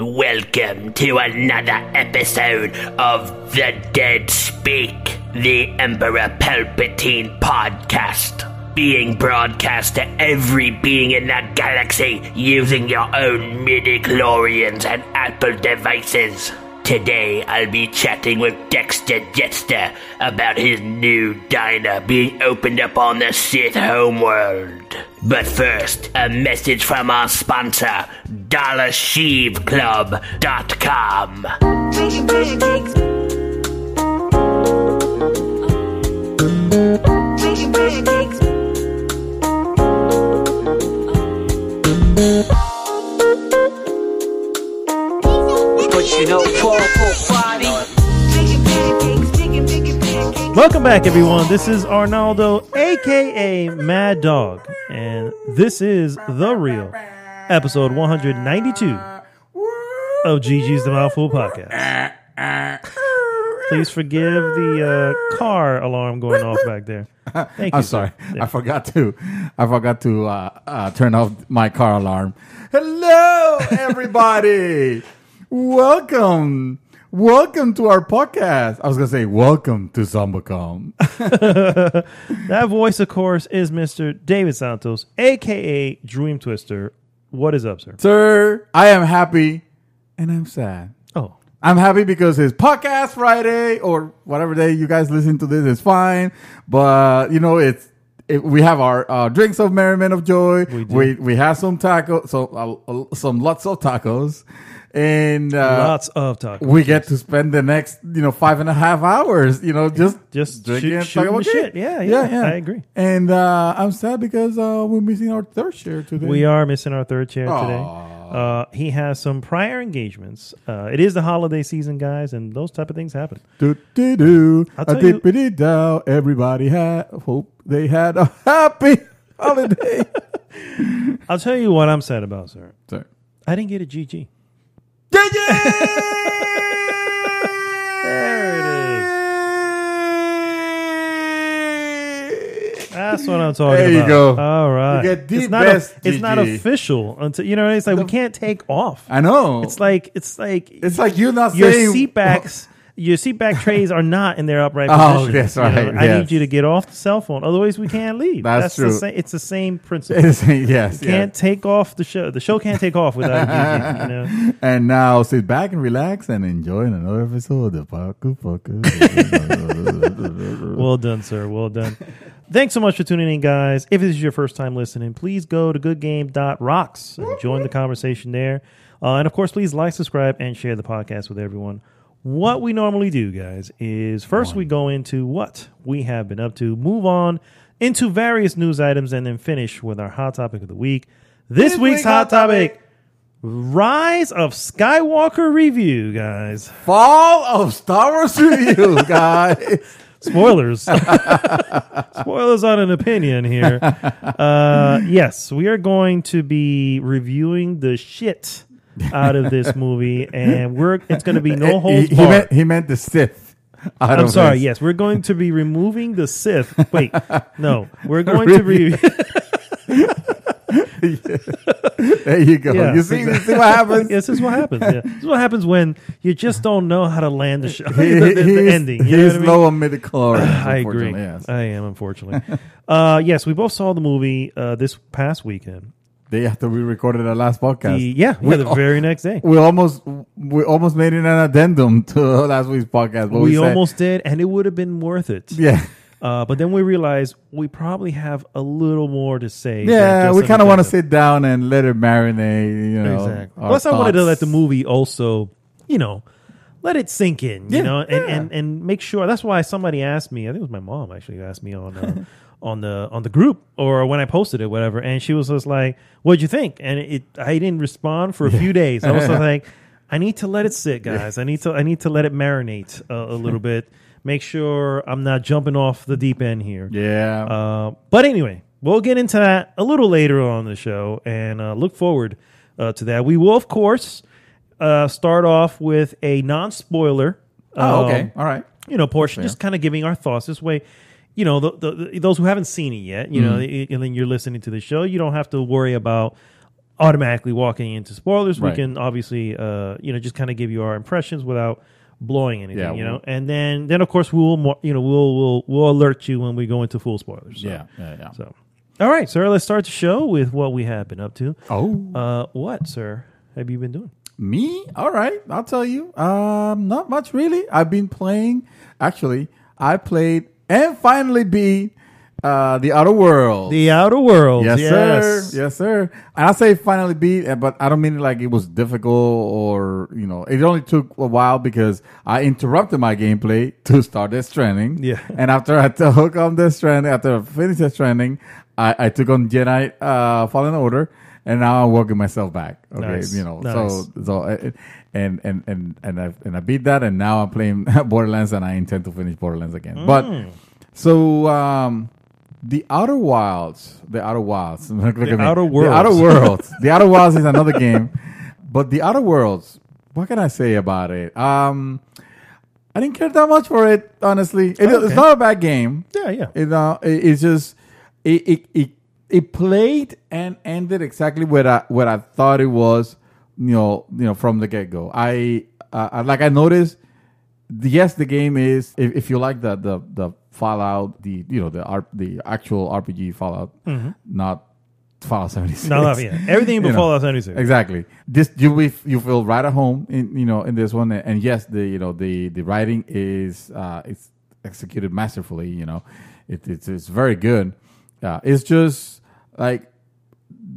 Welcome to another episode of The Dead Speak, the Emperor Palpatine podcast, being broadcast to every being in the galaxy using your own midi-chlorians and Apple devices. Today I'll be chatting with Dexter Jetster about his new diner being opened up on the Sith homeworld. But first, a message from our sponsor, DollarSheavClub.com. Making pancakes. Making pancakes. But you know, party. Welcome back, everyone. This is Arnaldo, aka Mad Dog, and this is The Real, episode 192 of GG's The Mouthful Podcast. Please forgive the car alarm going off back there. Thank you. I'm sorry. Yeah. I forgot to turn off my car alarm. Hello, everybody. Welcome to our podcast. I was going to say, welcome to Zombicom. That voice, of course, is Mr. David Santos, a.k.a. Dream Twister. What is up, sir? Sir, I am happy and I'm sad. Oh. I'm happy because it's Podcast Friday or whatever day you guys listen to this is fine. But, you know, we have our drinks of merriment of joy. We have some tacos, some lots of tacos. And Lots of tacos. We get to spend the next, 5.5 hours, just drinking and talking about shit. Yeah, I agree. And I'm sad because we're missing our third chair today. We are missing our third chair Aww. today. He has some prior engagements. It is the holiday season, guys, and those type of things happen. Do-do-do. I'll tell you- Dippity-dow. Everybody hope they had a happy holiday. I'll tell you what I'm sad about, sir. Sorry. I didn't get a GG. Yeah! There it is. That's what I'm talking about. There you go. All right. You get the it's not best it's not GG. official until it's like we can't take off. I know. It's like you're not your saying your seat back trays are not in their upright Oh, position. that's right. I Yes. need you to get off the cell phone, otherwise we can't leave. That's true. It's the same principle. Yes. You can't take off the show. The show can't take off without a GG, And now sit back and relax and enjoy another episode of Paku Paku. Well done, sir. Well done. Thanks so much for tuning in, guys. If this is your first time listening, please go to goodgame.rocks and join the conversation there. And, of course, please like, subscribe, and share the podcast with everyone. What we normally do, guys, is first we go into what we have been up to, move on into various news items, and then finish with our hot topic of the week. This week's hot topic, Rise of Skywalker review, guys. Fall of Star Wars review, guys. Spoilers. Spoilers on an opinion here. Yes, we are going to be reviewing the shit out of this movie, and it's going to be no holds barred. He meant the Sith. I'm sorry. Yes, we're going to be removing the Sith. Wait, no, we're going to be. There you go. Yeah, you see what happens? This is what happens. Yeah. This is what happens when you just don't know how to land the show. the ending. You know He's what I mean? low on midichlorians. I agree. Yes. I am, unfortunately. Yes, we both saw the movie this past weekend. Day after we recorded our last podcast. The very next day. We almost made it an addendum to last week's podcast. But We said, almost did, and it would have been worth it. Yeah. But then we realized we probably have a little more to say. Yeah, we kind of want to sit down and let it marinate, Exactly. Plus, I wanted to let the movie also, let it sink in, and make sure. That's why somebody asked me, I think it was my mom actually who asked me on on the group or when I posted it, whatever. And she was just like, "What'd you think?" And I didn't respond for a few days. I was like, I need to let it sit, guys. I need to let it marinate a little bit. Make sure I'm not jumping off the deep end here. Yeah. But anyway, we'll get into that a little later on the show and look forward to that. We will, of course, start off with a non-spoiler. Okay. All right. Portion, just kind of giving our thoughts this way. Those who haven't seen it yet, and then you're listening to the show, you don't have to worry about automatically walking into spoilers. We Right. can obviously, just kind of give you our impressions without blowing anything, Yeah, and then of course we'll alert you when we go into full spoilers. So. Yeah. So, all right, sir, let's start the show with what we have been up to. Oh. What, sir, have you been doing? Me? All right. I'll tell you. Not much really. I've been playing. Actually, I played and finally beat The Outer Worlds. The Outer Worlds. Yes, sir. Yes, sir. And I say finally beat, but I don't mean like it was difficult or, it only took a while because I interrupted my gameplay to start Death Stranding. Yeah. And after I took on Death Stranding, after I finished Death Stranding, I took on Jedi Fallen Order. And now I'm working myself back. Okay, Nice. So I beat that, and now I'm playing Borderlands, and I intend to finish Borderlands again. But so the Outer Wilds. Look at me. Outer Worlds. The Outer Worlds. The Outer Wilds is another game, but the Outer Worlds. What can I say about it? I didn't care that much for it, honestly. It's not a bad game. Yeah. It's just it played and ended exactly what I thought it was, from the get go. I noticed. Yes, the game is if you like the Fallout, the actual RPG Fallout, not Fallout 76. No, yeah, everything but Fallout 76. Exactly. This you feel right at home in this one, and yes, the writing is it's executed masterfully. It's very good. It's just like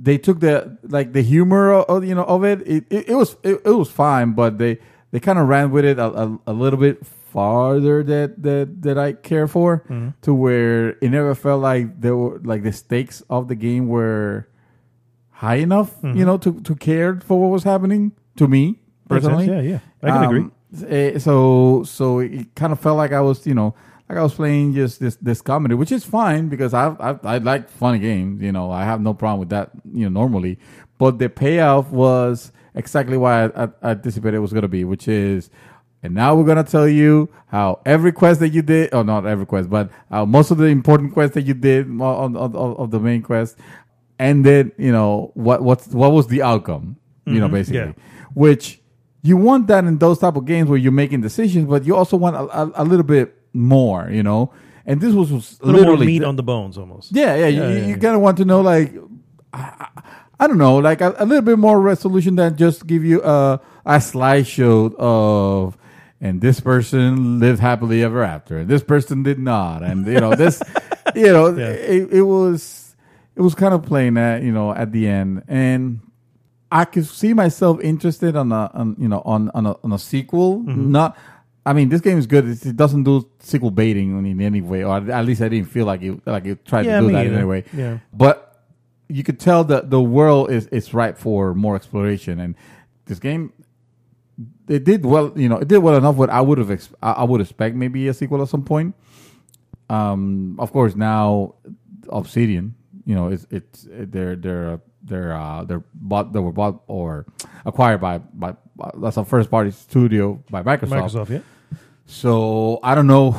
they took the humor of it. It was fine, but they kind of ran with it a little bit farther that I care for, to where it never felt like there were like the stakes of the game were high enough, to care for what was happening to me personally. Yeah, I can agree. So it kind of felt like I was like I was playing just this comedy, which is fine because I like funny games. I have no problem with that. Normally, but the payoff was exactly what I anticipated it was going to be, which is, and now we're going to tell you how every quest that you did, or not every quest, but most of the important quests that you did of the main quest ended. What was the outcome? Basically, which you want that in those type of games where you're making decisions, but you also want a little bit more, and this was a little more meat on the bones, almost. Yeah. You kind of want to know, like, I don't know, like a little bit more resolution than just give you a slideshow of, and this person lived happily ever after, and this person did not, and this, it was kind of playing that, at the end, and I could see myself interested on a sequel, not. I mean, this game is good. It doesn't do sequel baiting in any way, or at least I didn't feel like it tried to do that in any way. Yeah. But you could tell that the world is ripe for more exploration, and this game it did well. It did well enough. What I would expect maybe a sequel at some point. Of course, now Obsidian, they were bought or acquired by that's a first party studio by Microsoft. Yeah. So I don't know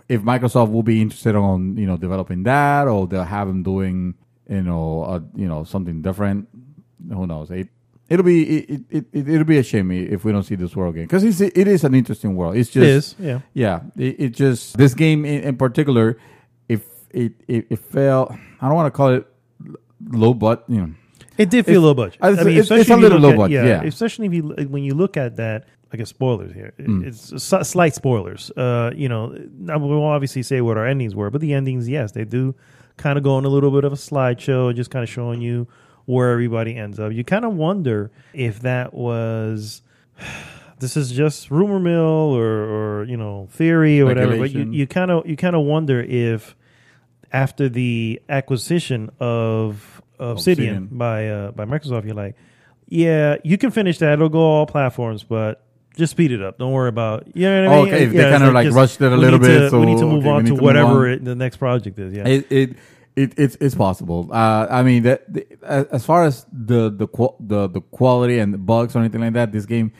if Microsoft will be interested on developing that, or they'll have them doing something different. Who knows? It'll be a shame if we don't see this world again, because it is an interesting world. It's just It just, this game in particular, if it fell, I don't want to call it low, but it did feel low budget. It's a little low budget. Yeah, especially when you look at that. I guess spoilers here. It's slight spoilers. We'll obviously say what our endings were, but the endings, yes, they do kind of go on a little bit of a slideshow, just kind of showing you where everybody ends up. You kind of wonder if that was, this is just rumor mill or theory or whatever. But you kind of wonder if after the acquisition of Obsidian by Microsoft, you're like, yeah, you can finish that. It'll go all platforms, but just speed it up. Don't worry about, what I mean? Okay, they kind of like rushed it a little bit. We need to move on to whatever the next project is. Yeah, it's possible. I mean, as far as the quality and the bugs or anything like that, this game,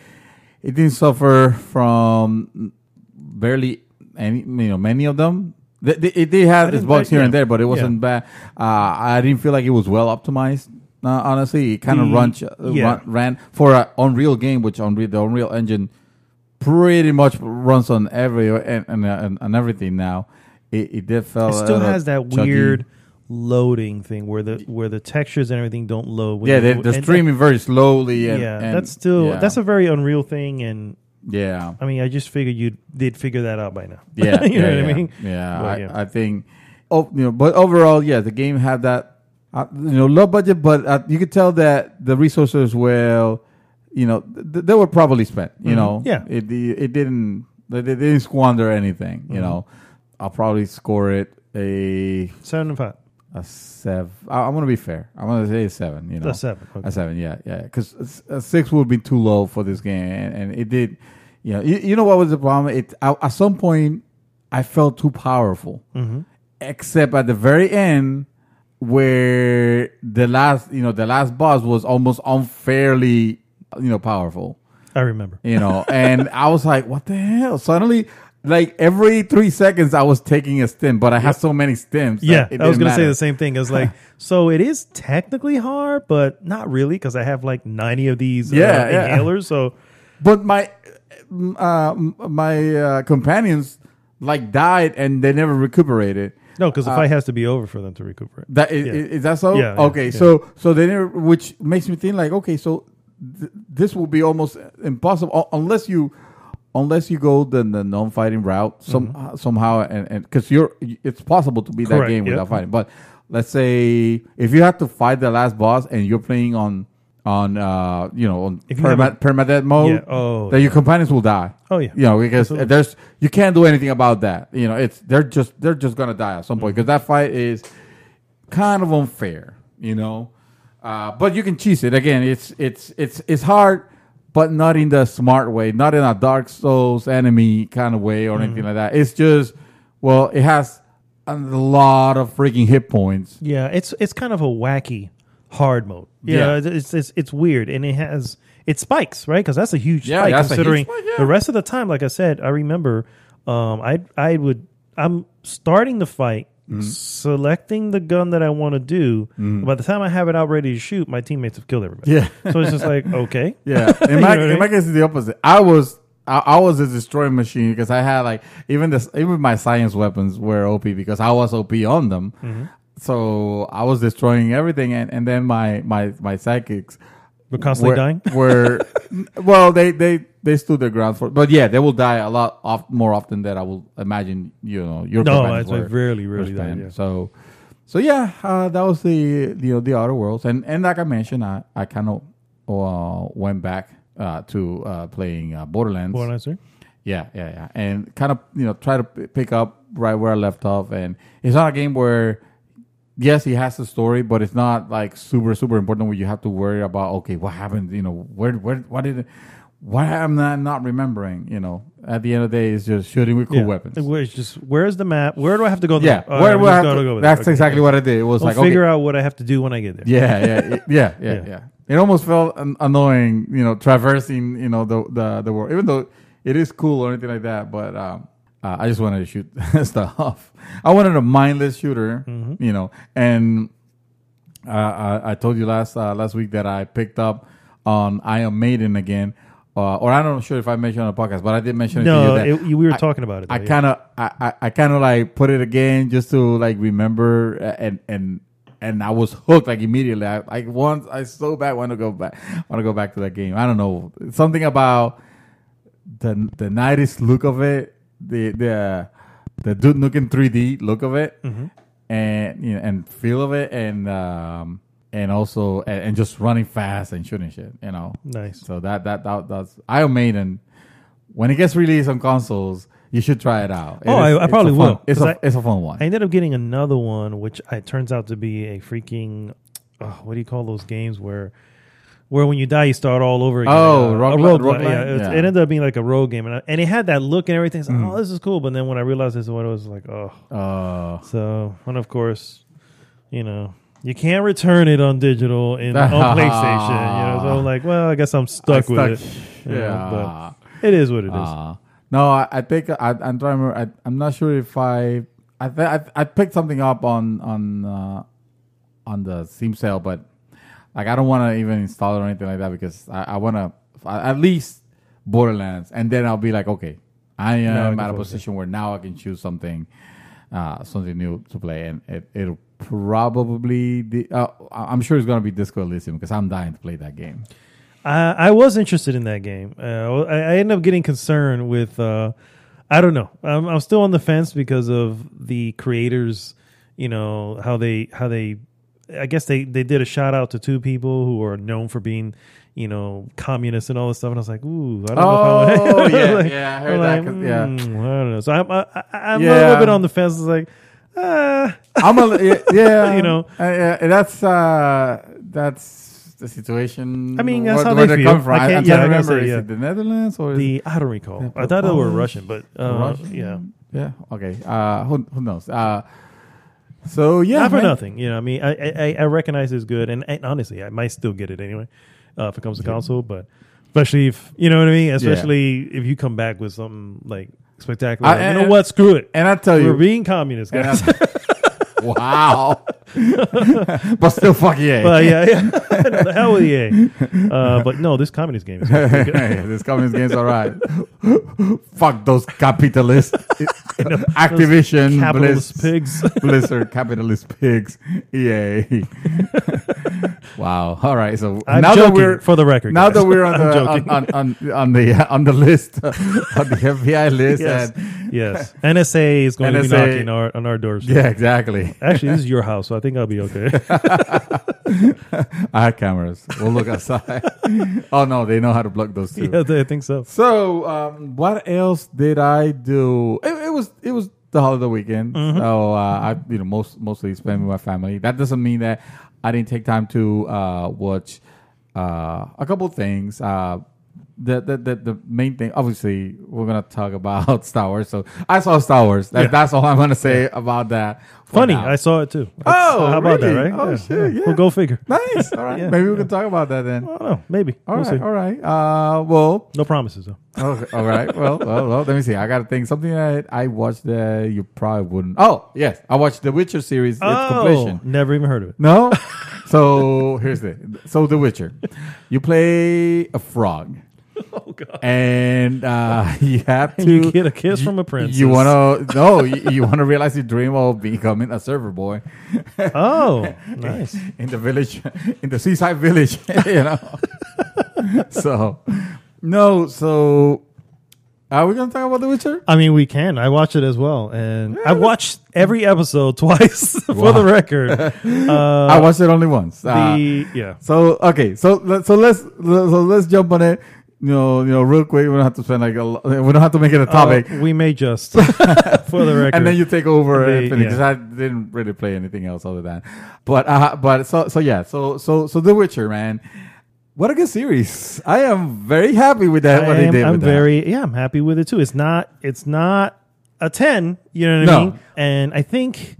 it didn't suffer from barely any, many of them. It did have its bugs here and there, but it wasn't bad. I didn't feel like it was well optimized. Honestly, it kind of ran for an Unreal game, which the Unreal Engine pretty much runs on every and everything now. It did feel. It still has that weird loading thing where the textures and everything don't load. They're streaming very slowly. And that's a very Unreal thing. And yeah, I mean, I just figured did figure that out by now. Yeah, you know what I mean? Yeah, I think. But overall, the game had that. Low budget, but you could tell that the resources were, they were probably spent. It didn't. They didn't squander anything. I'll probably score it a 7 and 5. A 7. I'm gonna be fair. I'm gonna say a 7. A 7. Okay. A 7. Yeah. Because a 6 would be too low for this game, and it did. You know what was the problem? At some point I felt too powerful, except at the very end, where the last boss was almost unfairly, powerful. I remember. And I was like, what the hell? Suddenly, like every 3 seconds, I was taking a stim, but I had so many stims. Yeah, I was going to say the same thing. I was like, so it is technically hard, but not really, because I have like 90 of these inhalers. So, but my companions like died and they never recuperated. No, because the fight has to be over for them to recuperate. Is that so? Yeah. Okay, yeah. So they never, which makes me think like, okay, so this will be almost impossible unless you go the non-fighting route somehow, and because it's possible to beat that game without fighting. But let's say if you have to fight the last boss and you're playing on permadeath mode, then your companions will die. Oh yeah, because you can't do anything about that. They're just gonna die at some point because that fight is kind of unfair. But you can cheese it again. It's hard, but not in the smart way, not in a Dark Souls enemy kind of way or anything like that. It's just it has a lot of freaking hit points. Yeah, it's kind of a wacky hard mode. It's weird, and it spikes, right? Because that's a huge spike considering the rest of the time. Like I said, I remember I'm starting the fight, selecting the gun that I want to do. By the time I have it out ready to shoot, my teammates have killed everybody. Yeah, so it's just like okay. Yeah, in my case, it's the opposite. I was a destroying machine because I had even my science weapons were OP because I was OP on them. So I was destroying everything, and then my psychics were constantly dying. They stood their ground for, but they will die a lot more often than I will imagine. Your companions were rarely die. Yeah. So that was the Outer Worlds, and like I mentioned, I kind of went back to playing Borderlands. Borderlands 3? Yeah, and kind of try to pick up right where I left off, and it's not a game where. Yes, he has a story, but it's not like super, super important where you have to worry about, okay, what happened? What am I not remembering? At the end of the day, it's just shooting with cool weapons. It's just, where's the map? Where do I have to go? Yeah, where do I have to go? That's exactly what I did. It was figure out what I have to do when I get there. Yeah. It almost felt annoying, traversing, the world, even though it is cool or anything like that. But I just wanted to shoot stuff. I wanted a mindless shooter, and I told you last week that I picked up on Iron Maiden again, or I'm not sure if I mentioned on the podcast, but I did mention it to you. No, we were talking about it. I kind of like put it again just to like remember, and I was hooked like immediately. I so bad want to go back to that game. I don't know, something about the 90s look of it. The Duke Nukem 3D look of it, and feel of it, and also and just running fast and shooting shit, Nice. So that's Iron Maiden. When it gets released on consoles, you should try it out. I probably will. It's a fun one. I ended up getting another one, which turns out to be a freaking what do you call those games where when you die, you start all over again. Oh, roguelike. It ended up being like a rogue game. And it had that look and everything. It's like, this is cool. But then when I realized this is what it was, like, So, and of course, you can't return it on digital on PlayStation. So I'm like, well, I guess I'm stuck with it. But it is what it is. No, I think I'm trying to remember. I'm not sure if I picked something up on the Steam sale, but Like, I don't want to even install it or anything like that because I want to at least Borderlands, and then I'll be like, okay, I am at a position where now I can choose something new to play, and it'll probably I'm sure it's gonna be Disco Elysium because I'm dying to play that game. I was interested in that game. I ended up getting concerned with. I don't know. I'm still on the fence because of the creators. You know how they. I guess they did a shout out to two people who are known for being, communists and all this stuff. And I was like, ooh, I don't know if I want. Yeah, like, yeah, I heard that. I don't know. So I'm a little bit on the fence. It's like, I'm that's the situation. I mean, that's how where they they feel. come from. I can't remember. Is yeah. it the Netherlands or I don't recall. I thought they were Russian, but Russian? yeah. Yeah. Okay. Who knows? So yeah, not for nothing. I mean, I recognize it's good, and honestly, I might still get it anyway if it comes to console. But especially if you know what I mean. Especially if you come back with something like spectacular. You know what? Screw it. And I tell you, we're being communists, guys. Wow. But still, fuck EA. But yeah. The hell with EA. But no, this communist game is good. This communist game's all right. Fuck those capitalist Activision, capitalist pigs. Blizzard, capitalist pigs, EA. Wow. All right. So I'm now joking, that we're for the record, now guys. that we're on the list, on the FBI list, Yes. NSA is going to be knocking on our doors. Yeah, exactly. Actually, this is your house, so I think I'll be okay. I have cameras. We'll look outside. Oh no, they know how to block those too. Yeah, I think so. So, what else did I do? It was the holiday weekend, so I mostly spent with my family. That doesn't mean that I didn't take time to watch a couple things. The main thing, obviously, we're gonna talk about Star Wars. So I saw Star Wars. That's all I'm gonna say about that. Funny, now. I saw it too. How about really? that, right? Oh shit! Yeah. We'll go figure. Nice. All right. Maybe we can talk about that then. I don't know. Maybe. We'll see. All right. Well, no promises though. Okay, all right. Well. Let me see. I got to think something that I watched that you probably wouldn't. Oh, yes. I watched the Witcher series. Its completion. Never even heard of it. No. So here's the Witcher. You play a frog. Oh God! And you have to. You get a kiss from a princess. You want to you want to realize your dream of becoming a server boy. Oh, nice! In the village, in the seaside village, So, no. So, are we gonna talk about The Witcher? I mean, we can. I watched it as well, and I watched every episode twice for the record. I watched it only once. So okay. So let's jump on it. Real quick. We don't have to spend we don't have to make it a topic. We may just for the record, and then you take over and finish. Because I didn't really play anything else other than, but so The Witcher, man. What a good series! I am very happy with that. I'm happy with it too. It's not a 10. You know what I mean? And I think.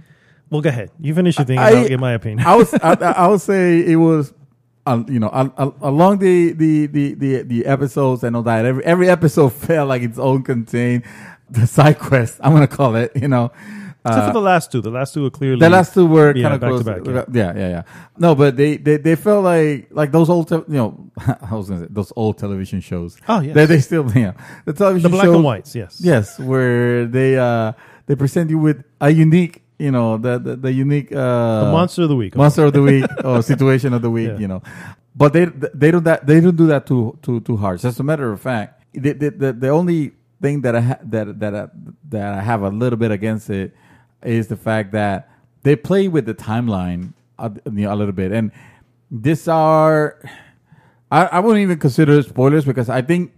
Well, go ahead. You finish your thing. And I'll give my opinion. I would say it was. Along the episodes and all that, every episode felt like its own contained the side quest. I'm gonna call it. Except for the last two. The last two were clearly. The last two were kind of back close. to back. Yeah. No, but they felt like those old. I was gonna say those old television shows. Oh yeah. They still the television the black shows, and whites. Yes, where they present you with a unique. The unique the monster of the week, or situation of the week. But they don't do that too hard. As a matter of fact, the only thing that I have a little bit against it is the fact that they play with the timeline a little bit, and these are I wouldn't even consider spoilers because I think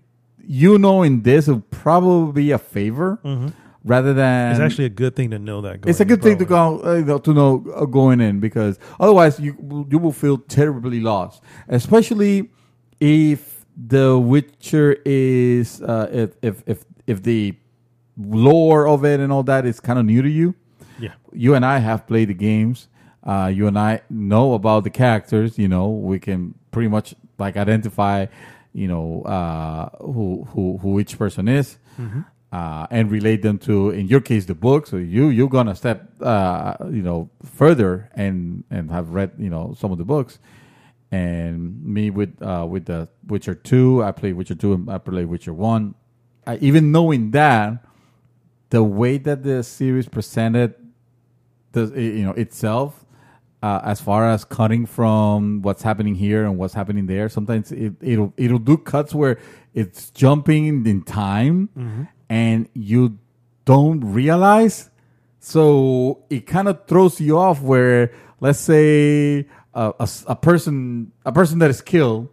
in this will probably be a favor. Mm-hmm. Rather than it's actually a good thing to know that. It's a good thing to know going in because otherwise you will feel terribly lost, especially if The Witcher is if the lore of it and all that is kind of new to you. Yeah, you and I have played the games. You and I know about the characters. We can pretty much identify. Who each person is. Mm-hmm. And relate them to, in your case, the book. So you're gonna step, further and have read, some of the books. and me with the Witcher 2. I played Witcher 2 and I played Witcher 1. Even knowing that, the way that the series presented itself, as far as cutting from what's happening here and what's happening there, sometimes it'll do cuts where it's jumping in time and you don't realize. So it kind of throws you off where, let's say, a person that is killed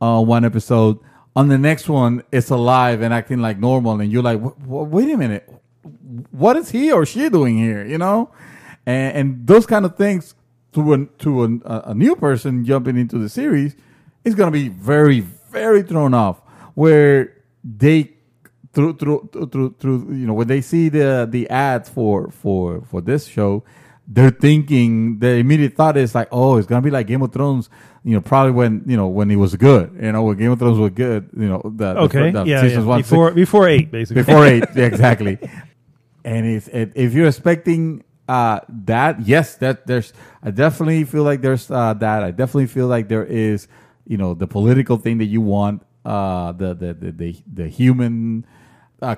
on one episode, on the next one is alive and acting like normal, and you're like, wait a minute, what is he or she doing here? And those kind of things to a new person jumping into the series is going to be very, very thrown off. Where they through when they see the ads for this show, they're thinking, the immediate thought is like, oh, it's gonna be like Game of Thrones, probably when it was good, when Game of Thrones was good, seasons 1 before 8, basically. Before 8, exactly. And if you're expecting that, yes, I definitely feel like there's that. I definitely feel like there is, the political thing that you want, the human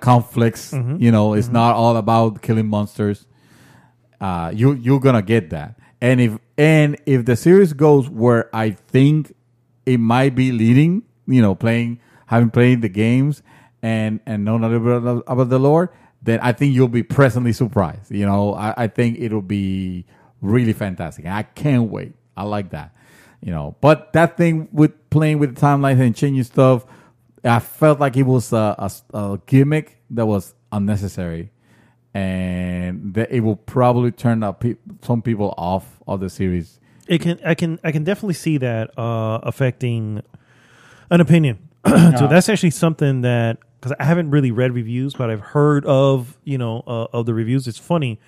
conflicts. It's not all about killing monsters. You're gonna get that, and if the series goes where I think it might be leading, having played the games and known a little bit about the lore, then I think you'll be pleasantly surprised. I think it'll be really fantastic. I can't wait. I like that. But that thing with playing with the timelines and changing stuff, I felt like it was a gimmick that was unnecessary, and that it will probably turn some people off of the series. I can definitely see that affecting an opinion. So that's actually something that, because I haven't really read reviews, but I've heard of of the reviews. It's funny.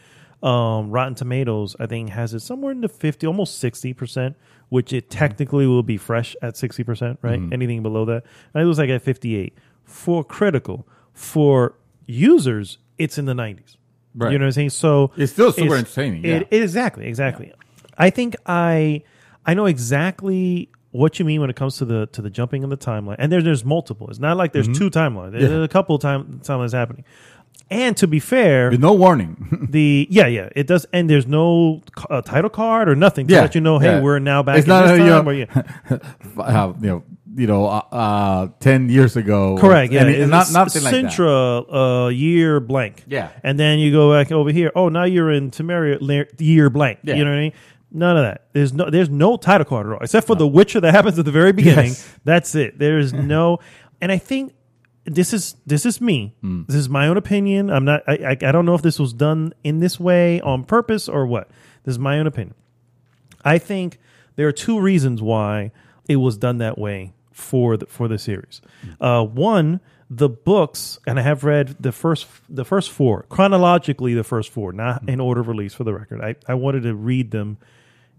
Rotten Tomatoes, I think, has it somewhere in the 50, almost 60%, which it technically will be fresh at 60%, right? Anything below that, and it was like at 58 for critical. For users, it's in the 90s. Right. You know what I'm saying? So it's still super entertaining. Yeah. Exactly. Yeah. I think I know exactly what you mean when it comes to the jumping in the timeline, and there's multiple. It's not like there's two timelines. There's a couple of timelines happening. And to be fair, with no warning, it does, and there's no title card or nothing to let you know, hey, we're now back. It's in this time. 10 years ago, correct? Yeah, and nothing like that. Sintra year blank. Yeah, and then you go back over here. Oh, now you're in Temeria year blank. Yeah. You know what I mean? None of that. There's no title card at all, except for the Witcher that happens at the very beginning. Yes. That's it. There's no, and I think. This is me. This is my own opinion. I'm not. I don't know if this was done in this way on purpose or what. This is my own opinion. I think there are two reasons why it was done that way for the series. One, the books, and I have read the first four chronologically. The first four, not in order of release, for the record. I wanted to read them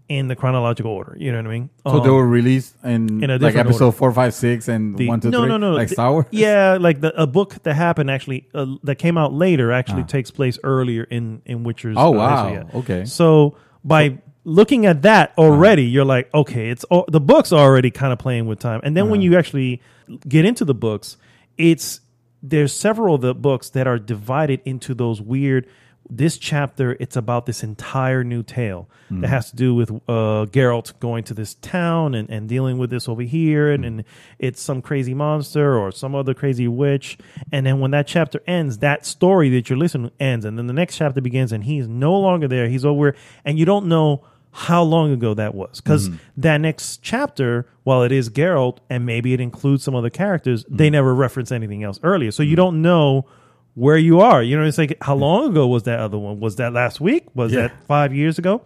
in the chronological order. You know what I mean? So they were released in like episode 4, 5, 6, and 1, 2, 3? No. Like Star Wars? Yeah, like a book that happened actually, that came out later takes place earlier in Witcher's. Oh, wow. Okay. So by looking at that already, you're like, okay, the book's already kind of playing with time. And then when you actually get into the books, there's several of the books that are divided into those weird. This chapter, it's about this entire new tale that has to do with Geralt going to this town and dealing with this over here, and it's some crazy monster or some other crazy witch. And then when that chapter ends, that story that you're listening to ends, and then the next chapter begins, and he's no longer there. He's over, and you don't know how long ago that was, because that next chapter, while it is Geralt and maybe it includes some other characters, they never reference anything else earlier, so you don't know where you are. It's like, how long ago was that other one? Was that last week? Was that 5 years ago?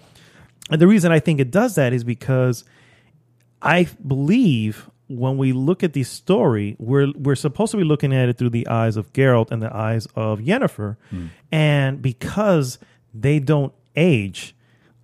And the reason I think it does that is because I believe when we look at the story, we're supposed to be looking at it through the eyes of Geralt and the eyes of Yennefer. And because they don't age,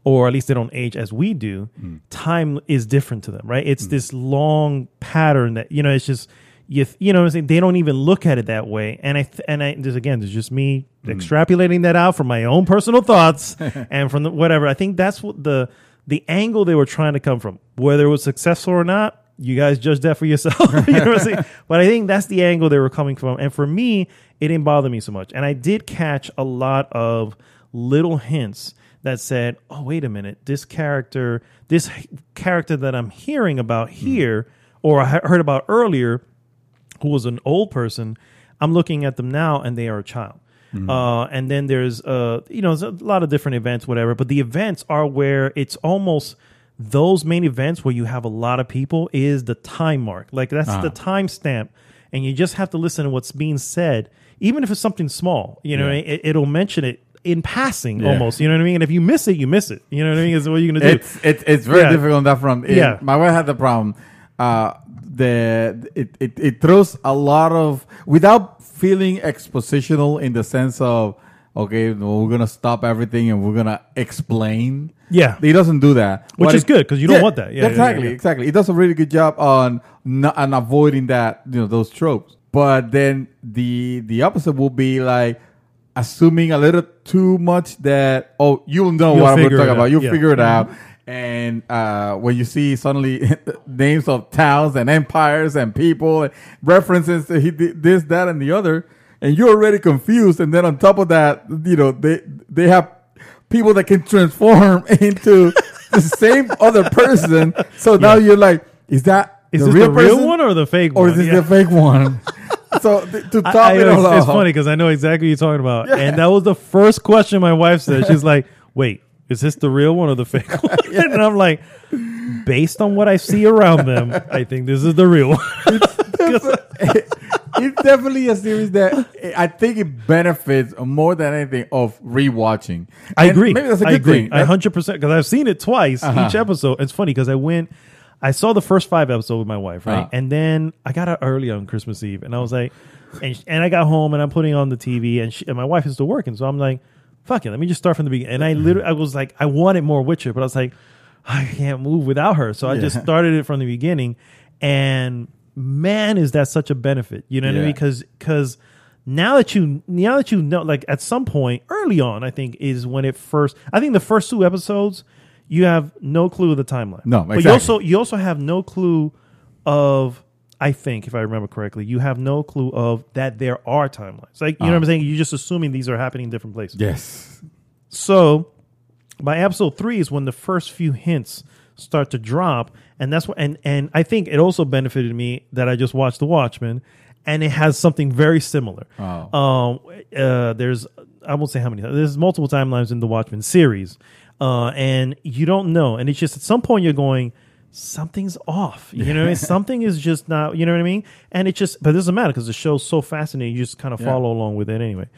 or at least they don't age as we do, time is different to them, right? It's this long pattern that, it's just... You know what I'm saying? They don't even look at it that way. And there's just me extrapolating that out from my own personal thoughts and from whatever. I think that's what the the angle they were trying to come from, whether it was successful or not, you guys judge that for yourself. You know what I'm saying? But I think that's the angle they were coming from. And for me, it didn't bother me so much. And I did catch a lot of little hints that said, oh, wait a minute, this character that I'm hearing about here, or I heard about earlier, who was an old person, I'm looking at them now and they are a child. And then there's, there's a lot of different events, whatever. But the events are where it's almost those main events where you have a lot of people is the time mark. Like that's the time stamp. And you just have to listen to what's being said, even if it's something small. You know, it'll mention it in passing almost. You know what I mean? And if you miss it, you miss it. You know what I mean? Is what you're going to do. It's very difficult on that front. My wife had the problem. It throws a lot of, without feeling expositional in the sense of, okay, we're going to stop everything and we're going to explain. Yeah. He doesn't do that. Which is good because you don't want that. Yeah, exactly. He does a really good job on avoiding that, those tropes. But then the opposite will be like assuming a little too much that, you'll know what we're talking about. You'll figure it out. And when you see suddenly names of towns and empires and people, and references to this, that, and the other, and you're already confused. And then on top of that, they have people that can transform into the same other person. So now you're like, is this the real one or the fake one? Or is this the fake one? So to top it all off. It's funny because I know exactly what you're talking about. Yeah. And that was the first question my wife said. She's like, wait, is this the real one or the fake one? And I'm like, based on what I see around them, I think this is the real one. It's definitely a series that I think it benefits more than anything of rewatching. I agree. Maybe that's a good thing. 100%, because I've seen it twice, each episode. It's funny because I saw the first 5 episodes with my wife, right? And then I got out early on Christmas Eve, and I was like, and I got home and I'm putting on the TV, and my wife is still working, so I'm like, fuck it, let me just start from the beginning. And I was like, I wanted more Witcher, but I was like, I can't move without her. So I just started it from the beginning. And man, is that such a benefit. You know what I mean? Because now that you know, like at some point early on, I think is when I think the first 2 episodes, you have no clue of the timeline. No, exactly. But you also have no clue of, I think, if I remember correctly, you have no clue of that there are timelines. Like, you know what I'm saying? You're just assuming these are happening in different places. Yes. So by episode 3 is when the first few hints start to drop. And that's what, and I think it also benefited me that I just watched The Watchmen, and it has something very similar. There's, I won't say how many, there's multiple timelines in The Watchmen series. And you don't know. And it's just at some point you're going, something's off. You know what I mean? Something is just not, you know what I mean? And it just, but it doesn't matter because the show's so fascinating. You just kind of follow along with it anyway.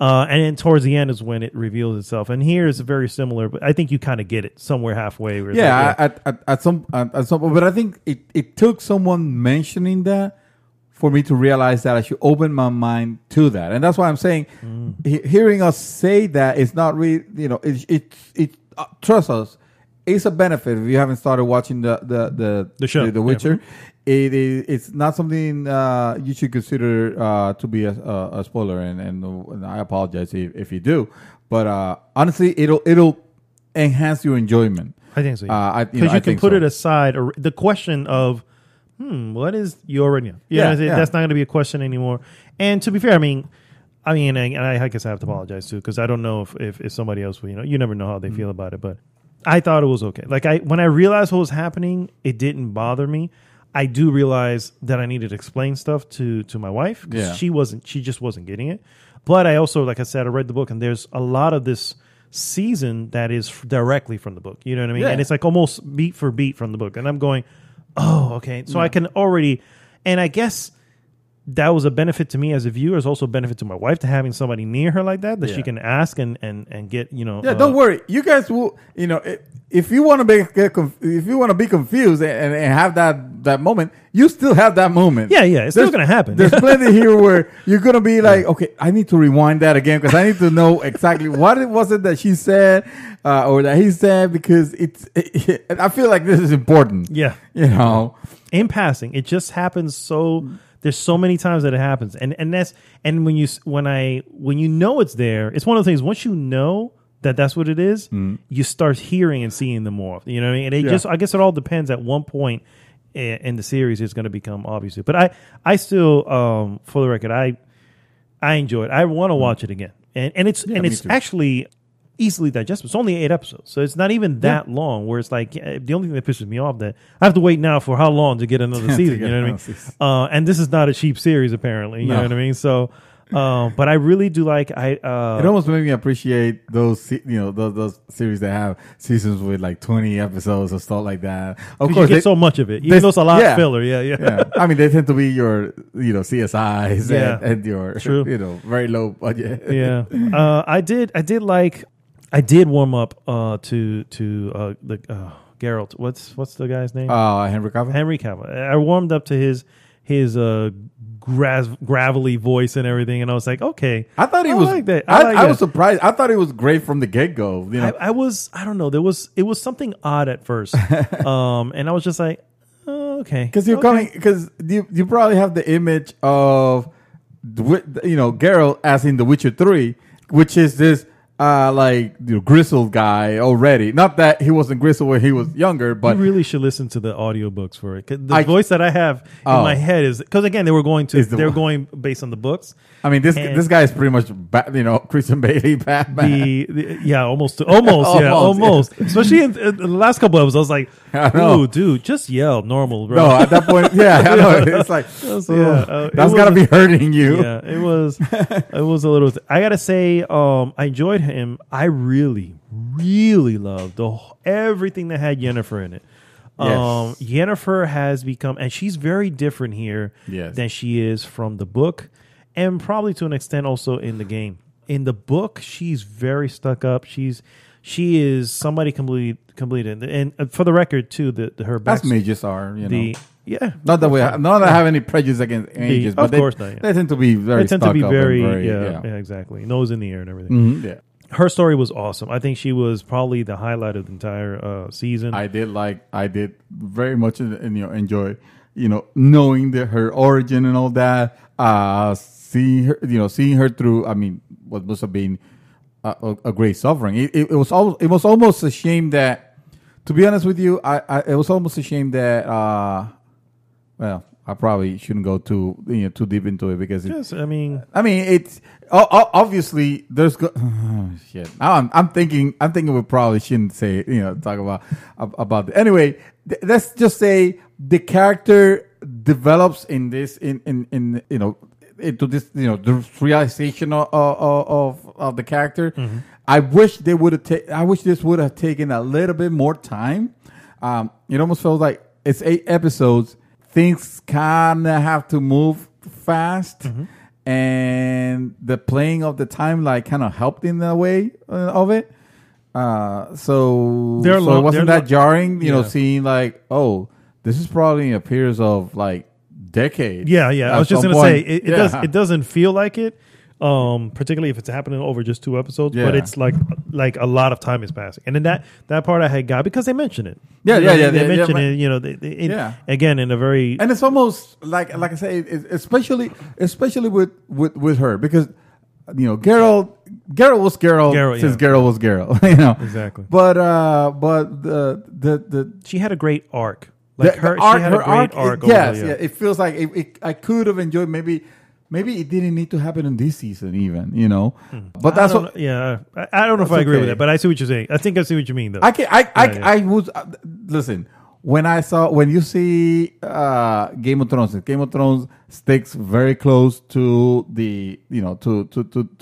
And then towards the end is when it reveals itself. And here is very similar, but I think you kind of get it somewhere halfway. Where at some, but I think it took someone mentioning that for me to realize that I should open my mind to that. And that's why I'm saying, hearing us say that is not really, trust us, it's a benefit if you haven't started watching the show, The Witcher. It's not something you should consider to be a spoiler, and I apologize if you do. But honestly, it'll enhance your enjoyment. I think so. Because you can put it aside. Or the question of, what is you already know? That's not going to be a question anymore. And to be fair, I mean, and I guess I have to apologize too because I don't know if somebody else will. You never know how they feel about it, but I thought it was okay. Like when I realized what was happening, it didn't bother me. I do realize that I needed to explain stuff to my wife because she just wasn't getting it. But I also, like I said, I read the book and there's a lot of this season that is directly from the book. You know what I mean? Yeah. And it's like almost beat for beat from the book. And I'm going, oh, okay. So I can already, and I guess that was a benefit to me as a viewer. It's also a benefit to my wife to having somebody near her like that she can ask and get, don't worry. You guys will, if you want to be confused and have that moment, you still have that moment. Yeah. It's still going to happen. There's plenty here where you're going to be like, okay, I need to rewind that again because I need to know exactly what it was that she said or that he said because I feel like this is important. Yeah. In passing, it just happens so. There's so many times that it happens, and when you know it's there, it's one of the things. Once you know that's what it is, you start hearing and seeing them more. You know what I mean? And I guess it all depends at one point in the series it's going to become obvious. But I still, for the record, I enjoy it. I want to watch it again. And it's actually easily digestible. It's only 8 episodes, so it's not even that long. Where it's like the only thing that pisses me off that I have to wait now for how long to get another season. You know what I mean? And this is not a cheap series, apparently. You know what I mean? So, but I really do like. It almost made me appreciate those those series that have seasons with like 20 episodes or stuff like that. Of course, you get so much of it, even though it's a lot of filler. Yeah. I mean, they tend to be your CSIs and your very low budget. Yeah. I did warm up to the Geralt. What's the guy's name? Henry Cavill. Henry Cavill. I warmed up to his gravelly voice and everything, and I was like, okay. I thought he was. Like that. I was surprised. I thought he was great from the get go. You know, I don't know. It was something odd at first, and I was just like, okay, because you're coming because you probably have the image of Geralt as in The Witcher 3, which is this. Grizzled guy already. Not that he wasn't grizzled when he was younger, but you really should listen to the audiobooks for it. The voice that I have in my head is because again they were going based on the books. I mean, this guy is pretty much Christian Bailey Batman. Almost. Especially in the last couple episodes, I was like, "Ooh, dude, just yell normal, bro." No, at that point, I know. It's like that's gotta be hurting you. Yeah, it was. It was a little. I gotta say, I enjoyed him. I really, really loved everything that had Yennefer in it. Yes. Yennefer has become, and she's very different here than she is from the book. And probably to an extent also in the game. In the book, she's very stuck up. She is somebody completed. And for the record, too, her back. As mages are, Not that I have any prejudice against mages, but of course not. They tend to be very. They tend to be very, exactly. Nose in the air and everything. Mm-hmm, her story was awesome. I think she was probably the highlight of the entire season. I did very much enjoy, knowing her origin and all that. Seeing her through. I mean, what must have been a great suffering. It was almost a shame that, to be honest with you, it was almost a shame that. I probably shouldn't go too deep into it because it's obviously there's shit. Now I'm thinking we probably shouldn't say talk about it. Anyway. Let's just say the character develops in this into this the realization of the character. Mm-hmm. I wish this would have taken a little bit more time. It almost feels like it's 8 episodes. Things kind of have to move fast, and the playing of the timeline kind of helped in the way of it. So it wasn't that jarring, seeing like, oh, this is probably a period of like decades. Yeah. I was just going to say it doesn't feel like it. Particularly if it's happening over just 2 episodes, but it's like a lot of time is passing, and then that part I had got because they mention it. They mention it. Again in a very, and it's almost like I say, especially with her because Geralt was Geralt since Geralt was Geralt. Exactly. But the she had a great arc. She had a great arc. It feels like I could have enjoyed Maybe it didn't need to happen in this season, even, But that's what. Yeah, I don't know if I agree with that, but I see what you're saying. I think I see what you mean, though. I was listen when you see Game of Thrones sticks very close to the to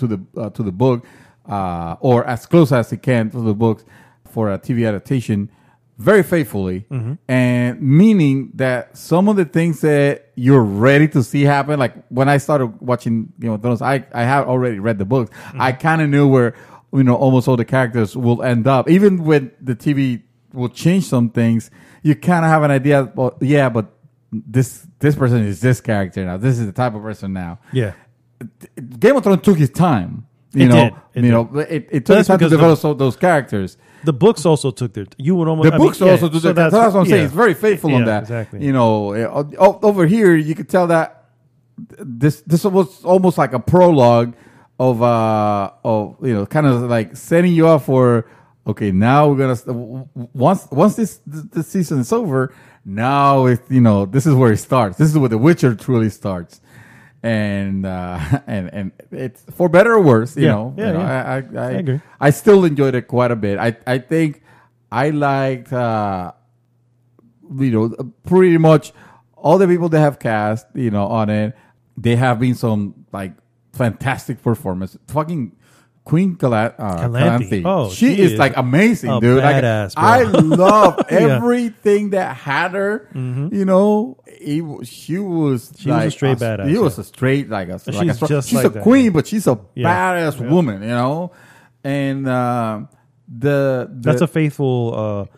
the book, or as close as it can to the books for a TV adaptation. Very faithfully, and meaning that some of the things that you're ready to see happen, like when I started watching Game of Thrones, I had already read the books. I kind of knew where almost all the characters will end up. Even when the TV will change some things, you kind of have an idea. But this person is this character now. This is the type of person now. Yeah, Game of Thrones took its time. It took its time to develop those characters. The books also took their. Also took their. That's what I'm saying. It's very faithful on that. Exactly. Over here you could tell that this was almost like a prologue kind of like setting you up for, okay, now we're gonna once this season is over, now this is where it starts. This is where The Witcher truly starts, and it's for better or worse. I agree. I still enjoyed it quite a bit. I think I liked pretty much all the people they have cast on it. They have been some like fantastic performance. Fucking Queen Calanthe. Oh, she is like amazing, dude. Badass, bro. I love everything that had her. Mm-hmm. She was a straight badass. She was a straight she's a that, queen, but she's a badass woman. And that's a faithful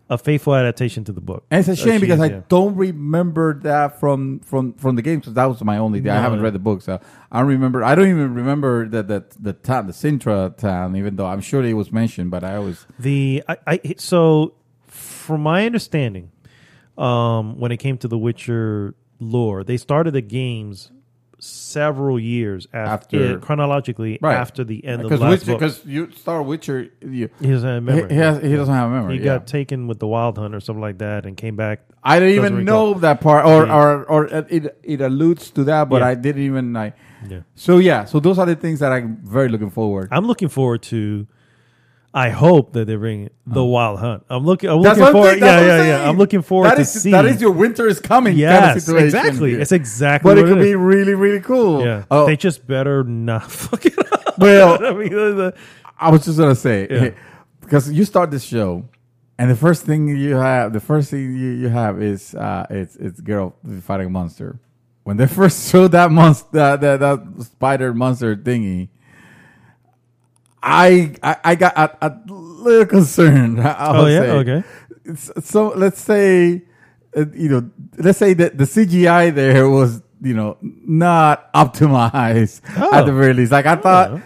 adaptation to the book. And it's a shame because I don't remember that from the game, because that was my only thing. I haven't read the book, so I don't remember. I don't even remember the town, the Sintra town, even though I'm sure it was mentioned. But I always so from my understanding, when it came to the Witcher lore, they started the games several years after chronologically after the end of the last book. Because you start Witcher, he doesn't have a memory. He doesn't have a memory. He got taken with the Wild Hunt or something like that and came back. I didn't even know that part, or it alludes to that, but I didn't even. So those are the things that I'm very looking forward. I'm looking forward to. I hope that they bring the Wild Hunt. I'm looking forward. I'm looking forward to see. That is your winter is coming. Yes, kind of situation exactly. here. It's exactly. But what it could be really, really cool. Yeah, they just better not fuck it up. Well, I was just gonna say because you start this show, and the first thing you have is it's girl fighting a monster. When they first showed that monster, that spider monster thingy. I got a little concerned. Okay. So let's say, that the CGI there was, not optimized at the very least. Like I thought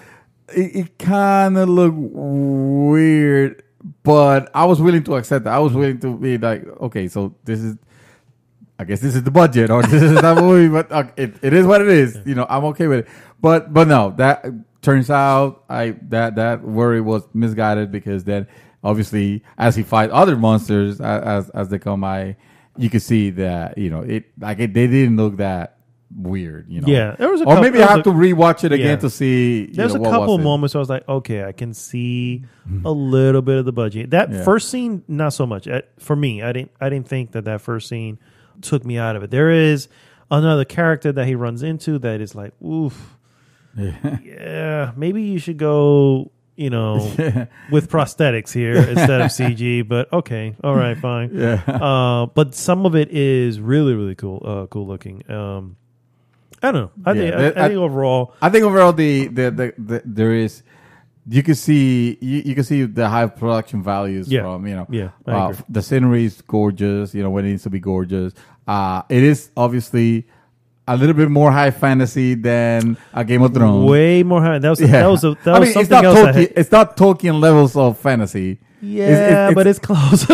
it kind of looked weird, but I was willing to accept that. I was willing to be like, okay, so I guess this is the budget, or this is that movie, but it is what it is. I'm okay with it. But no, that turns out that worry was misguided, because then obviously as he fights other monsters as they come by, you can see that they didn't look that weird. Yeah, there was or maybe I have to rewatch it again to see. There's a couple moments where I was like, okay, I can see a little bit of the budget. That first scene, not so much for me. I didn't think that first scene took me out of it. There is another character that he runs into that is like, oof. Yeah, maybe you should go, with prosthetics here instead of CG. But okay, all right, fine. Yeah. But some of it is really, really cool, cool looking. I don't know. I think overall, there is. You can see the high production values from the scenery is gorgeous. When it needs to be gorgeous. It is obviously a little bit more high fantasy than a Game of Thrones. Way more high. That was something it's not else. It's not Tolkien levels of fantasy. Yeah, but it's close.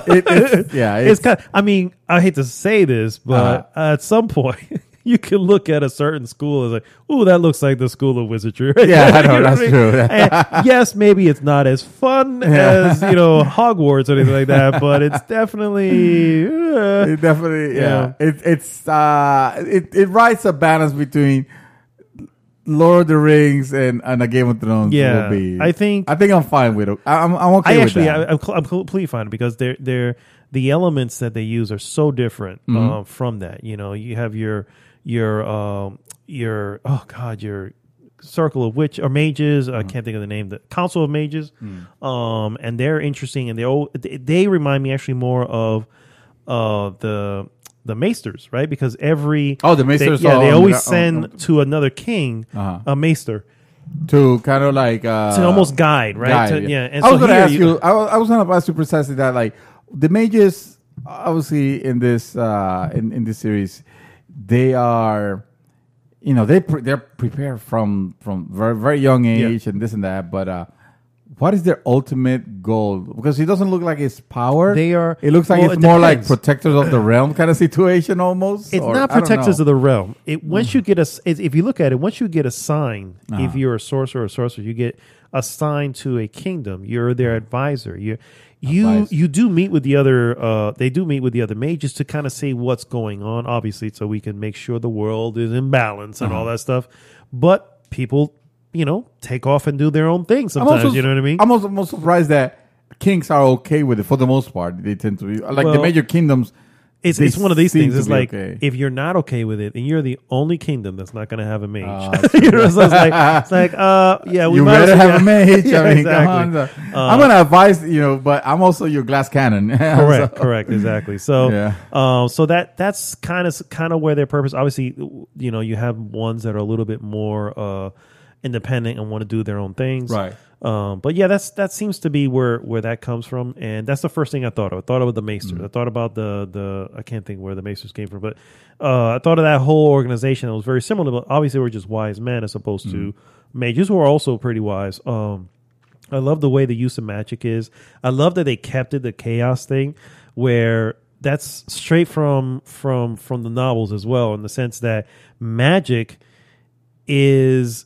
It's kind of, I hate to say this, but at some point, you can look at a certain school as like, ooh, that looks like the School of Wizardry. Yeah, I know, that's true. And yes, maybe it's not as fun as, Hogwarts or anything like that, but it's definitely... it definitely, It writes a balance between Lord of the Rings and a Game of Thrones. Yeah, will be, I think I'm fine with it. I'm okay with that. I'm completely fine because the elements that they use are so different from that. You have your Circle of Witch or Mages. I can't think of the name. The Council of Mages, and they're interesting, and they remind me actually more of the maesters, right? Because the maesters, they always send to another king a maester to kind of like to almost guide, right? And I was going to ask you. I was going to ask you precisely that, like the mages, obviously in this in this series, they are, they're prepared from very very young age and this and that. But what is their ultimate goal? Because it doesn't look like it's power. They are. It looks like well, it's it more like depends. protectors of the realm kind of situation almost. It's or, not I don't protectors know. of the realm. If you look at it, once you get assigned, if you're a sorcerer or sorcerer, you get assigned to a kingdom. You're their advisor. You do meet with the other. They do meet with the other mages to kind of say what's going on, obviously, so we can make sure the world is in balance and all that stuff. But people, take off and do their own thing sometimes. You know what I mean? I'm also most surprised that kings are okay with it for the most part. They tend to be like the major kingdoms. It's one of these things. It's like okay. if you're not okay with it, and you're the only kingdom that's not going to have a mage. So it's like, yeah, we you might better as well- have a mage. Yeah, I mean, exactly. come on. I'm going to advise but I'm also your glass cannon. Correct, exactly. So, Yeah. So that's kind of where their purpose. Obviously, you have ones that are a little bit more independent and want to do their own things, Right. But yeah, that seems to be where that comes from, and that's the first thing I thought of. I thought of the Maesters. I thought about the I can't think where the Maesters came from, but I thought of that whole organization that was very similar. But obviously, we're just wise men as opposed to mages who are also pretty wise. I love the way the use of magic is. I love that they kept it the chaos thing, where that's straight from the novels as well, in the sense that magic is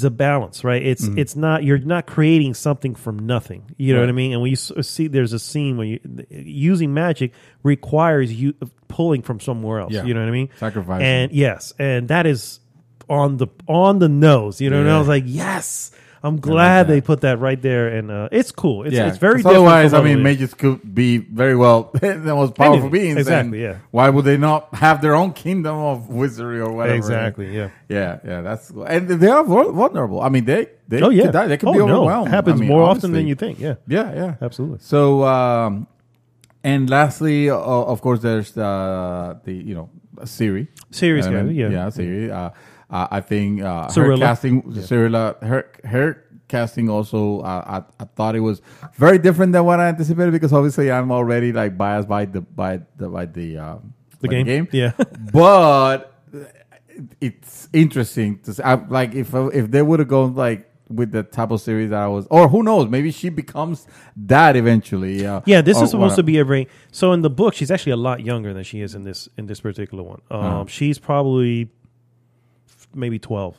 a balance, right? It's not, you're not creating something from nothing. You know what I mean? And when you see, there's a scene where using magic requires you pulling from somewhere else. Yeah. You know what I mean? Sacrificing. And yes, and that is on the nose. You know, and I was like, yes. I'm glad they put that right there, and it's cool. It's very different. Otherwise, from I mean, other- mages could be very well the most powerful beings. Exactly, and yeah. Why would they not have their own kingdom of wizardry or whatever? Exactly, yeah. Yeah, that's cool. And they are vulnerable. I mean, they could die. They could be no. overwhelmed. It happens I mean, more often honestly. than you think. Yeah, Yeah, absolutely. So, and lastly, of course, there's Siri. Series guy, Yeah, Siri. I think her Cirilla. casting, Cirilla, her casting also. I thought it was very different than what I anticipated, because obviously I'm already like biased by the game. Yeah. But it's interesting to see. Like if they would have gone like with the type of series that I was, or who knows, maybe she becomes that eventually. Yeah, this is supposed to be so in the book, she's actually a lot younger than she is in this particular one. She's probably maybe 12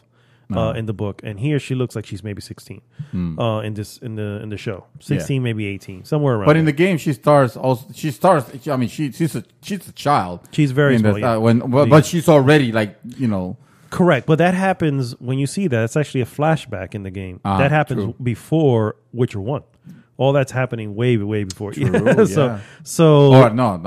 in the book, and here she looks like she's maybe 16 in the show. 16, maybe 18, somewhere around. But in the game, she stars. I mean, she's a child. She's very small. But she's already like Correct, but that happens when you see that. It's actually a flashback in the game. That happens before Witcher 1. All that's happening way before. True, So or no,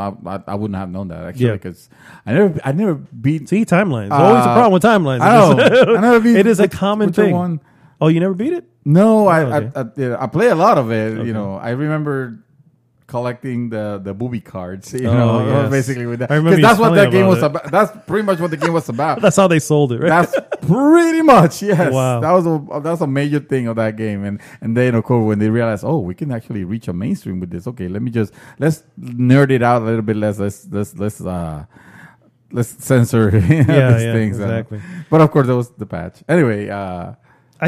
I wouldn't have known that actually, because I never beat. See, timelines. Always a problem with timelines. I know. I never beat. It is a common Witcher thing. 1. Oh, you never beat it? No, okay. I play a lot of it. Okay. I remember collecting the booby cards. yes. Basically with that. I remember Because that's you what that telling game was about about. That's pretty much what the game was about. That's how they sold it, right? That's pretty much, yes. Wow. That was a major thing of that game, and then of course when they realized, we can actually reach a mainstream with this. Okay, let's nerd it out a little bit less. Let's censor these things. Exactly. But of course, that was the patch. Anyway, I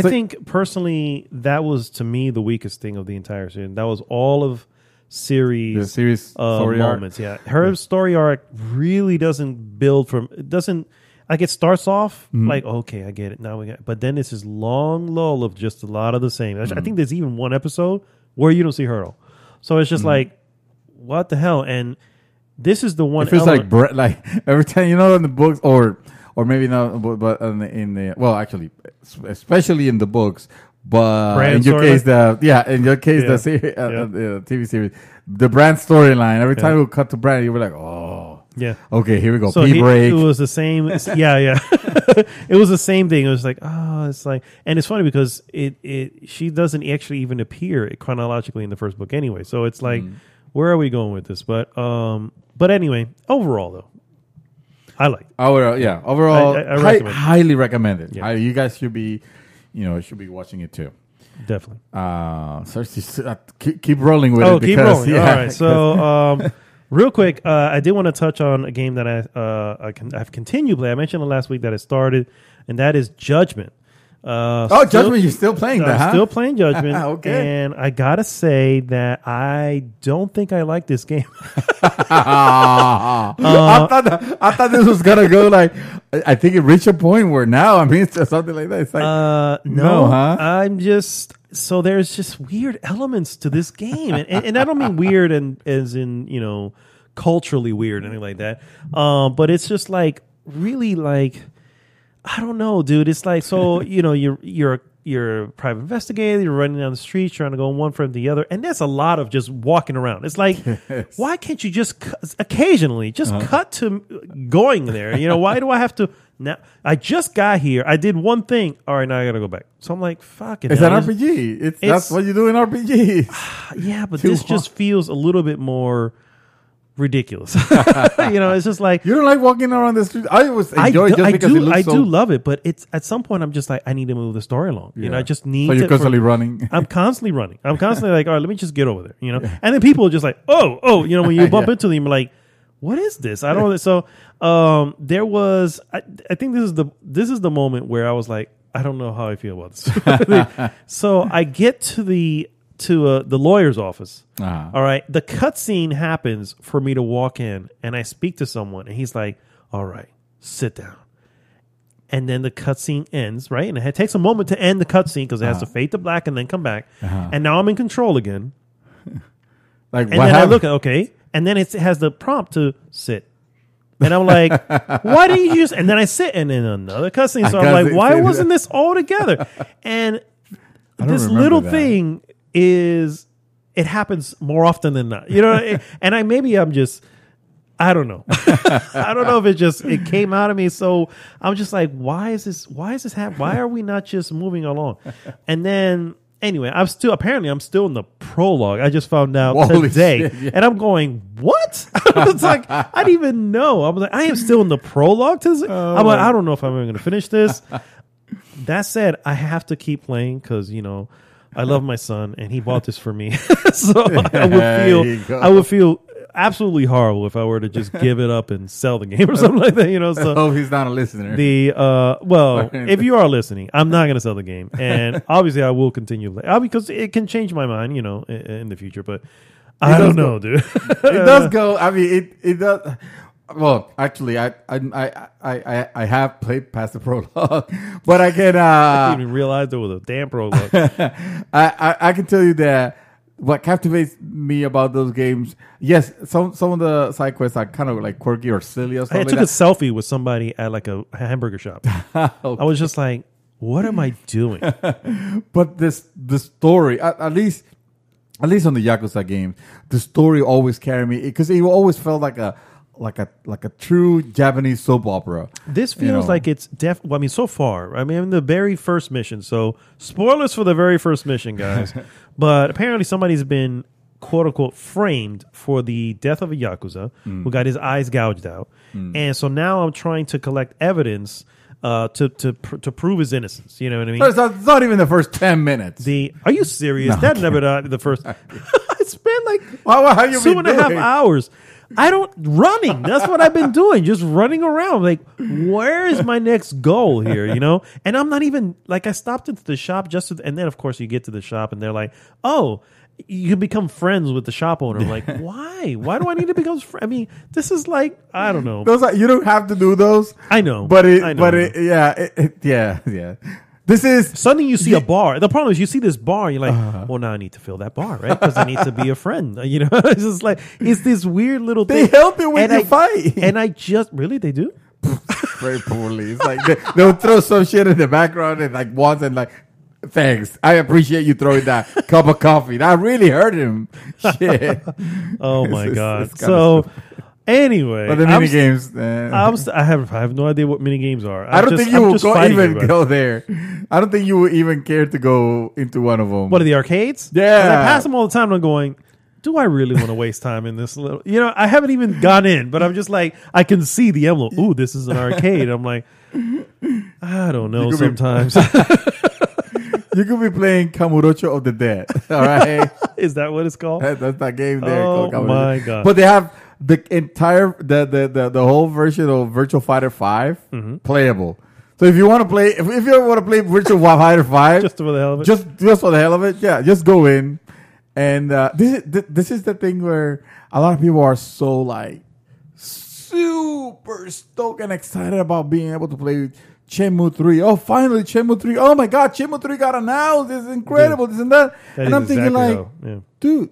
think personally that was to me the weakest thing of the entire series. That was all of the series story moments. arc. Yeah, her story arc really doesn't build from. It doesn't. Like it starts off like, okay, I get it. Now we got, but then it's this long lull of just a lot of the same. I think there's even one episode where you don't see her at all. So it's just like, what the hell? And this is the one. It feels like every time in the books, or maybe not, but in the actually, especially in the books. But Brand in your storyline? case, the series, the TV series, the Brand storyline. Every time we cut to Brand, you were like, yeah. Okay, here we go. So Pee break. It was the same. Yeah. It was the same thing. It was like, it's like, and it's funny because she doesn't actually even appear chronologically in the first book anyway. So it's like, where are we going with this? But anyway, overall though, I like it. Overall, I recommend it. highly recommend it. Yeah. You guys should be, should be watching it too. Definitely. Keep rolling with it. Keep Because, rolling. yeah, All right. So, real quick, I did want to touch on a game that I've continued to play. I mentioned last week that it started, and that is Judgment. Judgment, you're still playing that, huh? Still playing Judgment. Okay. And I got to say that I don't think I like this game. I thought this was going to go like, I think it reached a point where now, I mean, it's just something like that. It's like, no, huh? I'm just, so there's just weird elements to this game. And I don't mean weird as in, you know, culturally weird, anything like that. But it's just like, really like, I don't know, dude. It's like, so, you know, you're a private investigator. You're running down the street, trying to go one from the other, and that's a lot of just walking around. It's like, why can't you just occasionally just cut to going there? You know, why do I have to? Now I just got here. I did one thing. All right, now I gotta go back. So I'm like, fuck it. It's an RPG. That's what you do in RPGs. Yeah, but this just feels a little bit more ridiculous. You know, it's just like, you don't like walking around the street. I always enjoy it just because it looks I so... do love it, but it's at some point I'm just like, I need to move the story along. You know, I just need. So you're constantly running. I'm constantly running. I'm constantly like, all right, let me just get over there. You know, and then people are just like, oh, you know, when you bump into them, you're like, what is this? I don't. So there was. I think this is the moment where I was like, I don't know how I feel about this. So I get to the lawyer's office. All right. The cutscene happens for me to walk in and I speak to someone and he's like, all right, sit down. And then the cutscene ends, right? And it takes a moment to end the cutscene because it has to fade to black and then come back. And now I'm in control again. Like, and then I look at, okay. And then it has the prompt to sit. And I'm like, why didn't you just, and then I sit and then another cutscene. So I'm like, why wasn't this all together? And this little thing is, it happens more often than not, you know. And I'm just, I don't know. I don't know if it came out of me. So I'm just like, why is this happening? Why are we not just moving along? And then anyway, I'm still in the prologue. I just found out today, and I'm going, what? It's like, I didn't even know. I was like, I am still in the prologue to this. I'm like, I don't know if I'm even going to finish this. That said, I have to keep playing because, you know, I love my son, and he bought this for me. So I would feel absolutely horrible if I were to just give it up and sell the game or something like that. You know, so I hope he's not a listener. Well, if you are listening, I'm not going to sell the game, and obviously I will continue because it can change my mind, you know, in the future. But I don't know, dude. It does go. I mean, it does. Well, actually, I have played past the prologue, but I can. I didn't even realize there was a damn prologue. I can tell you that what captivates me about those games. Yes, some of the side quests are kind of like quirky or silly or something. I took a selfie with somebody at like a hamburger shop. Okay. I was just like, what am I doing? But the story, at least on the Yakuza games, the story always carried me because it always felt like a true Japanese soap opera. This feels like it's well, I mean, so far, I mean, the very first mission. So spoilers for the very first mission, guys. But apparently somebody's been quote unquote framed for the death of a Yakuza who got his eyes gouged out. And so now I'm trying to collect evidence to prove his innocence. You know what I mean? It's not even the first 10 minutes. Are you serious? No, that never the first. I spent like how you 2.5 hours. Running. That's what I've been doing. Just running around. Like, where is my next goal here? You know? And I'm not even like, I stopped at the shop and then of course you get to the shop and they're like, oh, you can become friends with the shop owner. I'm like, why? Why do I need to become friends? I mean, this is like, I don't know. You don't have to do those. I know. Yeah. This is suddenly you see a bar. The problem is you see this bar, and you're like, well, now I need to fill that bar, right? Because I need to be a friend. You know, it's just like it's this weird little thing. They help you when you fight, and I just really they do very poorly. It's like they'll throw some shit in the background and like once and like, thanks, I appreciate you throwing that cup of coffee. That really hurt him. Shit. Oh my god. So. Anyway, but the mini games, I have no idea what mini games are. I don't think you will even go there. I don't think you will even care to go into one of them. What are the arcades? Yeah, I pass them all the time. And I'm going, do I really want to waste time in this little? You know, I haven't even gone in, but I'm just like, I can see the envelope. Ooh, this is an arcade. I'm like, I don't know. Sometimes you could be playing Kamurocho of the Dead. All right, is that what it's called? That's that game there. Oh my god! But they have the entire the whole version of Virtual Fighter 5 playable. So if you want to play, if you ever want to play Virtual Fighter 5, Just for the hell of it. just for the hell of it, yeah, just go in. And this is the thing where a lot of people are so like super stoked and excited about being able to play Shenmue 3. Oh, finally Shenmue 3. Oh my God, Shenmue 3 got announced. This is incredible. This and that. And I'm thinking like, dude,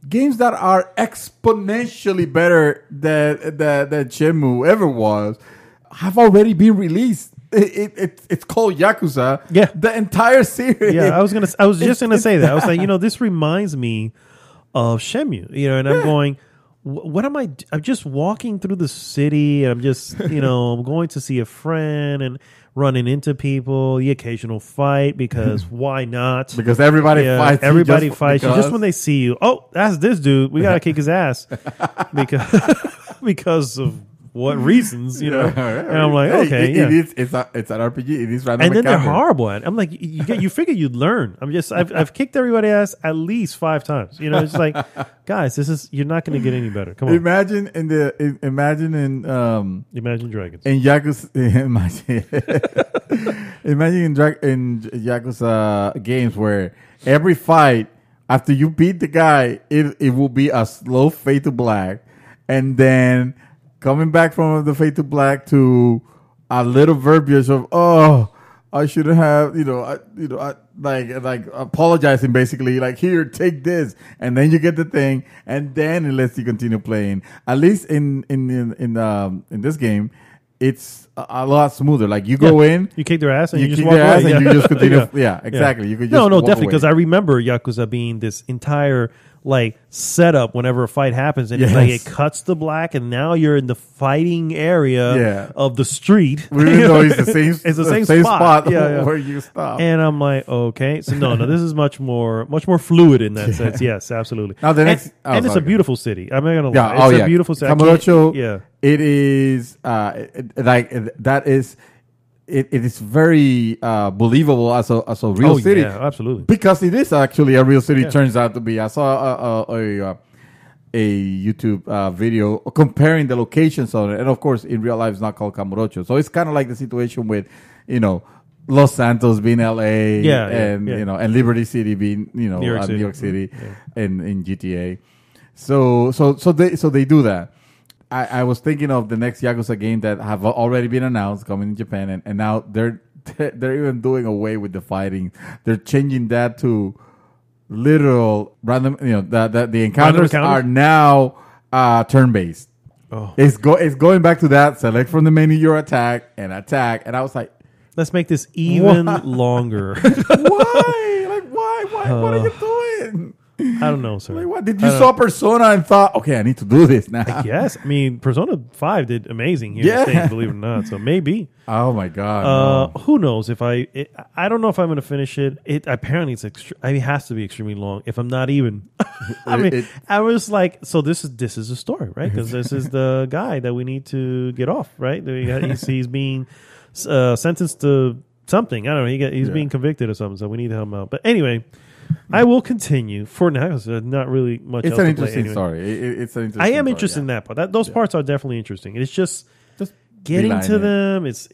games that are exponentially better than Shenmue ever was have already been released. It's called Yakuza. Yeah. The entire series. Yeah, I was just gonna say that. I was like, this reminds me of Shenmue, and I'm going, what am I? I'm just walking through the city, and I'm just, I'm going to see a friend and running into people, the occasional fight, because why not? Because everybody fights. Everybody fights you just when they see you. Oh, that's this dude. We gotta kick his ass because of what reasons, And I'm like, okay, it's an RPG. It is random. And then they're horrible at it. I'm like, you figure you'd learn. I've kicked everybody's ass at least 5 times. It's like, guys, you're not going to get any better. Come on. Imagine in Imagine Dragons. In Yakuza, imagine in Yakuza games where every fight after you beat the guy, it will be a slow fade to black, and then coming back from the fade to black to a little verbiage of, I shouldn't have, like apologizing basically, like, here, take this, and then you get the thing, and then it lets you continue playing. At least in this game, it's a lot smoother. Like you go in, you kick their ass, and you just kick walk their away. ass, and you just continue. Yeah, exactly. You could just no, walk definitely, because away. I remember Yakuza being this entire like setup whenever a fight happens, and it's Yes. like it cuts the black, and now you're in the fighting area Yeah. of the street. Even though it's the same, It's the same spot. Yeah. where you stop. And I'm like, okay, so no, this is much more fluid in that sense. Yes, absolutely. Now the next, and it's a beautiful city. I'm not gonna lie. Yeah, It's a beautiful city. Kamurocho, Yeah. it is that is. It is very believable as a real city. Yeah, absolutely. Because it is actually a real city. Yeah. Turns out to be. I saw a YouTube video comparing the locations on it, and of course, in real life, it's not called Kamurocho. So it's kind of like the situation with, Los Santos being LA, and Liberty City being New York City, and in GTA. So they do that. I was thinking of the next Yakuza game that have already been announced coming in Japan, and now they're even doing away with the fighting. They're changing that to literal random. That the encounters are now turn based. Oh. It's going back to that. Select from the menu your attack, and I was like, let's make this even longer. why? Like why? What are you doing? I don't know, sir. Like, what? Did you saw Persona and thought, okay, I need to do this now? Yes, I mean, Persona 5 did amazing here in the States, believe it or not. So maybe. Oh my God! Who knows if I don't know if I'm going to finish it. It apparently it has to be extremely long. If I'm not even, I was like, so this is a story, right? Because this is the guy that we need to get off, right? He's being sentenced to something. I don't know. He's being convicted or something. So we need to help him out. But anyway. I will continue for now. Because not really much. It's else an to interesting play anyway. story. It's an interesting. I am story, interested in that part. Those parts are definitely interesting. It's just getting to them. It's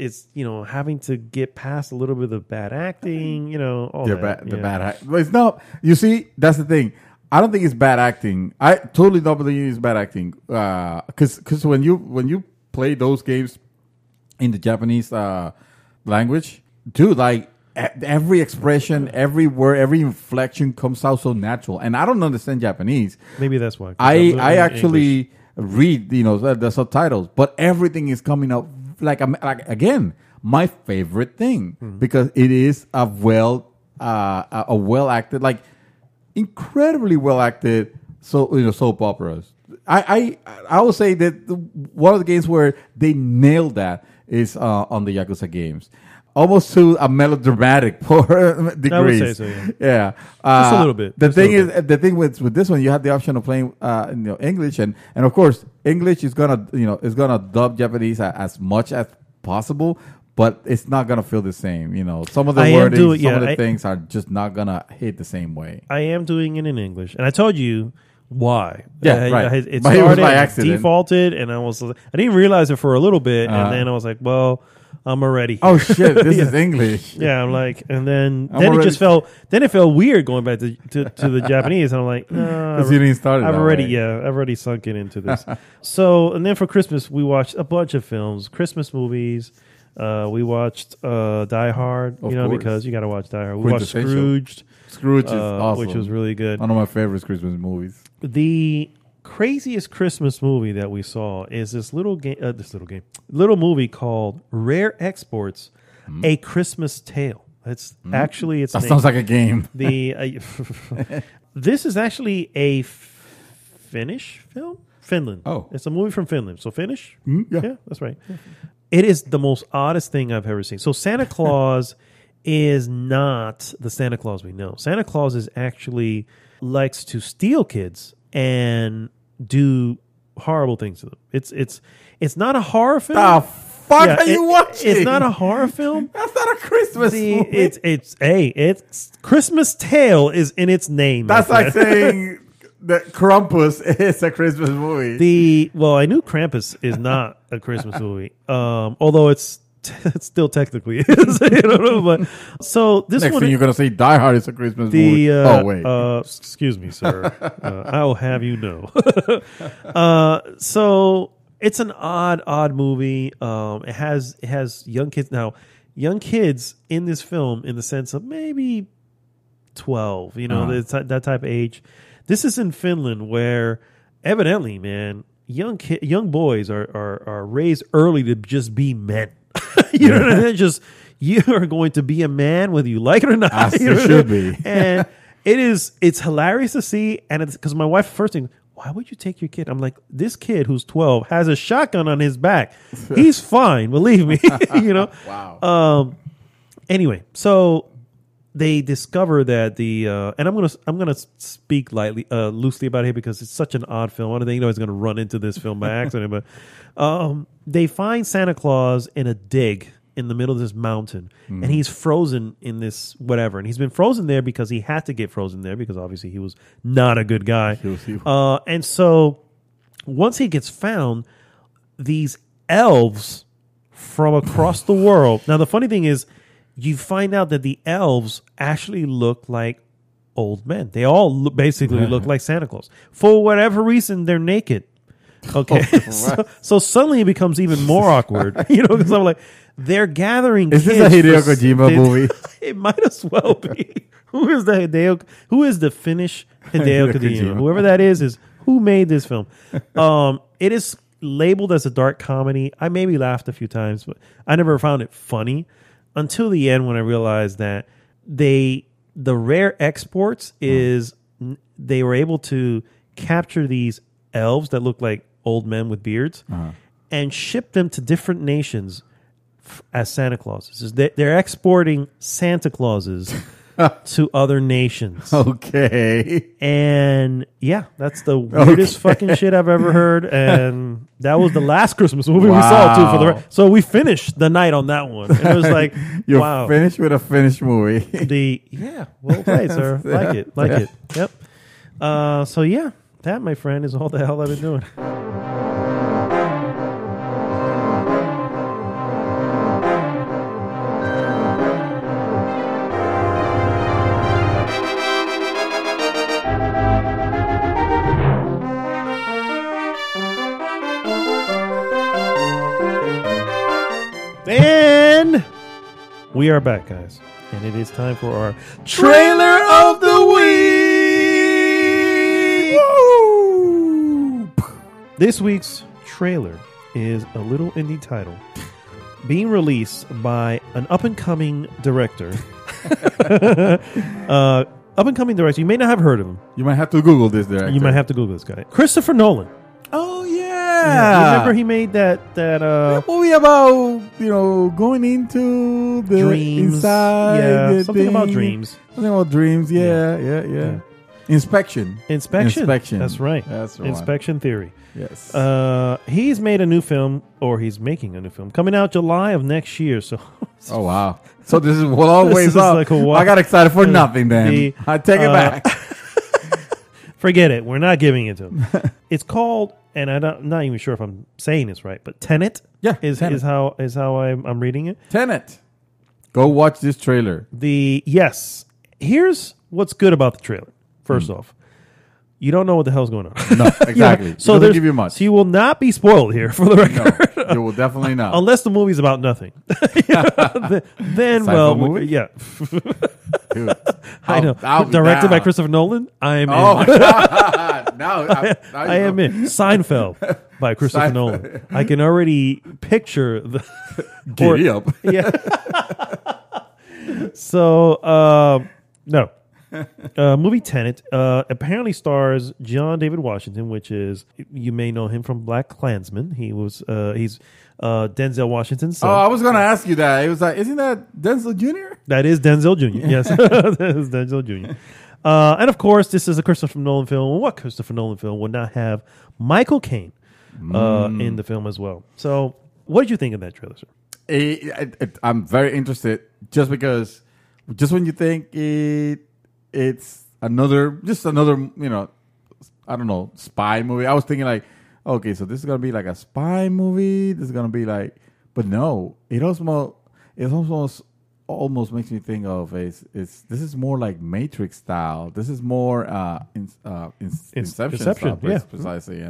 having to get past a little bit of bad acting. All that. The bad act. But it's not. You see, that's the thing. I don't think it's bad acting. I totally don't believe it's bad acting. Because when you play those games in the Japanese language, dude, like. Every expression, every word, every inflection comes out so natural, and I don't understand Japanese. Maybe that's why. I actually read the subtitles, but everything is coming out like again my favorite thing because it is a well acted, like incredibly well acted soap operas. I will say that one of the games where they nailed that is on the Yakuza games. Almost to a melodramatic degrees. I would say so, yeah. Just a little bit. The thing with this one, you have the option of playing English, and of course English is gonna dub Japanese as much as possible, but it's not gonna feel the same. Some of the wording, some of the things are just not gonna hit the same way. I am doing it in English, and I told you why. Yeah, right. It But started, it was by accident. defaulted, and I didn't realize it for a little bit, and then I was like, well. I'm already. Oh shit! This is English. Yeah, I'm like, and then already- it just felt. Then it felt weird going back to the Japanese, and I'm like, no, Because you didn't start it. I've that already, way. I've already sunk it into this. So, and then for Christmas, we watched a bunch of films, Christmas movies. We watched Die Hard, Of you know, course. because you got to watch Die Hard. We watched Quintessential. Scrooged, Scrooge is awesome. which was really good. One of my favorite Christmas movies. The craziest Christmas movie that we saw is this little movie called Rare Exports: A Christmas Tale. It's actually That sounds like a game. This is actually a Finnish film. Finland. Oh. It's a movie from Finland. So Finnish? Yeah. That's right. It is the most oddest thing I've ever seen. So Santa Claus is not the Santa Claus we know. Santa Claus is actually likes to steal kids and do horrible things to them. It's not a horror film. The fuck are you watching? It's not a horror film. That's not a Christmas movie. It's Christmas Tale is in its name. That's my like friend. saying that Krampus is a Christmas movie. I knew Krampus is not a Christmas movie. Although it still technically is. You know, but so this Next one, thing you're gonna say, Die Hard is a Christmas movie. Oh wait, excuse me, sir. I will have you know. So it's an odd movie. It has young kids now. Young kids in this film, in the sense of maybe 12. You know, that type of age. This is in Finland, where evidently, man, young boys are raised early to just be men. You know what I mean? Just you are going to be a man whether you like it or not. As You know it what I should mean? be. And it's hilarious to see. And it's because my wife first thing, why would you take your kid? I'm like, this kid who's 12 has a shotgun on his back. He's fine, believe me. You know. Wow. Anyway, so they discover that and I'm gonna speak loosely about it because it's such an odd film. I don't think anybody's gonna run into this film by accident, but they find Santa Claus in a dig in the middle of this mountain, and he's frozen in this whatever, and he's been frozen there because he had to get frozen there because obviously he was not a good guy. And so once he gets found, these elves from across the world. Now the funny thing is, you find out that the elves actually look like old men. They all basically look like Santa Claus. For whatever reason, they're naked. Okay. So suddenly it becomes even more awkward. You know, because I'm like, they're gathering Is this kids a Hideo for- Kojima movie? It might as well be. Who is the Finnish Hideo Kojima? Whoever that is who made this film. It is labeled as a dark comedy. I maybe laughed a few times, but I never found it funny. Until the end, when I realized that the Rare Exports is they were able to capture these elves that look like old men with beards and ship them to different nations as Santa Clauses. They're exporting Santa Clauses to other nations. Okay. And yeah, that's the weirdest fucking shit I've ever heard. And that was the last Christmas movie we saw too. So we finished the night on that one. And it was like, You're wow. finished with a Finnish movie. Well played, sir. Like it. Yep. So yeah, that, my friend, is all the hell I've been doing. And we are back, guys. And it is time for our Trailer of the Week! Woo! This week's trailer is a little indie title being released by an up-and-coming director. Up-and-coming director. You may not have heard of him. You might have to Google this director. You might have to Google this guy. Christopher Nolan. Oh, yeah. You remember he made that movie about, going into the dreams. inside. Yeah, something about dreams. Something about dreams. Yeah. Inspection. That's right. That's right. Inspection Theory. Yes. He's made a new film, or he's making a new film, coming out July of next year. So, oh wow! So this is always This is up. like a while. I got excited for nothing. Then I take it back. Forget it. We're not giving it to him. It's called and I'm not even sure if I'm saying this right, but Tenet, is how I'm reading it. Tenet. Go watch this trailer. Here's what's good about the trailer. First off, you don't know what the hell's going on. No, exactly. So it doesn't give you much. So you will not be spoiled here, for the record. No, you will definitely not. Unless the movie's about nothing. Then movie? Yeah. Dude, I know. Directed by Christopher Nolan. I am in. my God. Now I am in. Seinfeld by Christopher Nolan. I can already picture the... Giddy up. Yeah. So, no. Movie Tenet apparently stars John David Washington, which is, you may know him from Black Klansman. He's Denzel Washington's son. Oh, I was going to ask you that. It was like, isn't that Denzel Jr.? That is Denzel Jr. Yes, that is Denzel Jr. And of course, this is a Christopher Nolan film. What Christopher Nolan film would not have Michael Caine in the film as well? So, what did you think of that trailer, sir? I'm very interested, just because, just when you think it's another, I don't know, spy movie. I was thinking like, okay, so this is gonna be like a spy movie. This is gonna be like, but no, it almost makes me think of this is more like Matrix style. This is more Inception style, precisely.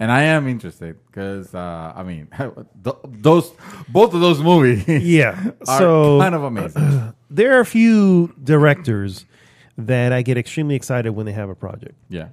And I am interested because both of those movies, are kind of amazing. There are a few directors that I get extremely excited when they have a project. Yeah.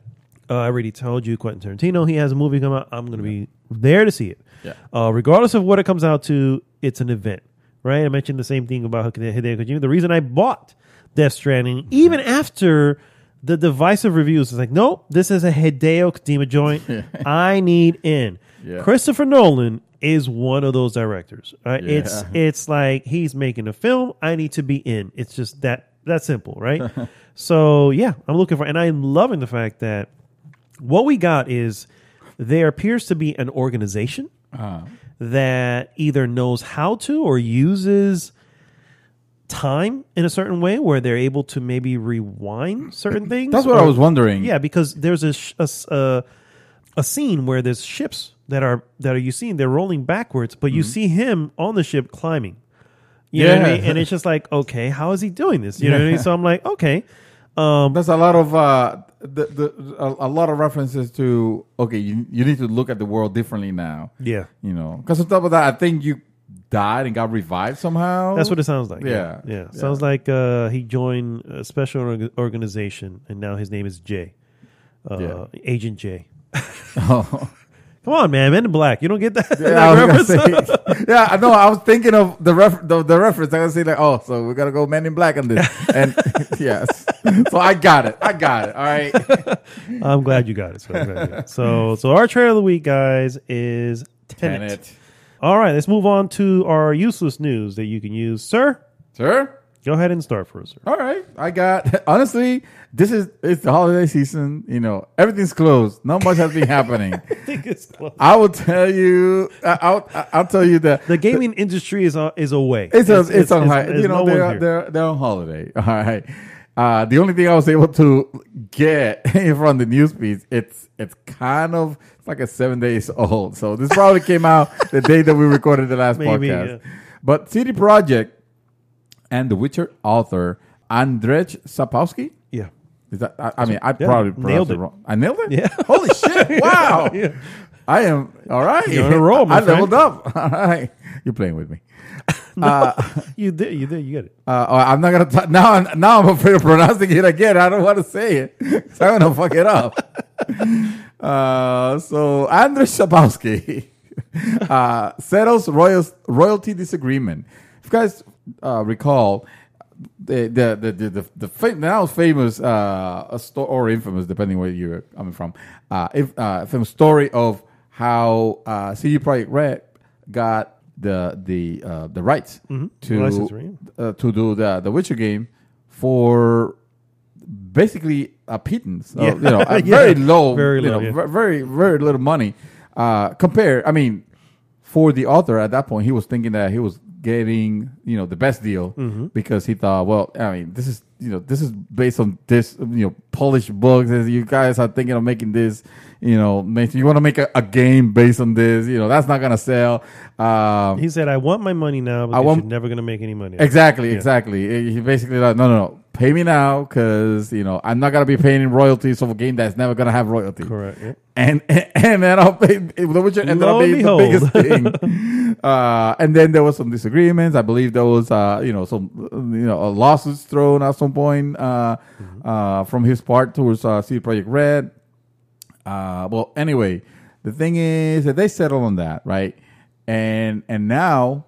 I already told you, Quentin Tarantino, he has a movie coming out. I'm going to be there to see it. Yeah. Regardless of what it comes out to, it's an event, right? I mentioned the same thing about Hideo Kojima. The reason I bought Death Stranding, even after the divisive reviews, is like, nope, this is a Hideo Kojima joint. I need in. Yeah. Christopher Nolan is one of those directors. Right? Yeah. It's like he's making a film. I need to be in. It's just that simple, right? So, yeah, I'm looking for, and I'm loving the fact that what we got is there appears to be an organization that either knows how to or uses time in a certain way where they're able to maybe rewind certain things. That's what I was wondering. Yeah, because there's a scene where there's ships that are you seeing, they're rolling backwards, but you see him on the ship climbing. You know what I mean? And it's just like, okay, how is he doing this? You know what I mean? So I'm like, okay. There's a lot of a lot of references to, okay, you need to look at the world differently now. Yeah. You know, because on top of that, I think you died and got revived somehow. That's what it sounds like. Yeah. Sounds like he joined a special organization, and now his name is J. Agent J. Oh. Come on, man. Men in Black. You don't get that? I know. I was thinking of the reference. I was saying like, oh, so we got to go Men in Black on this. And yes. So I got it. All right. I'm glad you got it. So our trailer of the week, guys, is Tenet. All right. Let's move on to our useless news that you can use. Sir? Go ahead and start for us, sir. All right. I got, honestly, it's the holiday season. You know, everything's closed. Not much has been happening. Everything is closed. I will tell you, I'll tell you that the gaming industry is away. It's on high. You know, they're on holiday. All right. The only thing I was able to get from the news feeds, it's kind of like a 7 days old. So this probably came out the day that we recorded the last podcast. Yeah. But CD Projekt and The Witcher author Andrzej Sapkowski. Yeah. Is that? I probably pronounced it wrong. I nailed it? Yeah. Holy shit! Wow. Yeah. I am all right. You're on a roll, my friend. I leveled up. All right. You're playing with me. No, you did. You get it. I'm not gonna now. I'm afraid of pronouncing it again. I don't want to say it. So I'm gonna fuck it up. So Andrzej Sapkowski settles royalty disagreement. If you guys recall, the now famous or infamous, depending where you're coming from, famous story of how CD Projekt Red got the rights to do the Witcher game for basically a pittance, very low, very little money. For the author at that point, he was thinking that he was getting, the best deal because he thought, well, I mean, this is based on this, Polish books. You guys are thinking of making this, you want to make a game based on this, that's not going to sell. He said, I want my money now, but you're never going to make any money. Exactly. He basically like, no. Pay me now because, I'm not going to be paying royalties of a game that's never going to have royalty. Correct. Yeah. And then I'll pay, The Witcher ended up being the biggest thing. And then there was some disagreements. I believe there was, some, lawsuits thrown at some point from his part towards CD Projekt Red. Well, anyway, the thing is that they settled on that, right? And now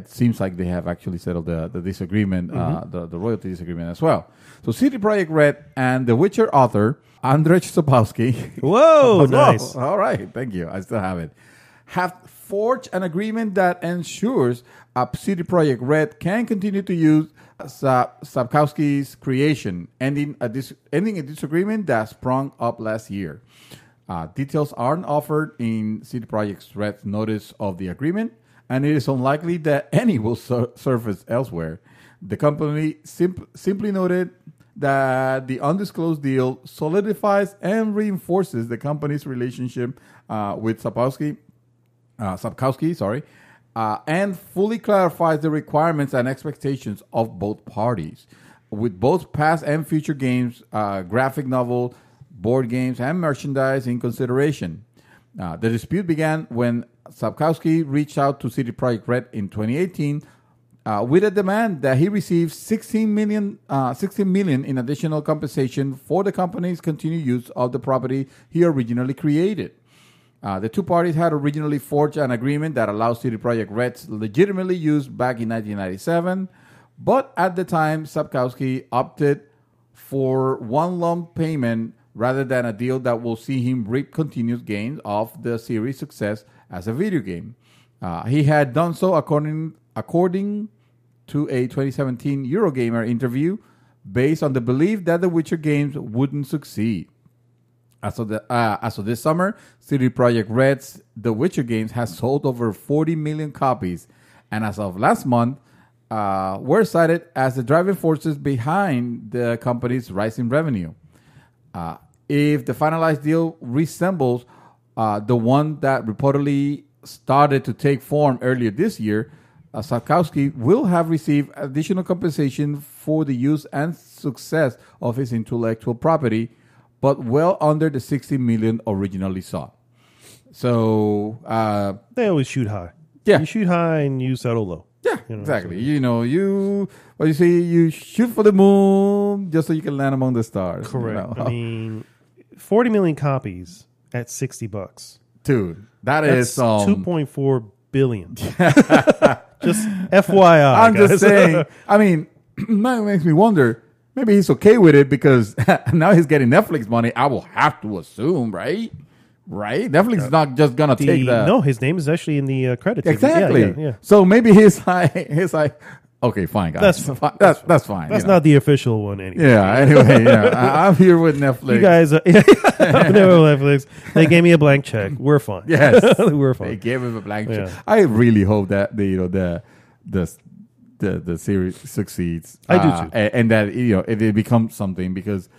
seems like they have actually settled the disagreement, the royalty disagreement as well. So CD Projekt Red and The Witcher author Andrzej Sapkowski. Whoa, nice. All right, thank you. I still have it. Have forged an agreement that ensures CD Projekt Red can continue to use Sapkowski's creation, ending a disagreement that sprung up last year. Details aren't offered in CD Projekt Red's notice of the agreement, and it is unlikely that any will surface elsewhere. The company simply noted that the undisclosed deal solidifies and reinforces the company's relationship with Sapkowski, and fully clarifies the requirements and expectations of both parties, with both past and future games, graphic novels, board games, and merchandise in consideration. The dispute began when Sapkowski reached out to CD Projekt Red in 2018 with a demand that he receive $16 million in additional compensation for the company's continued use of the property he originally created. The two parties had originally forged an agreement that allowed CD Projekt Red's legitimately use back in 1997, but at the time, Sapkowski opted for one lump payment rather than a deal that will see him reap continuous gains of the series' success as a video game. He had done so according to a 2017 Eurogamer interview based on the belief that the Witcher games wouldn't succeed. As of this summer, CD Projekt Red's The Witcher games has sold over 40 million copies, and as of last month, were cited as the driving forces behind the company's rising revenue. If the finalized deal resembles the one that reportedly started to take form earlier this year, Sapkowski will have received additional compensation for the use and success of his intellectual property, but well under the $60 million originally sought. So they always shoot high. Yeah, you shoot high and you settle low. Yeah, exactly. You shoot for the moon just so you can land among the stars. Correct. I mean, 40 million copies at $60. Dude, that's 2.4 billion. Just FYI. I'm just saying. I mean, that makes me wonder. Maybe he's okay with it because now he's getting Netflix money. I will have to assume, right? Right? Netflix is not just gonna take the. No, his name is actually in the credits. Exactly. Yeah. So maybe he's like, okay, fine, guys. That's fine. That's not the official one anyway. Yeah. Anyway, I'm here with Netflix. You guys, I'm never with Netflix. They gave me a blank check. We're fine. Yes, we're fine. They gave him a blank check. I really hope that the series succeeds. I do too, and that it becomes something because.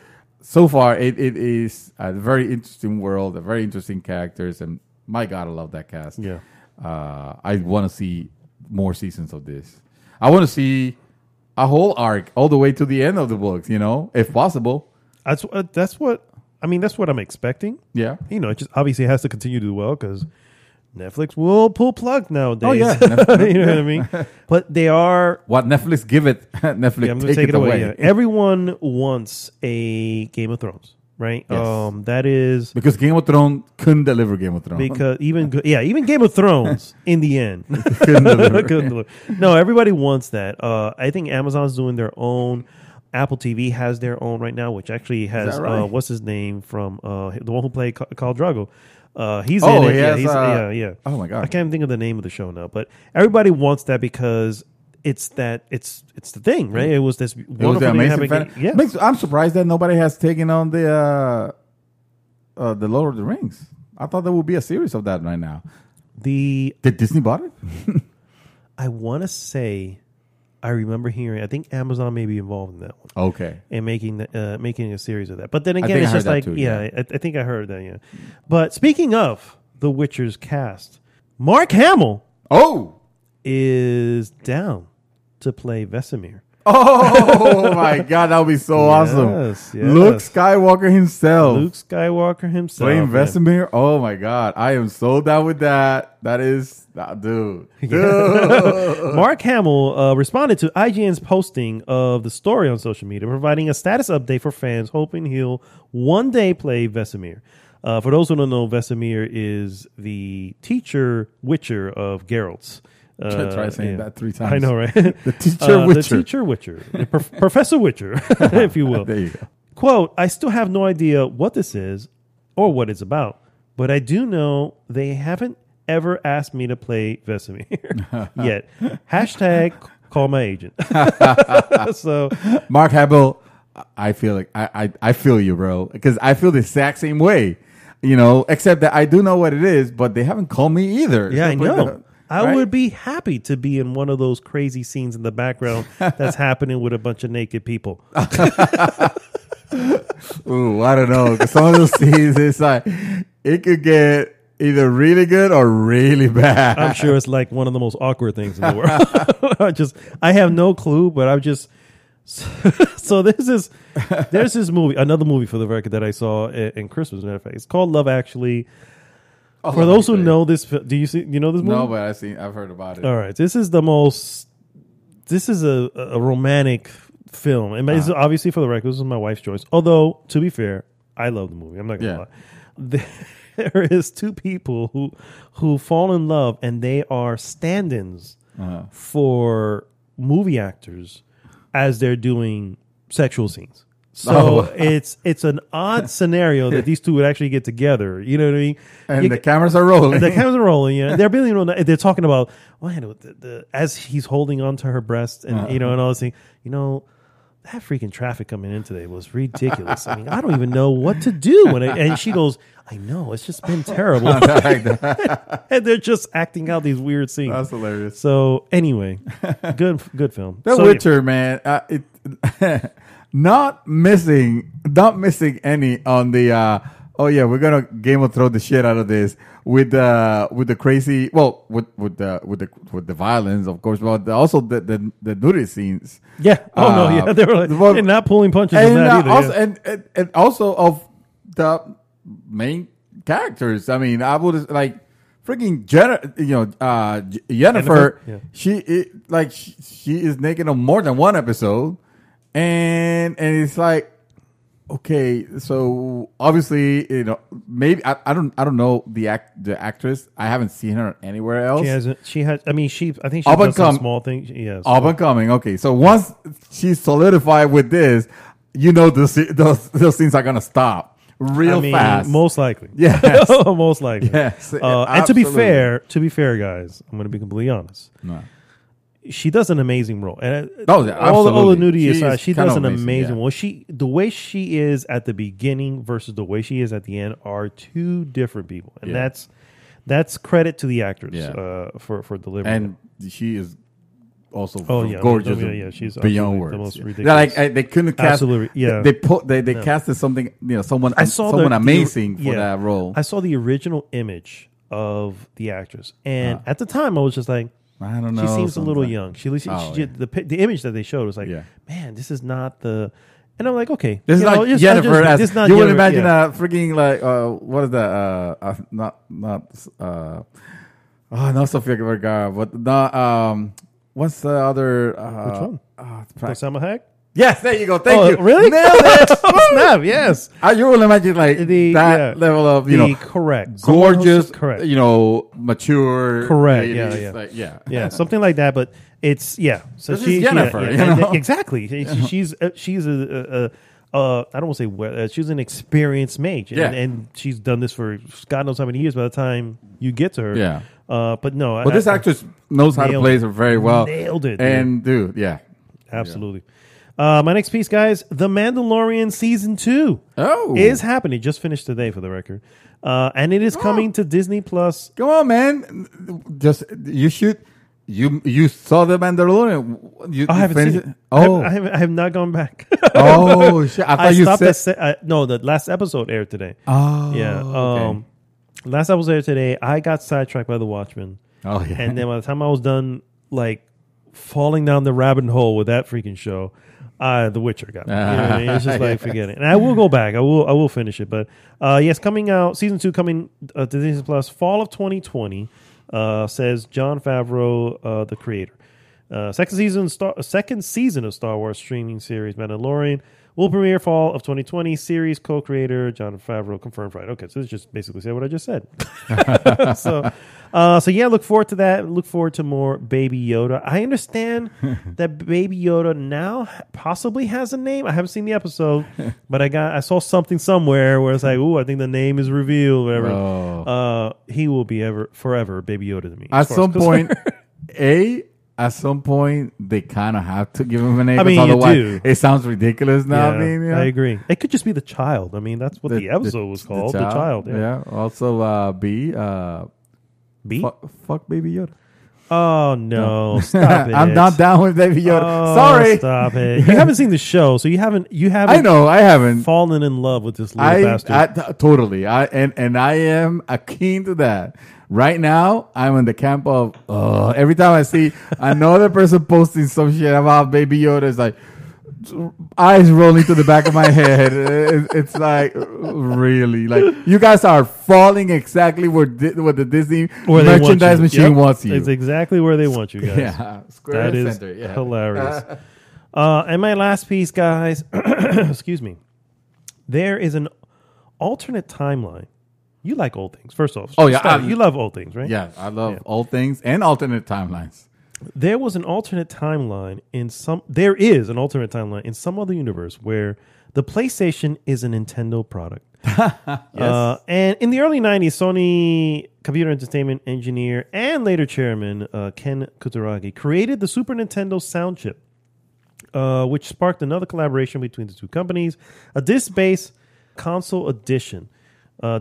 So far, it is a very interesting world, a very interesting characters, and my God, I love that cast. Yeah, I want to see more seasons of this. I want to see a whole arc all the way to the end of the books. If possible. That's what I'm expecting. Yeah, it just obviously has to continue to do well because Netflix will pull plug nowadays. Oh yeah, you know what I mean. But they are what Netflix give it. Netflix take it away. Yeah. Everyone wants a Game of Thrones, right? Yes. That is because Game of Thrones couldn't deliver Game of Thrones. Because even Game of Thrones in the end couldn't deliver. No, everybody wants that. I think Amazon's doing their own. Apple TV has their own right now, which actually has right? What's his name from the one who played Khal Drogo. He's in it. Yeah. Oh my God. I can't even think of the name of the show now, but everybody wants that because it's the thing, right? It was this wonderful amazing yeah. I'm surprised that nobody has taken on the Lord of the Rings. I thought there would be a series of that right now. Did Disney bought it? I want to say, I remember hearing. I think Amazon may be involved in that one. Okay. And making a series of that. But then again, think it's I heard just that like too, I think I heard that. Yeah. But speaking of The Witcher's cast, Mark Hamill is down to play Vesemir. Oh my God, that would be so awesome. Yes. Luke Skywalker himself. Playing man. Vesemir. Oh my God, I am so down with that. That is, dude. Mark Hamill responded to IGN's posting of the story on social media, providing a status update for fans, hoping he'll one day play Vesemir. For those who don't know, Vesemir is the teacher Witcher of Geralt's. Try saying that 3 times. I know, right? The teacher Witcher. The teacher Witcher. Professor Witcher, if you will. There you go. Quote, I still have no idea what this is or what it's about, but I do know they haven't ever asked me to play Vesemir yet. Hashtag call my agent. So Mark Hamill, I feel like I feel you, bro, because I feel the exact same way, except that I do know what it is, but they haven't called me either. Yeah, I know. I Right? would be happy to be in one of those crazy scenes in the background that's happening with a bunch of naked people. Ooh, I don't know. 'Cause some of those scenes, it's like it could get either really good or really bad. I'm sure it's like one of the most awkward things in the world. I have no clue, but I'm just. So there's this movie, another movie for the record that I saw in Christmas. Matter of fact, it's called Love Actually. For those who know this, do you know this movie? No, but I've heard about it. All right, this is a romantic film, and it's obviously for the record, this is my wife's choice. Although, to be fair, I love the movie. I'm not gonna lie. There is 2 people who fall in love, and they are stand-ins for movie actors as they're doing sexual scenes. So it's an odd scenario that these 2 would actually get together. You know what I mean? And the cameras are rolling. The cameras are rolling. Yeah, they're really they're talking about as he's holding onto her breast and and all this thing. That freaking traffic coming in today was ridiculous. I mean, I don't even know what to do and she goes, I know, it's just been terrible. And they're just acting out these weird scenes. That's hilarious. So anyway, good film. The Witcher, man. Not missing any on the we're gonna Game of Thrones the shit out of this with the crazy with the violence, of course, but also the nudity scenes. Yeah. They were like and not pulling punches in that either. Also, and also of the main characters. I mean, I would like freaking Yennefer. Yeah. She is naked on more than one episode. And it's like, okay, so obviously, maybe I don't know the actress. I haven't seen her anywhere else. She has. I think she does some small things. Yes. Up and coming. Okay, so once she's solidified with this, those scenes are gonna stop real fast. Most likely. Yes. Most likely. Yes. And to be fair, guys, I'm gonna be completely honest. No. She does an amazing role, and all the nudity aside, she does an amazing role. Yeah. The way she is at the beginning versus the way she is at the end are 2 different people, and that's credit to the actors for delivering. And she is also gorgeous. She's beyond words. The most ridiculous. They couldn't cast. They casted someone amazing for that role. I saw the original image of the actress, and at the time I was just like, I don't know. She seems a little young. The image that they showed was like, man, this is not the. And I'm like, okay, this is not Jennifer. You would imagine a freaking what is that? Not Sofia Vergara, but not what's the other? Which one? Salma Hayek. Yes, there you go. Thank you. Really? Nailed it. Snap. Yes. You will imagine that level of correct, gorgeous, correct, mature, correct. Yeah, something like that. But it's So she's Jennifer. Exactly. She's a I don't want to say she's an experienced mage, and she's done this for God knows how many years. By the time you get to her, but no. But this actress knows how to play her very well. Nailed it, and absolutely. My next piece, guys, The Mandalorian Season 2 is happening. It just finished today, for the record. And it is coming to Disney Plus. Come on, man. You you saw the Mandalorian. I haven't finished seen it. Oh, I have not gone back. oh shit! I thought you said no, the last episode aired today. Oh, Yeah. okay. Last episode aired today. I got sidetracked by The Watchmen. Oh yeah. And then by the time I was done, like falling down the rabbit hole with that freaking show, The Witcher got me. You know what I mean? It's just like forget it. And I will go back. I will finish it. But yes, coming out season 2 coming to Disney Plus fall of 2020. Says Jon Favreau, the creator. Second season of Star Wars streaming series Mandalorian will premiere fall of 2020. Series co-creator Jon Favreau confirmed Friday. Okay, so this just basically said what I just said. So yeah, look forward to that. Look forward to more Baby Yoda. I understand that Baby Yoda now possibly has a name. I haven't seen the episode, but I saw something somewhere where it's like, ooh, I think the name is revealed. Whatever. Oh. He will be forever Baby Yoda to me. At some point, At some point, they kind of have to give him a name. I mean, otherwise, you do. It sounds ridiculous now. Yeah, I mean, yeah. I agree. It could just be the child. I mean, that's what the episode was called. The child. Yeah. Also, B. B. Fuck Baby Yoda. Oh no! Stop it! I'm not down with Baby Yoda. Oh, Sorry. Stop it! You haven't seen the show, so you haven't. I know. I haven't fallen in love with this little bastard. Totally. I am keen to that. Right now, I'm in the camp of every time I see another person posting some shit about Baby Yoda, it's like eyes rolling to the back of my head. It's like really, like you guys are falling exactly where the Disney merchandise machine wants you. It's exactly where they want you guys. Yeah, square that center. is hilarious. And my last piece, guys. Excuse me. There is an alternate timeline. You like old things, first off. Oh yeah, you love old things, right? Yeah, I love old things and alternate timelines. There was an alternate timeline There is an alternate timeline in some other universe where the PlayStation is a Nintendo product. Yes. And in the early 90s, Sony computer entertainment engineer and later chairman Ken Kutaragi created the Super Nintendo sound chip, which sparked another collaboration between the two companies, a disc-based console edition.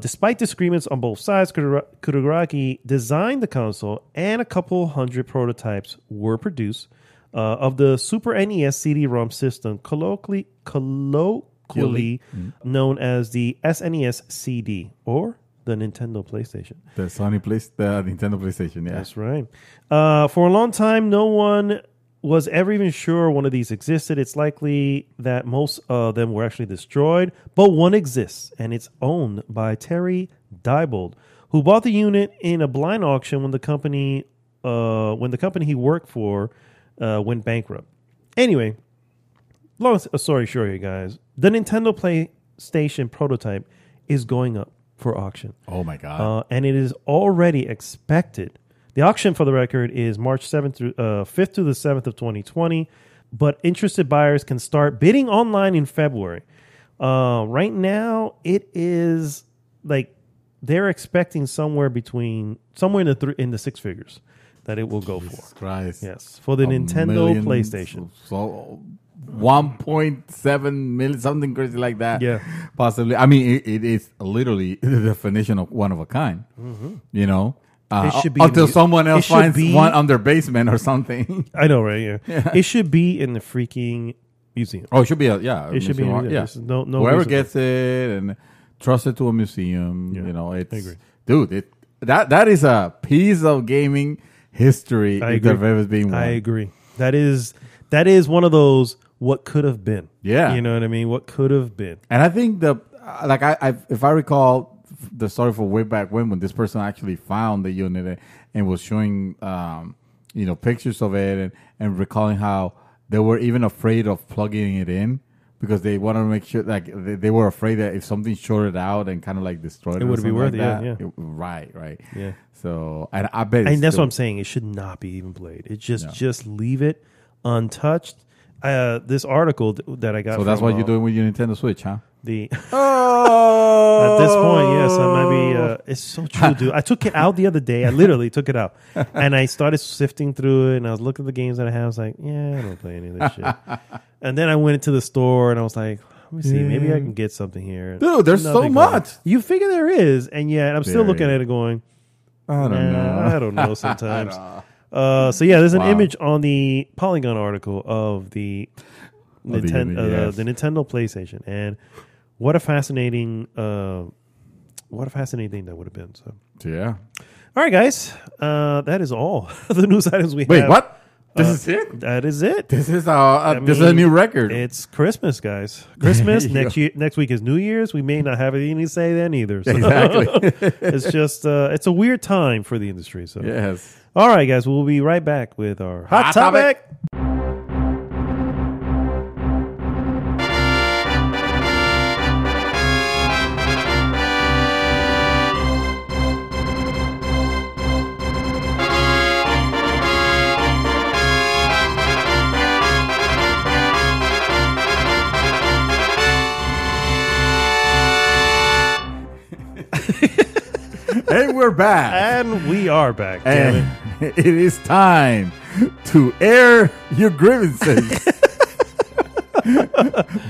Despite disagreements on both sides, Kutaragi designed the console, and a couple hundred prototypes were produced of the Super NES CD-ROM system, colloquially known as the SNES CD, or the Nintendo PlayStation. The Nintendo PlayStation, yeah. That's right. For a long time, no one was ever even sure one of these existed. It's likely that most of them were actually destroyed, but one exists, and it's owned by Terry Diebold, who bought the unit in a blind auction when the company he worked for went bankrupt. Anyway, long story short here, guys, the Nintendo PlayStation prototype is going up for auction. Oh my God. And it is already expected. The auction, for the record, is March 5th through the 7th of 2020, but interested buyers can start bidding online in February. Right now, it is like they're expecting somewhere in the six figures that it will go Jesus for. Christ. Yes, for the Nintendo PlayStation. So 1.7 million, something crazy like that. Yeah, possibly. I mean, it is literally the definition of one of a kind. Mm-hmm. You know. It should be until someone else finds one on their basement or something. I know, right? Yeah. It should be in the freaking museum. Oh, it should be It should be in the museum. Yeah. No whoever reason. gets it and trust it to a museum. Yeah. You know, it's I agree. Dude. That is a piece of gaming history if there ever been one. I agree. That is one of those what could have been. Yeah, you know what I mean. What could have been. And I think if I recall the story for way back when this person actually found the unit and was showing pictures of it and recalling how they were even afraid of plugging it in because they wanted to make sure they were afraid that if something shorted out and kind of like destroyed it would be worth it. Right. Yeah. So and I bet, and that's what I'm saying. It should not be even played. It just leave it untouched. This article that I got. So that's what you're doing with your Nintendo Switch, huh? At this point, yes, I might be. It's so true, dude. I took it out the other day. I literally took it out, and I started sifting through it, and I was looking at the games that I have. I was like, yeah, I don't play any of this shit. And then I went into the store, and I was like, let me see, maybe I can get something here. Dude, there's so much. You figure there is, and yet I'm still looking at it going, I don't know. I don't know sometimes. So yeah, there's an Wow. image on the Polygon article of the Of the image, yes. the Nintendo PlayStation, and what a fascinating thing that would have been. So Yeah. all right, guys, that is all the news items we Wait, have. what? This is it? That is it. This is a new record. It's Christmas, guys. Christmas There you next week is New Year's. We may not have anything to say then either. So Exactly. it's just it's a weird time for the industry. So Yes. all right, guys, we'll be right back with our hot Hot topic. And we're back. And we are back. Damn it. And it is time to air your grievances.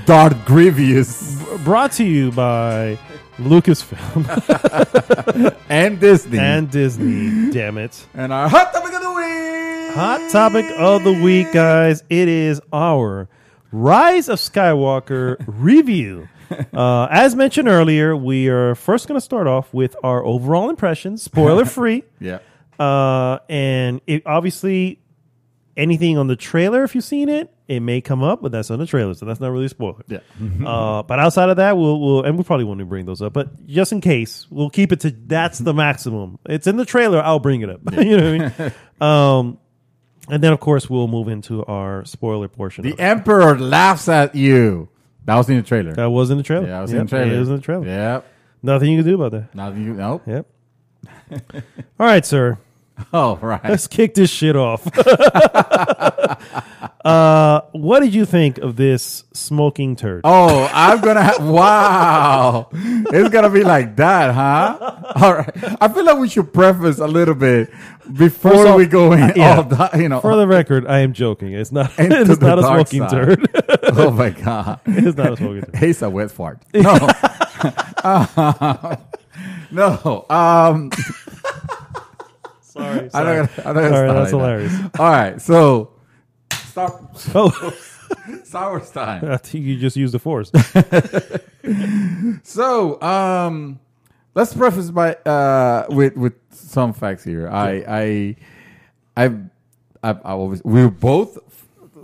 Darth Grievous Brought to you by Lucasfilm and Disney. and Disney. Damn it. And our hot topic of the week. Hot topic of the week, guys. It is our Rise of Skywalker review. As mentioned earlier, we are first going to start off with our overall impressions, spoiler free. Yeah. And obviously, anything on the trailer, if you've seen it, it may come up, but that's on the trailer, so that's not really a spoiler. Yeah. But outside of that, we'll probably want to bring those up. But just in case, we'll keep it to that's the maximum. It's in the trailer. I'll bring it up. You know what I mean? And then, of course, we'll move into our spoiler portion. The Emperor laughs at you. That was in the trailer. That was in the trailer. Yeah, that was in the trailer. It was in the trailer. Yep. Nothing you can do about that. Nothing you know. Yep. All right, sir. Oh, right. Let's kick this shit off. What did you think of this smoking turd? Oh, I'm going to wow. It's going to be like that, huh? All right. I feel like we should preface a little bit before First off, we go in. yeah. All the, you know. For the record, I am joking. It's not. Into It's the not a dark smoking side. turd. Oh, my God. It's not a smoking turd. It's a wet fart. No. No. Sorry. I don't Sorry, start that's like that. hilarious. All right. So, stop. Oh, Sour time. I think you just used the force. So, let's preface by with some facts here. We're both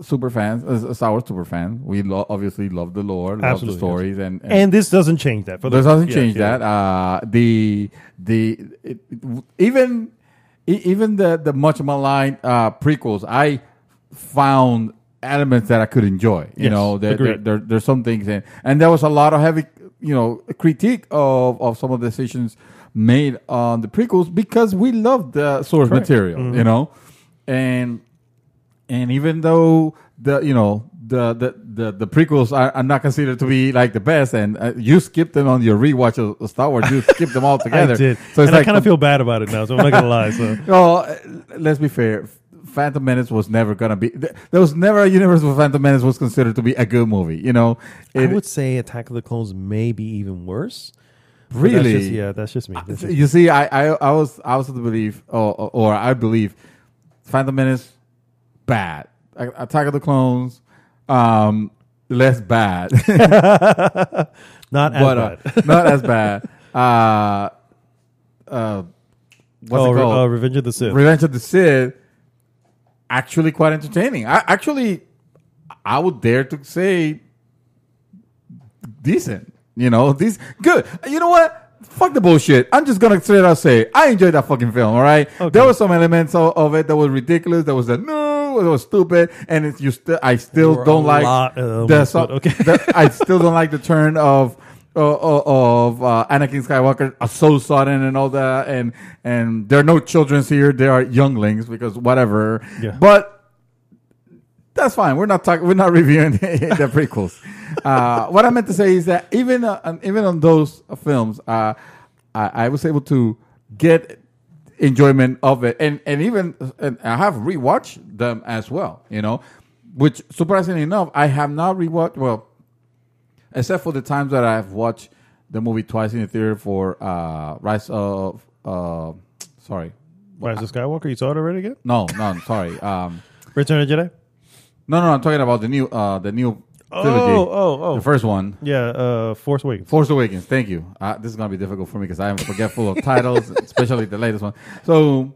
super fans, Sour super fans. We obviously love the lore, love Absolutely, the stories, and And this doesn't change that. this doesn't change yeah. that. Even the much maligned prequels, I found elements that I could enjoy. You Yes, know, agreed. there's some things and there was a lot of heavy, critique of some of the decisions made on the prequels because we love the source Correct. material, Mm-hmm. and even though the prequels are not considered to be like the best, and you skipped them on your rewatch of Star Wars, you skipped them all together. I did. So it's and I like kind of feel bad about it now, so I'm not going to lie. So well, let's be fair. Phantom Menace was never going to be. There was never a universe where Phantom Menace was considered to be a good movie. I would say Attack of the Clones may be even worse. But really. that's just me. That's just You see, I was of the belief, or I believe, Phantom Menace bad. Attack of the Clones, less bad. not as bad. Not as bad. What's it called? Revenge of the Sith. Revenge of the Sith. Actually, quite entertaining. I would dare to say decent. These good. You know what? Fuck the bullshit. I'm just gonna straight out say I enjoyed that fucking film. All right. Okay. There were some elements of it that was ridiculous. There was it was stupid, and I still don't like I still don't like the turn of Anakin Skywalker so sudden and all that, and there are no children's here. There are younglings because whatever. Yeah. But that's fine. We're not reviewing the prequels. What I meant to say is that even on those films, I was able to get enjoyment of it, and I have rewatched them as well. Which surprisingly enough, I have not rewatched. Well, except for the times that I've watched the movie twice in the theater for Rise of Rise of Skywalker. You saw it already again? No, sorry. Return of the Jedi. No. I'm talking about the new trilogy. Oh. The first one. Yeah. Force Awakens. Force Awakens. Thank you. This is gonna be difficult for me because I am forgetful of titles, especially the latest one. So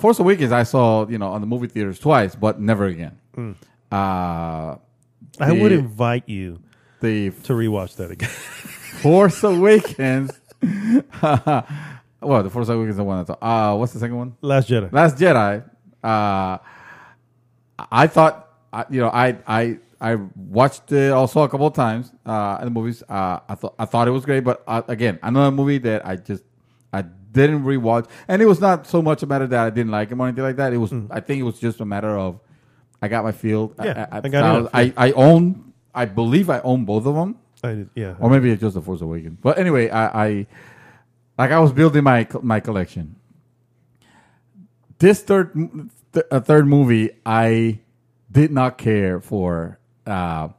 Force Awakens I saw on the movie theaters twice, but never again. I would invite you to rewatch that again. Force Awakens. Well, the Force Awakens is the one I thought. What's the second one? Last Jedi. Last Jedi. I thought, I watched it also a couple of times in the movies. I thought it was great, but again, another movie that I didn't rewatch, and it was not so much a matter that I didn't like him or anything like that. It was, I think, it was just a matter of I got my feel. Yeah, I believe I own both of them. I did, yeah. Or maybe it's just the Force Awakens. But anyway, I was building my collection. This third movie, I did not care for at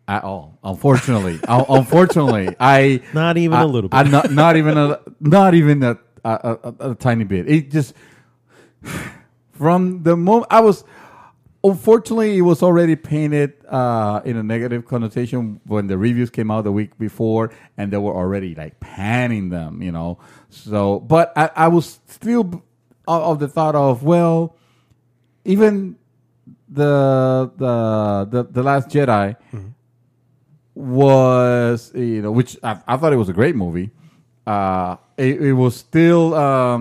all. Unfortunately, I not even a little bit. Not even a tiny bit. It just from the moment I was. Unfortunately, it was already painted in a negative connotation when the reviews came out the week before, and they were already like panning them, So, but I was still of the thought of, well, even the Last Jedi was, which I thought it was a great movie. It was still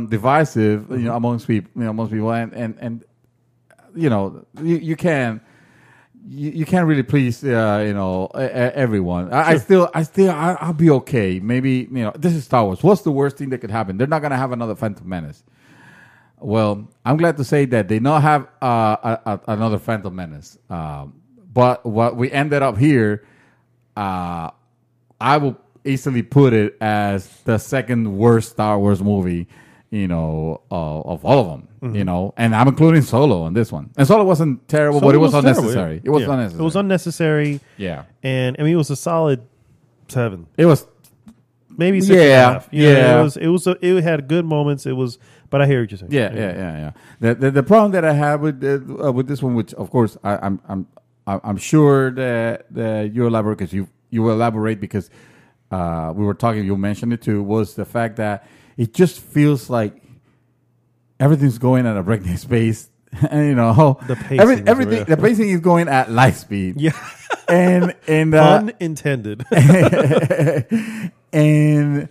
divisive, amongst people, and you can't really please everyone. I'll be okay. Maybe this is Star Wars. What's the worst thing that could happen? They're not gonna have another Phantom Menace. Well, I'm glad to say that they not have another Phantom Menace. But what we ended up here, I will easily put it as the second worst Star Wars movie. Of all of them, and I'm including Solo on this one. And Solo wasn't terrible, but it was unnecessary. It was unnecessary. It was unnecessary. Yeah. And I mean, it was a solid 7. It was maybe 6.5. It had good moments. But I hear what you're saying. Yeah. The problem that I have with this one, which of course I'm sure that you elaborate because you will elaborate because we were talking. You mentioned it too. Was the fact that it just feels like everything's going at a breakneck pace, and the pacing, everything. The pacing is going at light speed. Yeah, and unintended. And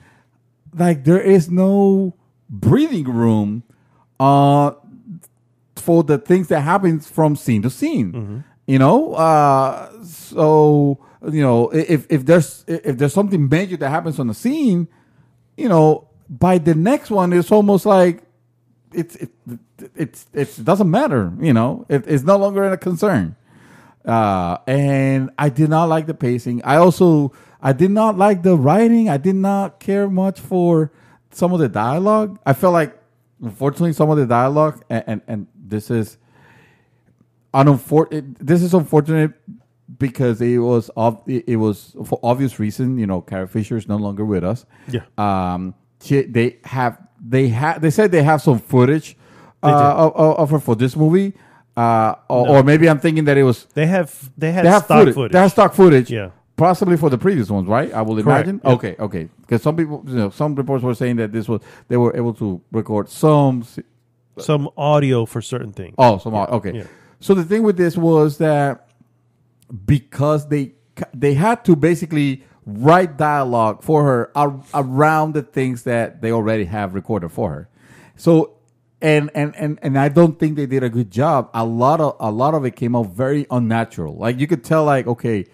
like there is no breathing room for the things that happens from scene to scene. So if there's something major that happens on the scene, by the next one, it's almost like it doesn't matter. It's no longer a concern. And I did not like the pacing. I did not like the writing. I did not care much for some of the dialogue. I felt like, unfortunately, some of the dialogue, and this is unfortunate because it was for obvious reason. Carrie Fisher is no longer with us. Yeah. They said they have some footage of her for this movie, or maybe I'm thinking that it was they had stock footage. They have stock footage, yeah, possibly for the previous ones, right? I will imagine. Correct. Okay, because some people, some reports were saying that they were able to record some audio for certain things. Oh, some audio. Okay, yeah. So the thing with this was that because they had to basically write dialogue for her around the things that they already have recorded for her. So, and I don't think they did a good job. A lot of it came out very unnatural. Like you could tell, like, okay,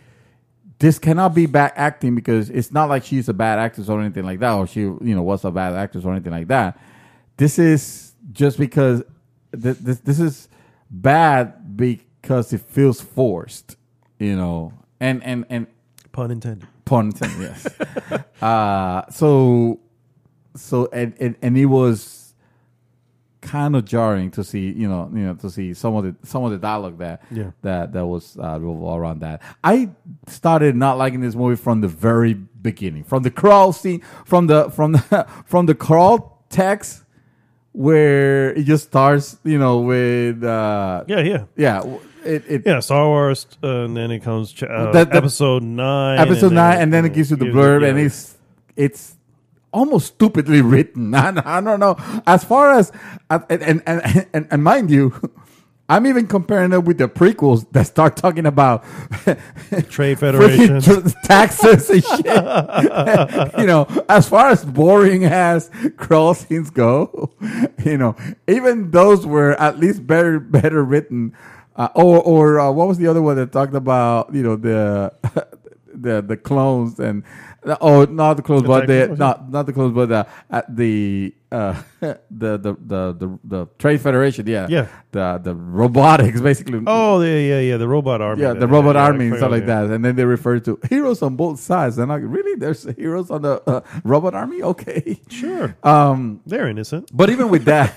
this cannot be bad acting because it's not like she's a bad actress or anything like that, or she, was a bad actress or anything like that. This is just because this is bad because it feels forced, and pun intended. Pun intended, yes. So it was kind of jarring to see, to see some of the dialogue that was around that. I started not liking this movie from the very beginning, from the crawl scene, from the crawl text where it just starts, with Star Wars, and then it comes episode 9. Episode 9, and then it gives you the blurb, and it's almost stupidly written. I don't know. As far as and mind you, I'm even comparing it with the prequels that start talking about Trade Federation, taxes and shit. As far as boring as crawl scenes go, even those were at least better written. Or what was the other one that talked about the clones and not the clones, but not the clones, but the Trade Federation, the robotics basically. The robot army. The robot army and stuff like that. And then they refer to heroes on both sides. And really, there's heroes on the robot army. Okay, sure. They're innocent, but even with that.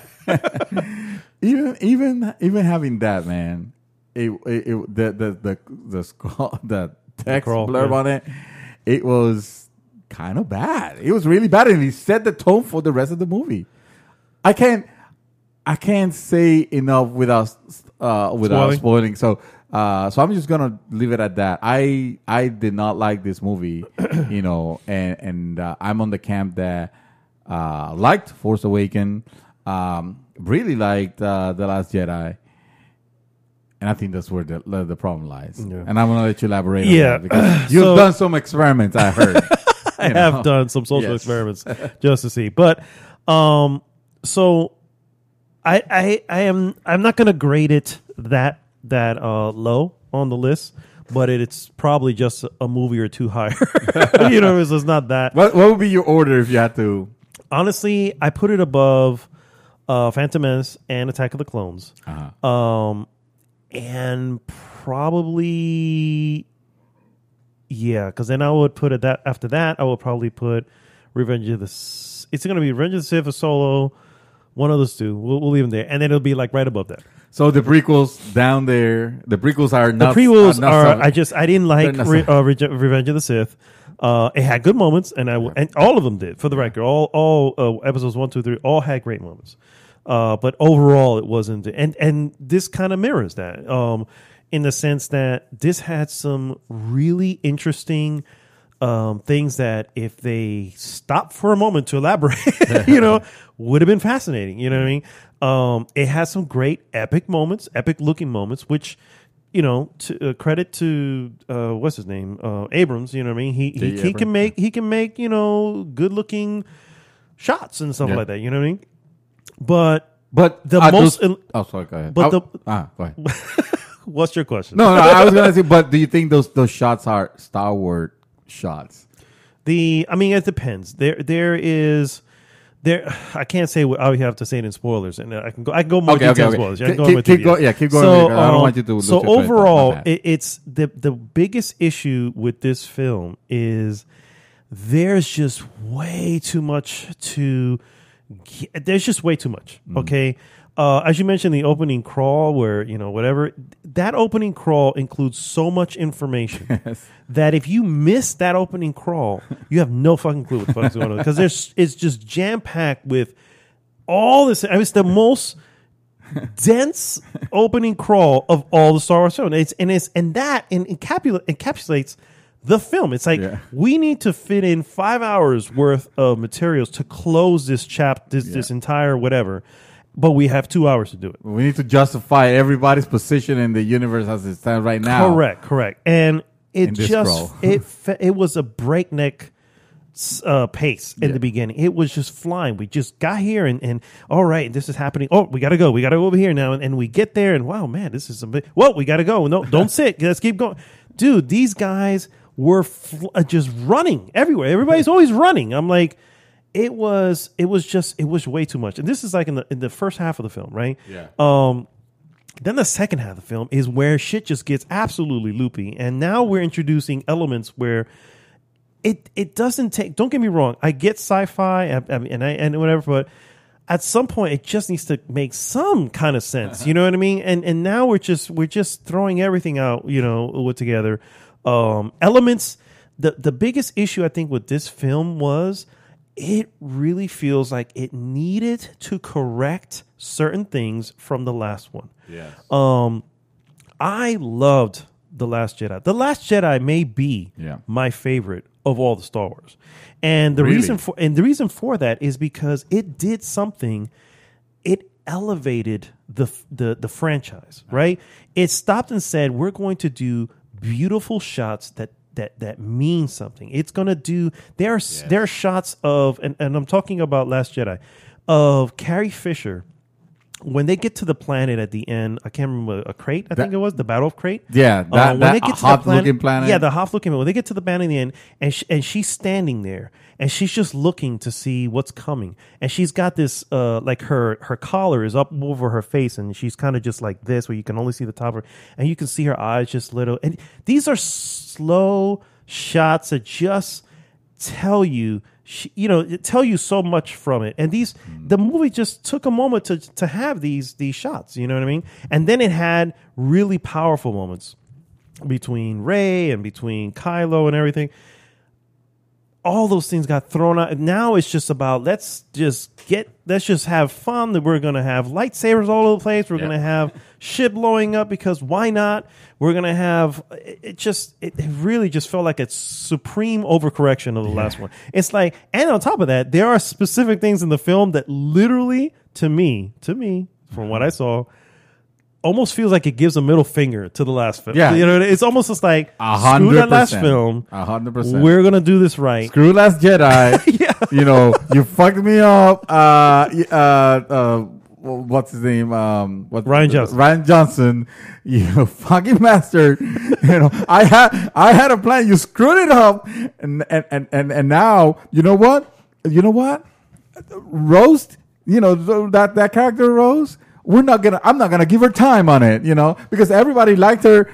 Even having that, man, the text blurb on it, it was kind of bad. It was really bad, and it set the tone for the rest of the movie. I can't say enough without spoiling. So I'm just gonna leave it at that. I did not like this movie, and I'm on the camp that liked Force Awakens. Really liked The Last Jedi, and I think that's where the problem lies. Yeah. And I'm going to let you elaborate on that because you've done some experiments, I heard. I have done some social experiments just to see. But so I'm not going to grade it that low on the list, but it's probably just a movie or two higher. It's not that. What would be your order if you had to? Honestly, I put it above Phantom Menace and Attack of the Clones. And probably, because then I would put it that after that, I would probably put Revenge of the It's going to be Revenge of the Sith or Solo, one of those two. We'll leave them there. And then it'll be like right above that. So the prequels down there, the prequels are not. The prequels are I didn't like Revenge of the Sith. It had good moments, and all of them did. For the record, all episodes 1, 2, 3 all had great moments. But overall, it wasn't. And this kind of mirrors that, in the sense that this had some really interesting things that if they stopped for a moment to elaborate, would have been fascinating. You know what I mean? It has some great epic moments, epic looking moments, which. Credit to what's his name, Abrams. You know what I mean? He can make good looking shots and stuff like that. You know what I mean? But the most. Sorry. Go ahead. But go ahead. What's your question? No. I was gonna say, but do you think those shots are Star Wars shots? It depends. I can't say what I have to say it in spoilers, and I can go more detailed spoilers. Keep going. So, I don't want you to. So overall, it's the biggest issue with this film is there's just way too much There's just way too much. Okay. As you mentioned, the opening crawl where, whatever, that opening crawl includes so much information that if you miss that opening crawl, you have no fucking clue what the fuck's going on. Because it's just jam-packed with all this. I mean, it's the most dense opening crawl of all the Star Wars films. And that encapsulates the film. It's like we need to fit in 5 hours worth of materials to close this this entire whatever. But we have 2 hours to do it. We need to justify everybody's position in the universe as it stands right now. Correct. And it was a breakneck pace in the beginning. It was just flying. We just got here and all right, this is happening. Oh, we got to go. We got to go over here now. And we get there and wow, man, this is we got to go. No, don't sit. Let's keep going. Dude, these guys were just running everywhere. Everybody's always running. I'm like, It was way too much. And this is like in the first half of the film, right? Yeah. Then the second half of the film is where shit just gets absolutely loopy. And now we're introducing elements where it doesn't take, don't get me wrong, I get sci-fi and whatever, but at some point it just needs to make some kind of sense. You know what I mean? And now we're just throwing everything out, together. Elements, the biggest issue I think with this film was it really feels like it needed to correct certain things from the last one. Yes. I loved The Last Jedi. The Last Jedi may be my favorite of all the Star Wars. And the reason for that is because it did something. It elevated the franchise, right? It stopped and said, we're going to do beautiful shots that mean something. It's going to do there are shots of and I'm talking about Last Jedi of Carrie Fisher. When they get to the planet at the end, I can't remember, a crate, I think it was, the Battle of Crate. Yeah, when they get to hot-looking planet. Yeah, the hot-looking planet. When they get to the planet in the end, and she's standing there, and she's just looking to see what's coming. And she's got this, like her collar is up over her face, and she's kind of just like this, where you can only see the top of her, and you can see her eyes just little. And these are slow shots that just tell you, tell you so much from it. And the movie just took a moment to have these shots, you know what I mean? And then it had really powerful moments between Rey and between Kylo and everything. All those things got thrown out. Now it's just about let's just have fun. That we're gonna have lightsabers all over the place. We're gonna have shit blowing up because why not? We're gonna have it really just felt like a supreme overcorrection of the last one. It's like, and on top of that, there are specific things in the film that literally, to me, from what I saw, almost feels like it gives a middle finger to the last film. Yeah. You know, it's almost just like, 100%. screw that last film. 100%. We're going to do this right. Screw Last Jedi. Yeah. You know, you fucked me up. What's his name? Ryan Johnson. Ryan Johnson. You fucking bastard. You know, I had a plan. You screwed it up. And now, you know what? Rose, that character Rose, I'm not gonna give her time on it, because everybody liked her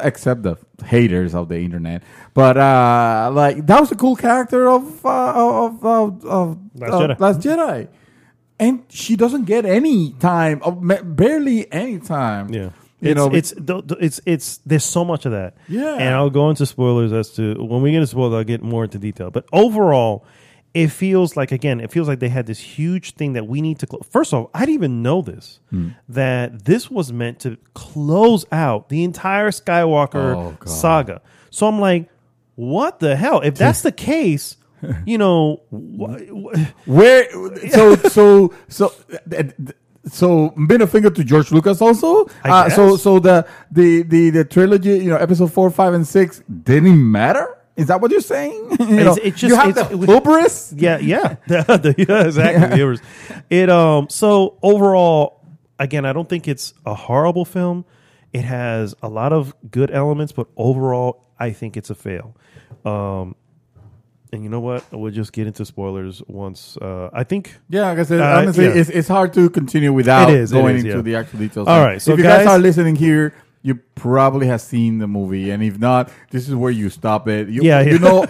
except the haters of the internet. But that was a cool character of Last Jedi, and she doesn't get any time, barely any time. Yeah, it's there's so much of that. Yeah, and I'll go into spoilers as to when we get into spoilers. I'll get more into detail, but overall, it feels like they had this huge thing that we need to close. First of all, I didn't even know this, that this was meant to close out the entire Skywalker saga. So I'm like, what the hell? If that's the case, where? So been a finger to George Lucas also. So the trilogy, episode 4, 5, and 6 didn't matter. Is that what you're saying? You have the hubris? Yeah, exactly. Hubris. So overall, again, I don't think it's a horrible film. It has a lot of good elements, but overall, I think it's a fail. And you know what? We'll just get into spoilers once. I think. Yeah, like I said, honestly, it's hard to continue without going into the actual details. All right, so if you guys are listening here, you probably have seen the movie, and if not, this is where you stop it. You know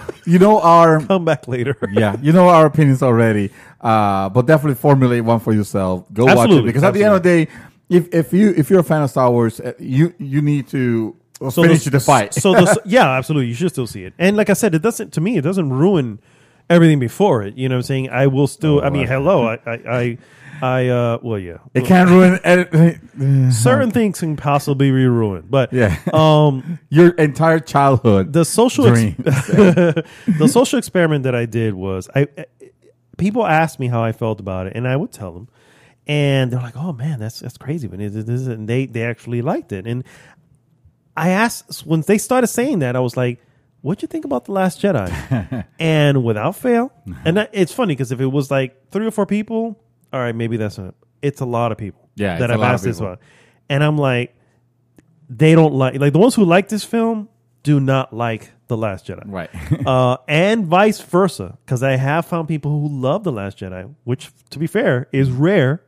our come back later. You know our opinions already, but definitely formulate one for yourself. Go watch it, because at the end of the day, if you're a fan of Star Wars, you need to finish the fight. Absolutely, you should still see it. And like I said, it doesn't ruin everything before it. You know what I'm saying? I will still. It can't ruin anything. Certain things can possibly be ruined, but your entire childhood. The social the social experiment that I did was people asked me how I felt about it, and I would tell them, and they're like, "Oh man, that's crazy," but and they actually liked it. And I asked, when they started saying that, I was like, "What'd you think about The Last Jedi?" And without fail, and it's funny because if it was like 3 or 4 people. All right, maybe it's a lot of people that I've asked this about. And I'm like, they don't like the ones who like this film do not like The Last Jedi. Right. And vice versa, because I have found people who love The Last Jedi, which, to be fair, is rare,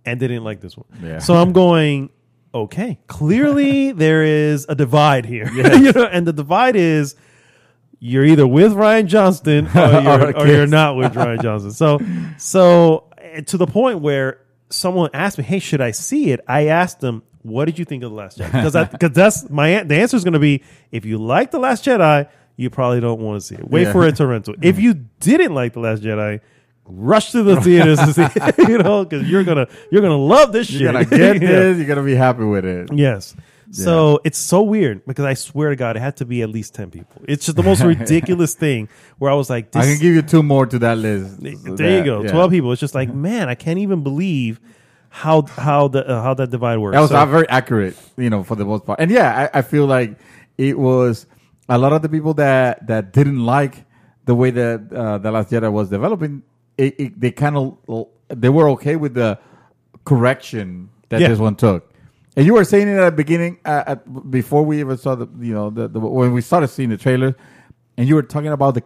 and they didn't like this one. Yeah. So I'm going, okay, clearly there is a divide here. And the divide is, you're either with Ryan Johnston or you're not with Ryan Johnston. So to the point where someone asked me, "Hey, should I see it?" I asked them, "What did you think of The Last Jedi?" Because the answer is going to be, if you like The Last Jedi, you probably don't want to see it. Wait for it to rental. If you didn't like The Last Jedi, rush to the theaters to see it, because you're gonna love this shit. You're gonna get this. You're gonna be happy with it. Yes. So it's so weird because I swear to God, it had to be at least 10 people. It's just the most ridiculous thing where I was like, I can give you 2 more to that list. There you go. 12 people. It's just like, man, I can't even believe how that divide works. That was not very accurate, for the most part. And I feel like it was a lot of the people that didn't like the way that The Last Jedi was developing. They were okay with the correction that this one took. And you were saying it at the beginning, before we even saw when we started seeing the trailers, and you were talking about the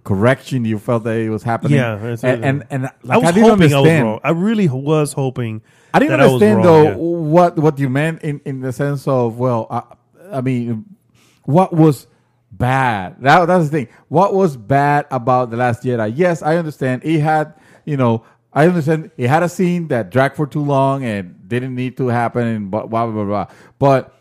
correction you felt that it was happening. Yeah, and I was hoping I was wrong. I really was hoping. I didn't understand what you meant in the sense of I mean, what was bad? That's the thing. What was bad about The Last Jedi? Yes, I understand. It had I understand it had a scene that dragged for too long and didn't need to happen and blah, blah, blah, blah. But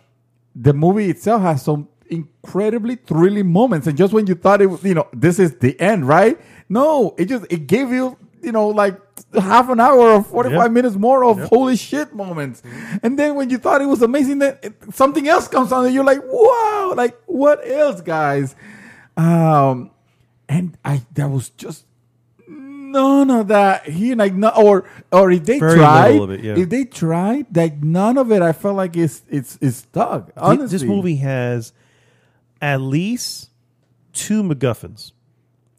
the movie itself has some incredibly thrilling moments. And just when you thought it was, this is the end, right? No, it gave you, like half an hour or 45 minutes more of holy shit moments. And then when you thought it was amazing, something else comes on and you're like, wow, like what else, guys? And there was just none of that here, like or if they tried, like none of it. I felt like it's stuck. Honestly, this movie has at least 2 MacGuffins.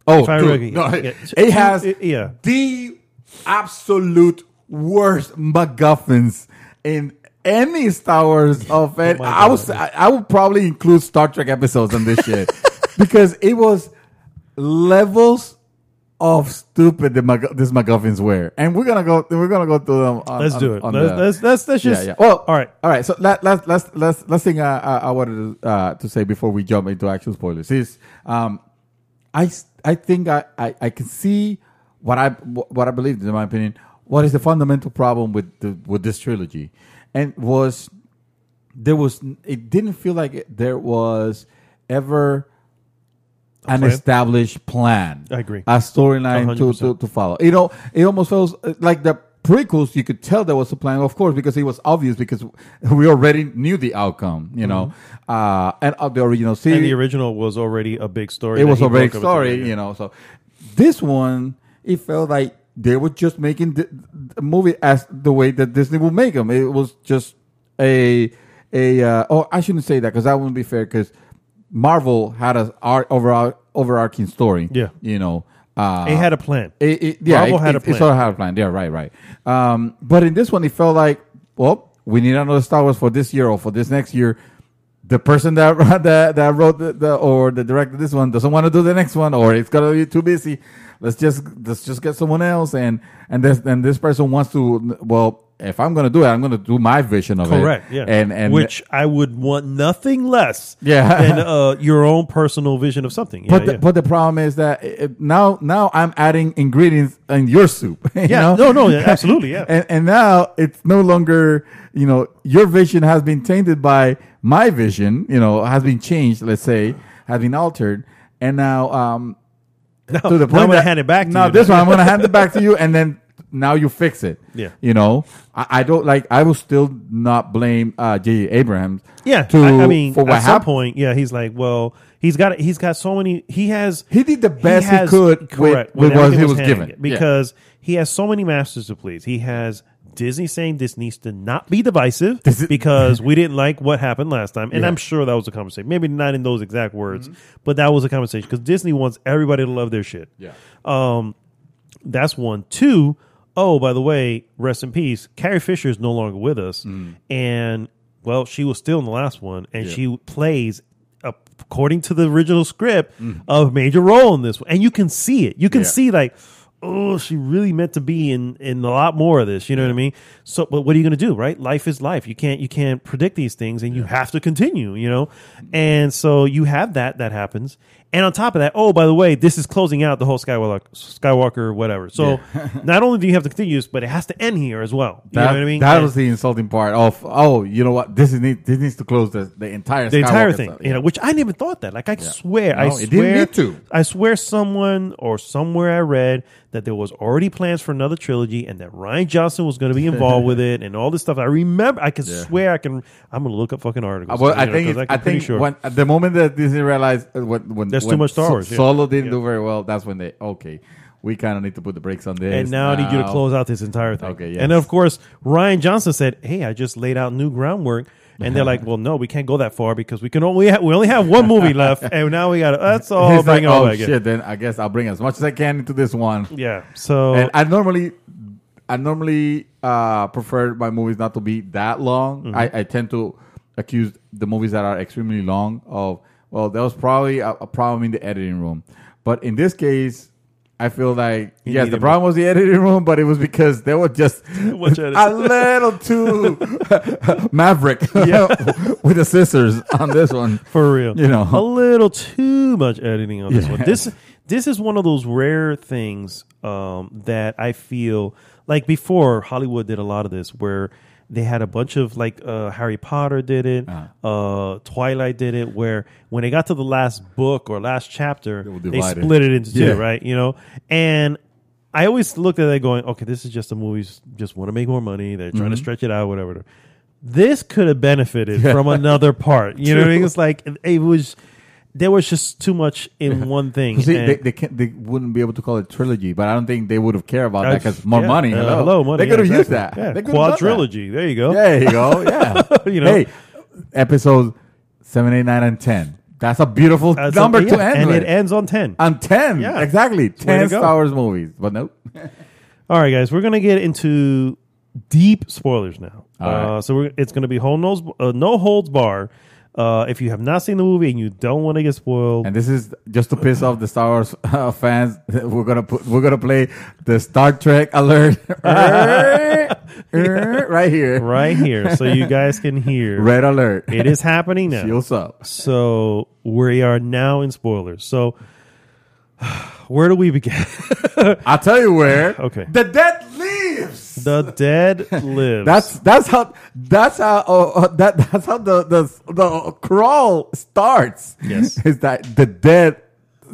It has the absolute worst MacGuffins in any Star Wars of it. I would probably include Star Trek episodes on this shit because it was levels of stupid this MacGuffins were, and we're gonna go through them. Let's do it. Let's just. Well, all right. So last thing I wanted to say before we jump into actual spoilers is, I think I can see what I believe, in my opinion, what is the fundamental problem with this trilogy, and it didn't feel like there was ever an established plan. I agree. A storyline to follow. It almost feels like the prequels. You could tell there was a plan, of course, because it was obvious because we already knew the outcome. And of the original series, and the original was already a big story. It was a big story, So this one, it felt like they were just making the movie as the way that Disney will make them. It was just I shouldn't say that because that wouldn't be fair because Marvel had an overarching story. Yeah. It had a plan. Marvel had a plan. It sort of had a plan. Yeah, right. But in this one, it felt like, well, we need another Star Wars for this year or for this next year. The person that wrote or the director this one doesn't want to do the next one, or it's gonna be too busy. Let's just get someone else, and this person wants to. Well, if I'm gonna do it, I'm gonna do my vision of it. Correct. Yeah. And which I would want nothing less. Yeah. Than your own personal vision of something. But the problem is that now I'm adding ingredients in your soup. No, absolutely. Yeah. And now it's no longer your vision has been tainted by my vision. Has been changed. Let's say has been altered, and now to the point I'm gonna hand it back to you. Now this one I'm gonna hand it back to you, and then. Now you fix it. Yeah. I don't like. I will still not blame J.J. Abrams. Yeah. I mean, for what at some point, he's like, well, he's got so many. He did the best he could with what he was given because he has so many masters to please. He has Disney saying this needs to not be divisive because we didn't like what happened last time, and I'm sure that was a conversation. Maybe not in those exact words, but that was a conversation because Disney wants everybody to love their shit. Yeah. That's one. 2. Oh, by the way, rest in peace. Carrie Fisher is no longer with us. And, well, she was still in the last one. And she plays, according to the original script, a major role in this one. And you can see it. You can see, like, oh, she really meant to be in a lot more of this. You know what I mean? So, but what are you going to do, right? Life is life. You can't predict these things, and you have to continue, you know? And so you have that happens. And on top of that, oh, by the way, this is closing out the whole Skywalker whatever. So not only do you have to continue this, but it has to end here as well. You know what I mean? That was the insulting part of, you know what? This needs to close the entire entire Skywalker thing. stuff. You know, which I never thought that. Like, I swear, it didn't need to. I swear someone or somewhere I read that there was already plans for another trilogy and that Rian Johnson was going to be involved with it and all this stuff. I remember, I can swear I'm going to look up fucking articles. Well, I think sure. when, at the moment that Disney realized when there's too much Star Wars. Solo didn't do very well, that's when we kind of need to put the brakes on this. And now I need you to close out this entire thing. Okay, yes. And of course, Rian Johnson said, hey, I just laid out new groundwork. And they're like, well, no, we can't go that far because we only have one movie left, and now we got to. That's all. He's bring like, it all oh back shit! in. Then I guess I'll bring as much as I can into this one. Yeah. So and I normally prefer my movies not to be that long. Mm-hmm. I tend to accuse the movies that are extremely long of, well, there was probably a problem in the editing room. But in this case, I feel like, yes, the problem was the editing room, but it was because they were just a little too maverick with the scissors on this one. For real. You know, a little too much editing on this one. This is one of those rare things that I feel like before Hollywood did a lot of this where they had a bunch of like Harry Potter did it, Twilight did it, where when they got to the last book or last chapter, they split it into two, right? You know, and I always looked at it going, okay, this is just the movies just want to make more money. They're trying to stretch it out, whatever. This could have benefited from another part. You know what I mean? It's like there was just too much in one thing. See, they wouldn't be able to call it trilogy, but I don't think they would have cared about that because more money. Hello, money. They could have used that. Yeah. Quadrilogy. There you go. There you go. Yeah. You know, hey, episodes 7, 8, 9, and 10. That's a beautiful number to end and with. it ends on 10. On 10. Yeah. Exactly. 10 Star Wars movies. But nope. All right, guys. We're going to get into deep spoilers now. Right. So it's going to be no holds bar. If you have not seen the movie and you don't want to get spoiled, and this is just to piss off the Star Wars fans, we're gonna play the Star Trek alert right here, so you guys can hear. Red alert! It is happening now. Shields up. So we are now in spoilers. So where do we begin? I'll tell you where. Okay. The dead lives. The dead lives. That's how the crawl starts. Yes. Is that the dead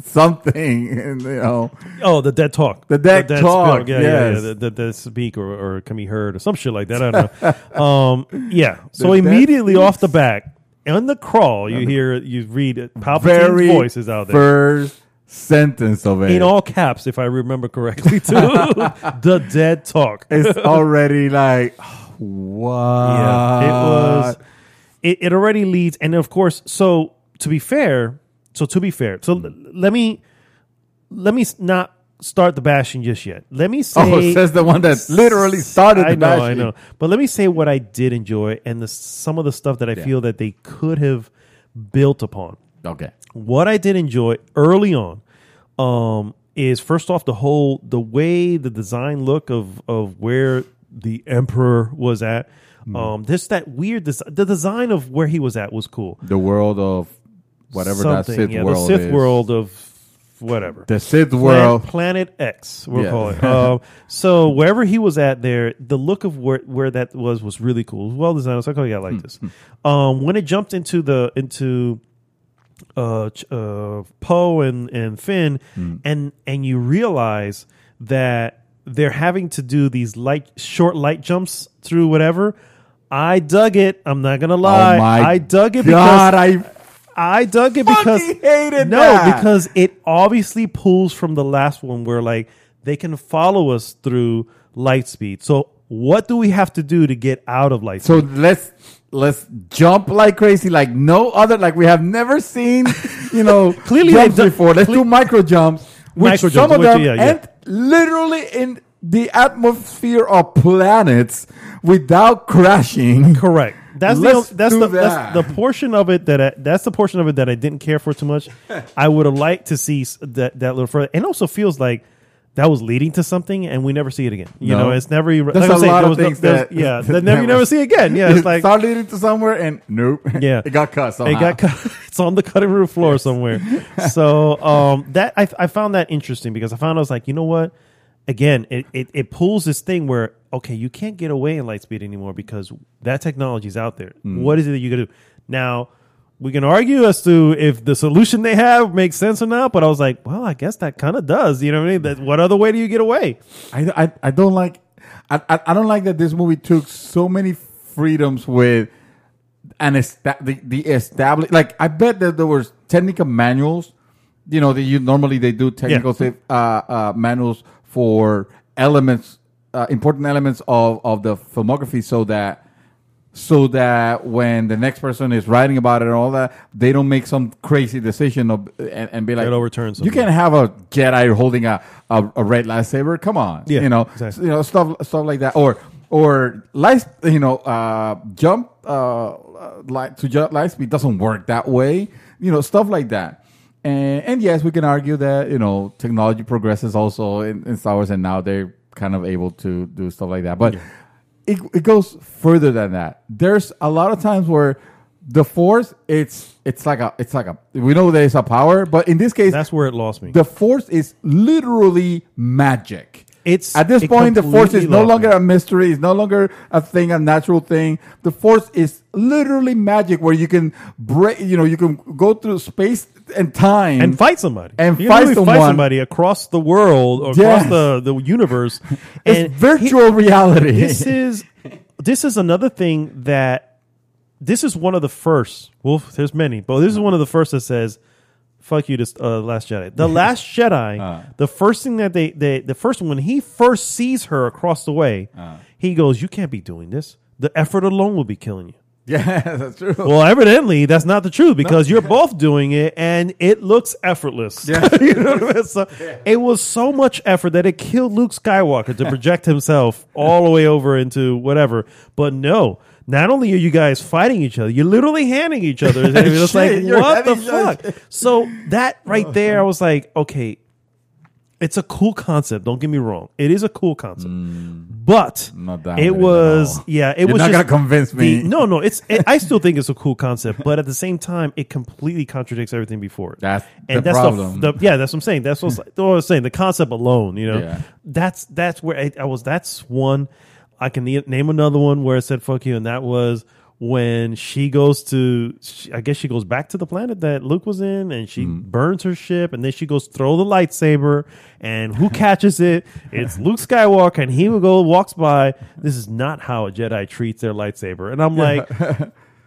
something, you know? Oh, the dead talk. The dead talk. Speak. Yeah. The speak or can be heard or some shit like that. I don't know. Yeah. So immediately off the back, on the crawl, you read Palpatine's voices out there. First sentence of it in all caps, if I remember correctly, too. The dead talk. It's already like, what? Yeah, it was. It already leads, and of course, so to be fair, let me not start the bashing just yet. Let me say, says the one that literally started the bashing. I know, but let me say what I did enjoy and some of the stuff that I feel that they could have built upon. Okay. What I did enjoy early on is first off the way the design look of where the Emperor was at. This that weird the design of where he was at was cool. The world of whatever that Sith world the Sith is. world of whatever. The Sith world. Planet X, we'll call it. So wherever he was at there, the look of where that was really cool. It was well designed. So I got like this. When it jumped into Poe and Finn, and you realize that they're having to do these short light jumps through whatever. I dug it. I'm not gonna lie. I dug it because I dug it because hated that. Because it obviously pulls from the last one where like they can follow us through light speed. So what do we have to do to get out of light speed? So let's jump like crazy, like no other, like we have never seen, clearly jumps before. Let's do micro jumps, some of them and literally in the atmosphere of planets without crashing. Correct. That's the portion of it that I didn't care for too much. I would have liked to see that little further, and also feels like that was leading to something, and we never see it again. You No. know, it's never. There's like a I'm saying, lot there of was no- things there's- that yeah, that never you never see again. Yeah, it's like start leading to somewhere and nope. Yeah. it got cut somehow. it got cut. It's on the cutting room floor somewhere. So that I found that interesting because I was like, you know what? Again, it pulls this thing where okay, you can't get away in Lightspeed anymore because that technology's out there. What is it that you gotta do now? We can argue as to if the solution they have makes sense or not, but I was like, well, I guess that kind of does. You know what I mean? That what other way do you get away? I don't like I don't like that this movie took so many freedoms with the established. Like I bet that there was technical manuals. You know, they do technical manuals for elements, important elements of the filmography, so that when the next person is writing about it and all that, they don't make some crazy decision and be like, It overturns you something. can't have a Jedi holding a red lightsaber. Come on, Yeah, you know, exactly. stuff like that, or light, jump light speed doesn't work that way. You know, stuff like that. And yes, we can argue that technology progresses also in Star Wars, and now they're kind of able to do stuff like that, but. Yeah. It goes further than that. There's a lot of times where the Force, it's like a we know there's a power, but in this case, That's where it lost me. the Force is literally magic. At this It point, the Force is completely no lost longer me. a mystery. It's no longer a thing, a natural thing. The Force is literally magic, where you can break. You can go through space and time and fight somebody. And you fight literally someone. somebody across the world or Yes. across the universe. It's virtual reality. This is another thing that this is one of the first. Well, there's many, but this is one of the first that says, "Fuck you to Last Jedi." The Last Jedi. The first thing that the first when he first sees her across the way, he goes, "You can't be doing this. The effort alone will be killing you." Yeah, that's true. Well, evidently that's not the truth because you're both doing it and it looks effortless. Yeah. You know what I mean? So it was so much effort that it killed Luke Skywalker to project himself all the way over into whatever. But no, not only are you guys fighting each other, you're literally handing each other. It's like, Shit, you're what the having each fuck? So that right there, I was like, okay, it's a cool concept. Don't get me wrong. It is a cool concept. But Not that it way was, at all. yeah, it You're was not just gonna convince me. No, I still think it's a cool concept, but at the same time, it completely contradicts everything before it. That's the problem. That's what I'm saying. That's what I was saying. The concept alone, Yeah. that's where I was. That's one. I can name another one where it said "fuck you," and that was when she goes to, I guess she goes back to the planet that Luke was in, and she burns her ship, and then she goes throw the lightsaber, and who catches it? It's Luke Skywalker, and he walks by. This is not how a Jedi treats their lightsaber, and I'm like,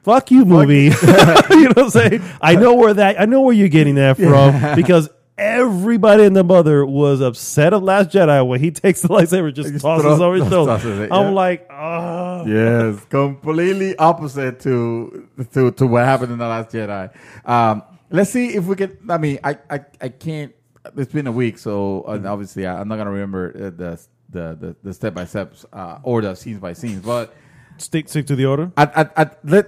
fuck you, movie. You know what I'm saying? I know where you're getting that from because everybody and the mother was upset at Last Jedi when he takes the lightsaber, just tosses over his shoulder. I'm like, oh. Yes, completely opposite to what happened in the Last Jedi. Let's see if we can. I mean, I can't. It's been a week, so obviously I'm not gonna remember the step by steps or the scenes by scenes, but. Stick to the order.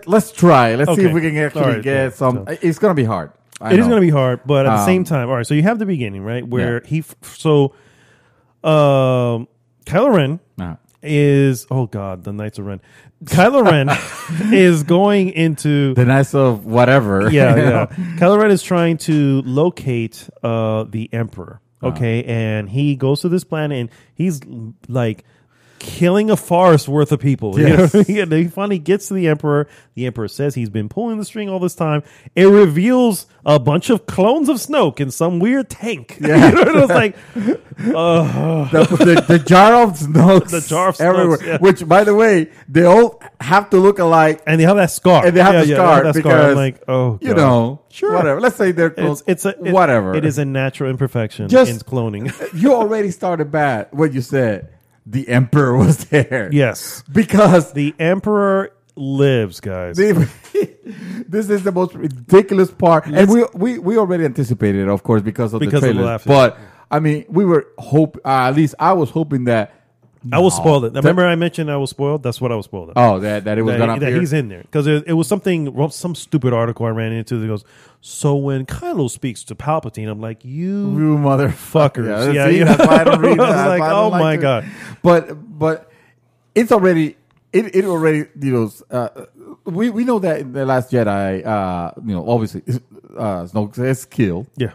Let's try. Let's see Okay. if we can actually get some. So- It's gonna be hard. It is going to be hard, but at the same time, all right. So you have the beginning, right, where Kylo Ren is. Oh God, the Knights of Ren. Kylo Ren is going into the Knights of whatever. Yeah. Kylo Ren is trying to locate the Emperor. Okay, and he goes to this planet, and he's like killing a forest worth of people. Yes. You know what I mean? And he finally gets to the Emperor. The Emperor says he's been pulling the string all this time. It reveals a bunch of clones of Snoke in some weird tank. Yeah. You know, it was like the jar of Snokes. The jar of Snokes, everywhere. yeah. Which, by the way, they all have to look alike. and they have that scar. And they have the scar that because, I'm like, oh, You God. know, Sure. whatever. Let's say they're close. Whatever. It is a natural imperfection Just- in cloning. You already started bad when you said the Emperor was there. Yes, Because the Emperor lives, guys. this is the most ridiculous part. And we already anticipated it, of course, because of the Because of the trailers. laughter. But, I mean, we were at least I was hoping that I was spoiled. Remember I mentioned I was spoiled? That's what I was spoiled. Oh, that it was going to appear? That he's in there. Because it was some stupid article I ran into that goes, so when Kylo speaks to Palpatine, I'm like, you motherfuckers. Yeah, that's why I don't read that. I was like, oh my God. But it's already, it already, we know that in The Last Jedi, obviously, Snoke is killed. Yeah.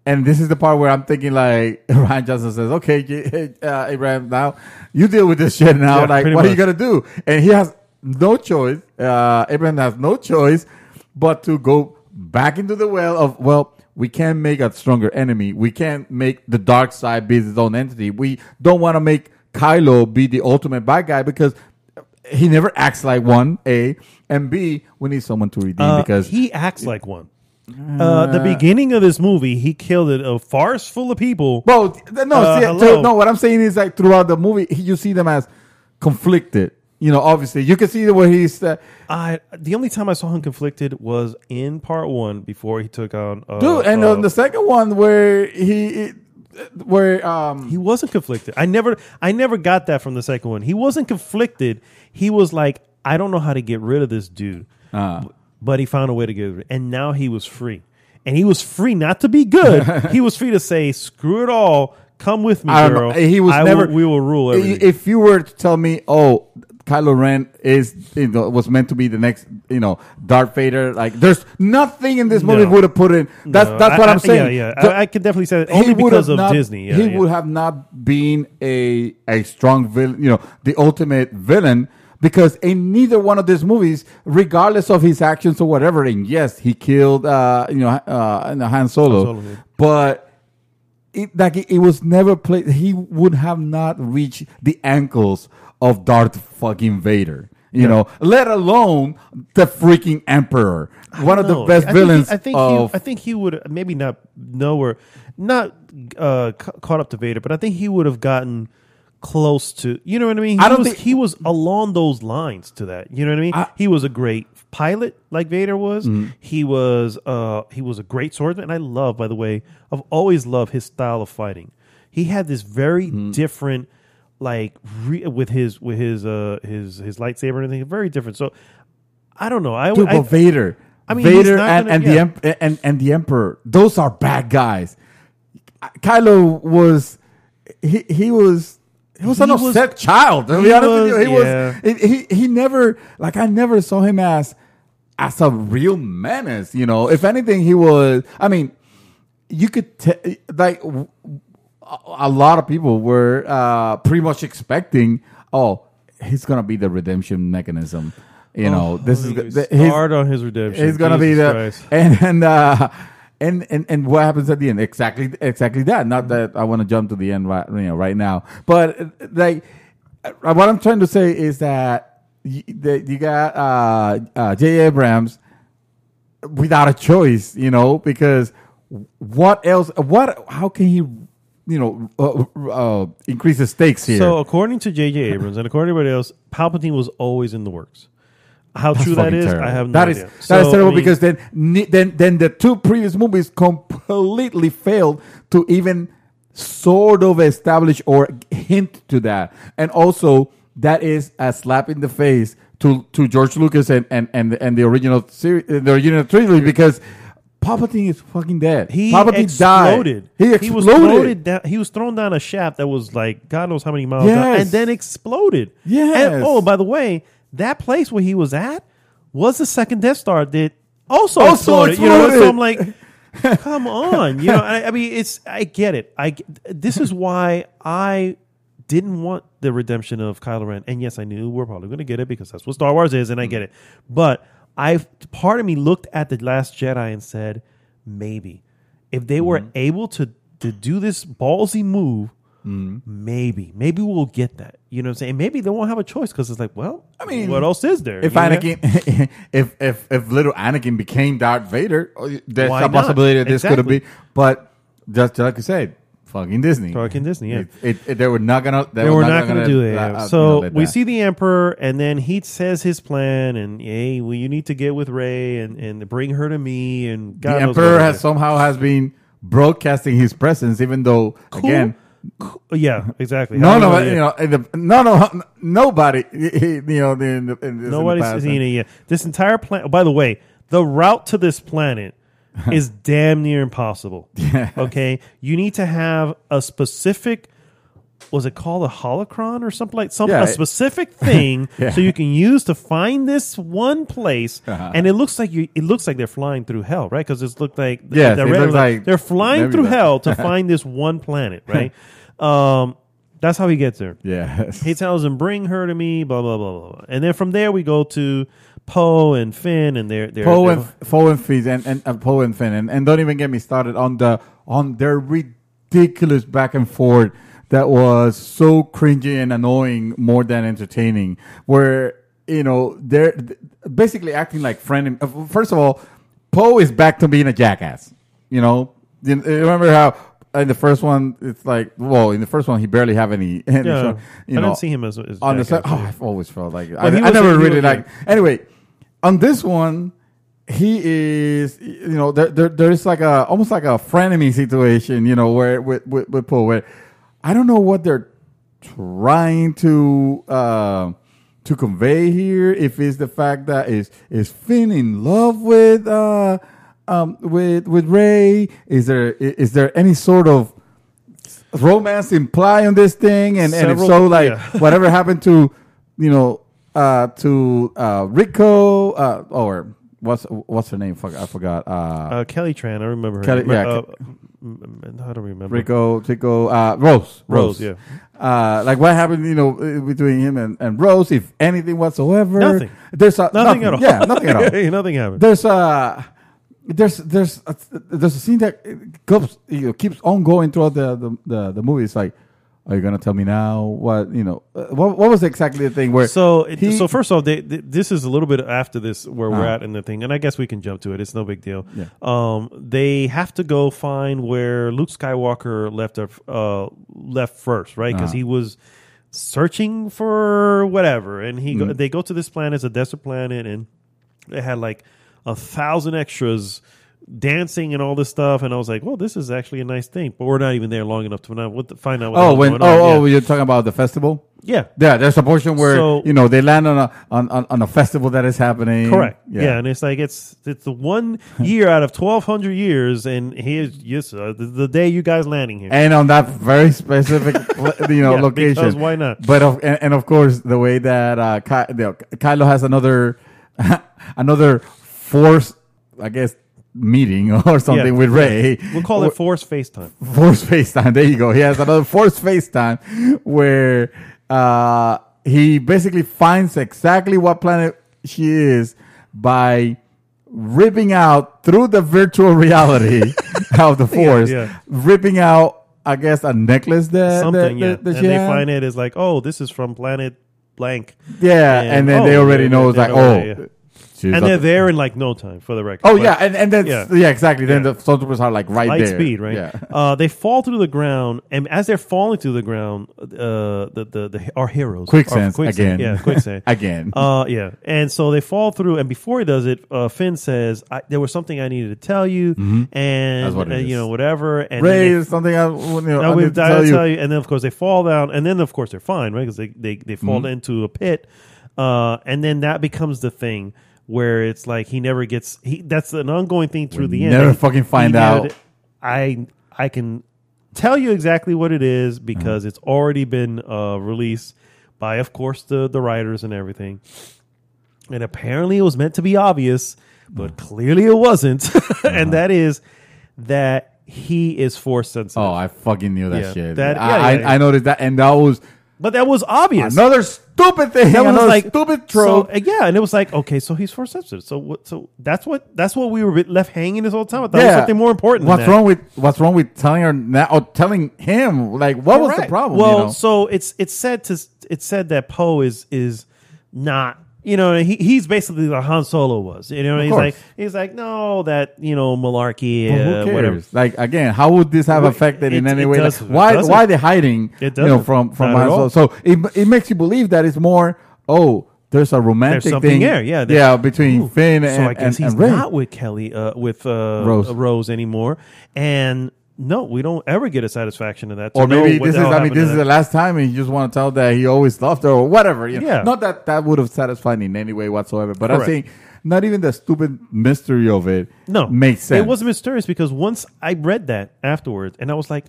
And this is the part where I'm thinking, like, Ryan Johnson says, okay, Abraham, now you deal with this shit now. Yeah, like, what are you going to do? And he has no choice. Abraham has no choice but to go back into the well of, well, we can't make a stronger enemy. We can't make the dark side be its own entity. We don't want to make Kylo be the ultimate bad guy because he never acts like one, A. And B, we need someone to redeem because he acts like one. The beginning of this movie, he killed a farce full of people. Well, no, what I'm saying is like throughout the movie, you see them as conflicted. Obviously, you can see where he's. The only time I saw him conflicted was in part 1 before he took on. On the second one where he wasn't conflicted. I never got that from the second one. He wasn't conflicted. He was like, I don't know how to get rid of this dude. But he found a way to get it. And now he was free. And he was free not to be good. He was free to say, screw it all. Come with me, girl. He was we will rule everything. If you were to tell me, Kylo Ren was meant to be the next, Darth Vader. Like, there's nothing in this movie would have put in. That's what I'm saying. Yeah. I could definitely say that only because of Disney. He would have not been a strong villain, the ultimate villain. Because in neither one of these movies, regardless of his actions or whatever, and yes, he killed, Han Solo, but it was never played. He would have not reached the ankles of Darth fucking Vader, let alone the freaking Emperor, one of the best villains. I think he would maybe not caught up to Vader, but I think he would have gotten close to, you know what I mean? He was along those lines to that. You know what I mean? He was a great pilot like Vader was. Mm-hmm. He was a great swordsman. And I've always loved his style of fighting. He had this very different, like with his lightsaber and everything, very different. So I don't know. But Vader, Vader and the Emperor, those are bad guys. Kylo was he was an upset child. To be honest with you, he never, like, I never saw him as a real menace. If anything, he was. I mean, you could like a lot of people were pretty much expecting, he's gonna be the redemption mechanism. This is hard on his redemption. He's gonna be And what happens at the end? Exactly that. Not that I want to jump to the end right now. But like, what I'm trying to say is that you got J. Abrams without a choice, because what else? How can he, increase the stakes here? So according to J.J. Abrams and according to everybody else, Palpatine was always in the works. How true that is, terrible. I have no idea. That is terrible because then the two previous movies completely failed to even sort of establish or hint to that. And also, that is a slap in the face to George Lucas and the original series, the original trilogy, because Palpatine is fucking dead. Palpatine exploded. Died. He exploded. He was thrown down a shaft that was like God knows how many miles down, and then exploded. Yes. And, by the way, that place where he was at was the second Death Star that also exploded. So I'm like, come on. I mean, I get it. This is why I didn't want the redemption of Kylo Ren. And yes, I knew we're probably going to get it because that's what Star Wars is, and I get it. But part of me looked at The Last Jedi and said, maybe if they were able to do this ballsy move, maybe we'll get that. You know what I'm saying? Maybe they won't have a choice because it's like, well, I mean, what else is there? If Anakin, if little Anakin became Darth Vader, there's a possibility that this could have been. But just like you said, fucking Disney. Yeah. They were not gonna. They were not gonna do it. So we see the Emperor, and then he says his plan, and hey, well, you need to get with Rey and bring her to me. And God the Emperor has been broadcasting his presence, even though again. Yeah, exactly. Nobody. Nobody's seen it yet. This entire planet. By the way, the route to this planet is damn near impossible. Okay, you need to have a specific. Was it called a holocron or something like a specific thing so you can use to find this one place? And it looks like they're flying through hell, right? Because it looked like they're flying through hell to find this one planet, right? That's how he gets there. Yeah, he tells him, "Bring her to me." Blah blah blah blah blah. And then from there we go to Poe and Finn, and they're Poe and Finn and don't even get me started on their ridiculous back and forth. That was so cringy and annoying more than entertaining, where, they're basically acting like friend. First of all, Poe is back to being a jackass. You remember how in the first one, it's like, in the first one, he barely have any. I didn't see him as on the set. I've always felt like I never really liked. Anyway, on this one, he is, there is like almost like a frenemy situation, where with Poe, where I don't know what they're trying to convey here. If it's the fact that is Finn in love with Rey? Is there any sort of romance implied on this thing? And if so, whatever happened to Rico or what's her name? I forgot. Kelly Tran. I remember her. Kelly, I don't remember. Rico, Rose. Yeah. What happened, between him and Rose, if anything whatsoever? Nothing. There's nothing at all. Yeah, nothing at all. Nothing happened. There's a scene that keeps on going throughout the movie. It's like, are you gonna tell me now what what was exactly the thing where? So first off, this is a little bit after this where we're at in the thing, and I guess we can jump to it. It's no big deal. Yeah. They have to go find where Luke Skywalker left first, right? Because he was searching for whatever, and they go to this planet, it's a desert planet, and they had like 1,000 extras dancing and all this stuff, and I was like, well, this is actually a nice thing, but we're not even there long enough to find out what's going on. You're talking about the festival? Yeah, there's a portion where they land on a festival that is happening. Correct. Yeah, and it's like it's the 1 year out of 1,200 years, and here's the day you guys landing here, and on that very specific location. Because why not? But of course, the way that Kylo has another force, I guess, meeting or something with Rey. We'll call it Force FaceTime. Force FaceTime. There you go. He has another Force FaceTime where he basically finds exactly what planet she is by ripping out through the virtual reality of the Force, ripping out, I guess, a necklace that and they find it is like, oh, this is from planet blank. Yeah, and then they already know it's like, and they're there in like no time, for the record. Oh, and that's exactly. Then the stormtroopers are like right light there. Speed, right? Yeah. They fall through the ground, and as they're falling through the ground, our heroes quicksand again. Yeah, quicksand again. And so they fall through, and before he does it, Finn says, "There was something I needed to tell you," and that's what it is. whatever. And Ray, is something I need to tell you. And then of course they fall down, and then of course they're fine, right? Because they fall into a pit, and then that becomes the thing. Where it's like he never gets that's an ongoing thing through the end. Never fucking find out. I can tell you exactly what it is because it's already been released by, of course, the writers and everything. And apparently it was meant to be obvious, but clearly it wasn't. And that is that he is force sensitive. Oh, I fucking knew that shit. I noticed that, and that was. But that was obvious. Another stupid thing. That was like stupid trope. And it was like, okay, so he's force sensitive. So that's what we were left hanging this whole time. I thought it was something more important. What's wrong with telling her now or telling him? Like, what was the problem? Well, so it's said that Poe is not. He's basically like Han Solo was. He's like no, that malarkey. Who cares? Whatever. Like again, how would this have affected in any way? Why are they hiding? From Han Solo? So it makes you believe that it's more. Oh, there's a romantic thing there. Between Finn and so I guess he's Rey. not with Kelly with Rose anymore, and no, we don't ever get a satisfaction in that. Or maybe this is the the last time, and you just want to tell that he always loved her or whatever. You know? Yeah. Not that would have satisfied in any way whatsoever. But Correct. I'm saying, not even the stupid mystery of it makes sense. It wasn't mysterious because once I read that afterwards, and I was like,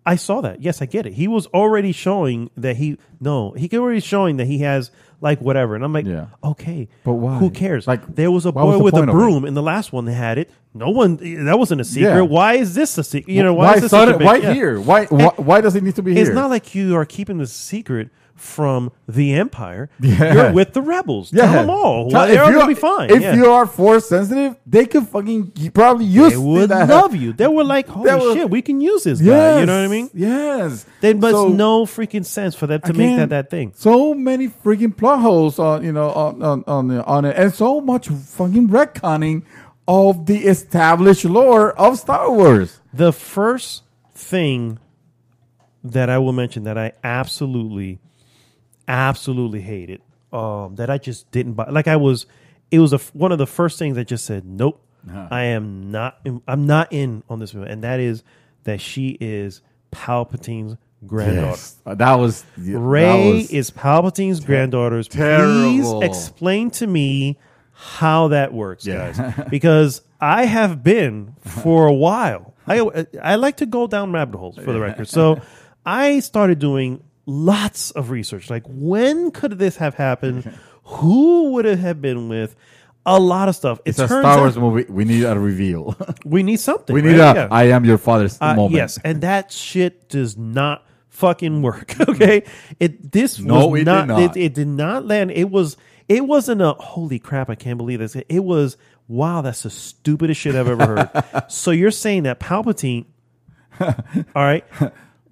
I saw that. Yes, I get it. He was already showing that he has like whatever. And I'm like, okay, but why? Who cares? Like, there was a boy with a broom in the last one that had it. No one, that wasn't a secret. Yeah. Why is this a secret? You know, why is this such a big, why here? Why does it need to be here? It's not like you are keeping the secret from the Empire. Yeah. You're with the rebels. Yeah. Tell them all. They're all going to be fine. If you are force sensitive, they could fucking probably use They would that. love you. They were like, holy shit, we can use this guy. You know what I mean? Yes. But it's no freaking sense for them to make that thing. So many freaking plot holes on it, and so much fucking retconning of the established lore of Star Wars. The first thing that I will mention that I absolutely hated, that I just didn't buy. Like it was one of the first things I just said, nope, I'm not in on this movie, and that is that she is Palpatine's granddaughter. Yes. That was Rey is Palpatine's granddaughter. Terrible. Please explain to me how that works, guys, because I have been for a while. I like to go down rabbit holes, for the record. So I started doing lots of research. Like, when could this have happened? Who would it have been with? A lot of stuff. It's a Star Wars movie. We need a reveal. We need something. We need I am your father's moment. Yes, and that shit does not fucking work. Okay, it did not land. It wasn't a holy crap, I can't believe this. It was, wow, that's the stupidest shit I've ever heard. So you're saying that Palpatine, all right,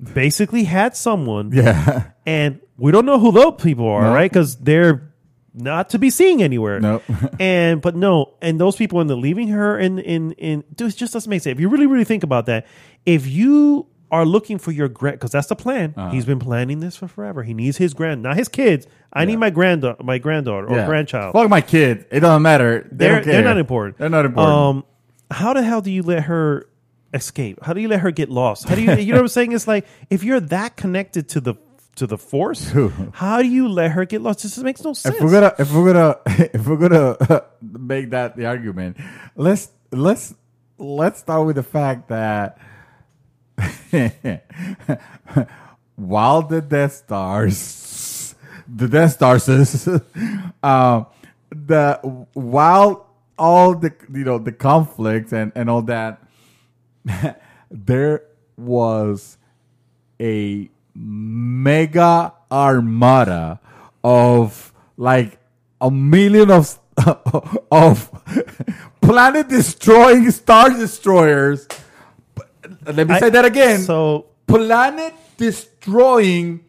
basically had someone, and we don't know who those people are, right? Because they're not to be seen anywhere. No. and those people end up leaving her in dude, it just doesn't make sense. If you really think about that, if you are looking for your because that's the plan. He's been planning this for forever. He needs his not his kids. I need my granddaughter or grandchild. Fuck my kid. It doesn't matter. They're not important. They're not important. How the hell do you let her escape? How do you let her get lost? How do you know what I'm saying? It's like, if you're that connected to the Force, how do you let her get lost? This just makes no sense. If we're gonna make that the argument, let's start with the fact that while the Death Stars, while all the conflicts and all that, there was a mega armada of like a million of planet destroying star destroyers. Let me say that again. So, planet destroying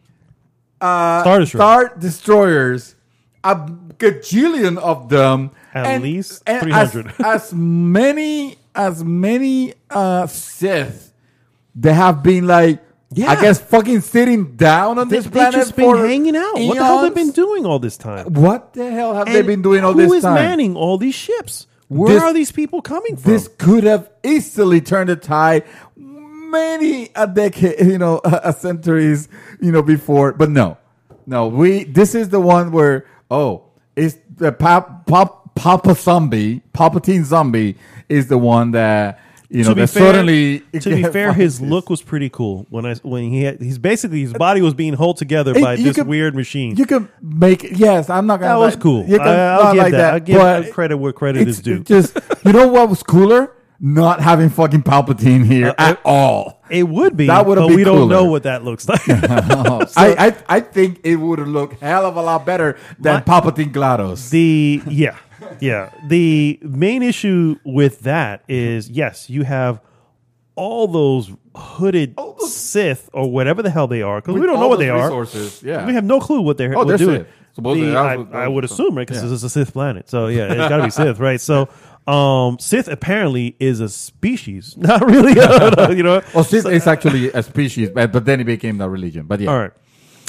Star destroyers, a gajillion of them, at least 300. As many Sith, they have been like, I guess, fucking sitting down on this planet. They've just been hanging out. Eons. What the hell have they been doing all this time? What the hell have they been doing all this time? Who is manning all these ships? Where are these people coming from? This could have easily turned the tide many a decade, a centuries, before. But no. This is the one where it's the Palpatine zombie is the one that suddenly. To be fair, his look was pretty cool when his body was being held together by this weird machine. You can make I'm not gonna. That was cool. I'll give that. I'll give credit where credit is due. Just what was cooler? Not having fucking Palpatine here at all. It would be, that would have but been we cooler. don't know what that looks like. I think it would have looked hell of a lot better than Palpatine GLaDOS. The main issue with that is, yes, you have all those hooded Sith or whatever the hell they are, because we don't know what they are. Yeah. We have no clue what they're doing. Sith. Supposedly, I would assume, right? Because this is a Sith planet, so yeah, it's got to be Sith, right? So. Sith apparently is a species, not really. Sith is actually a species, but then it became a religion. But yeah. All right.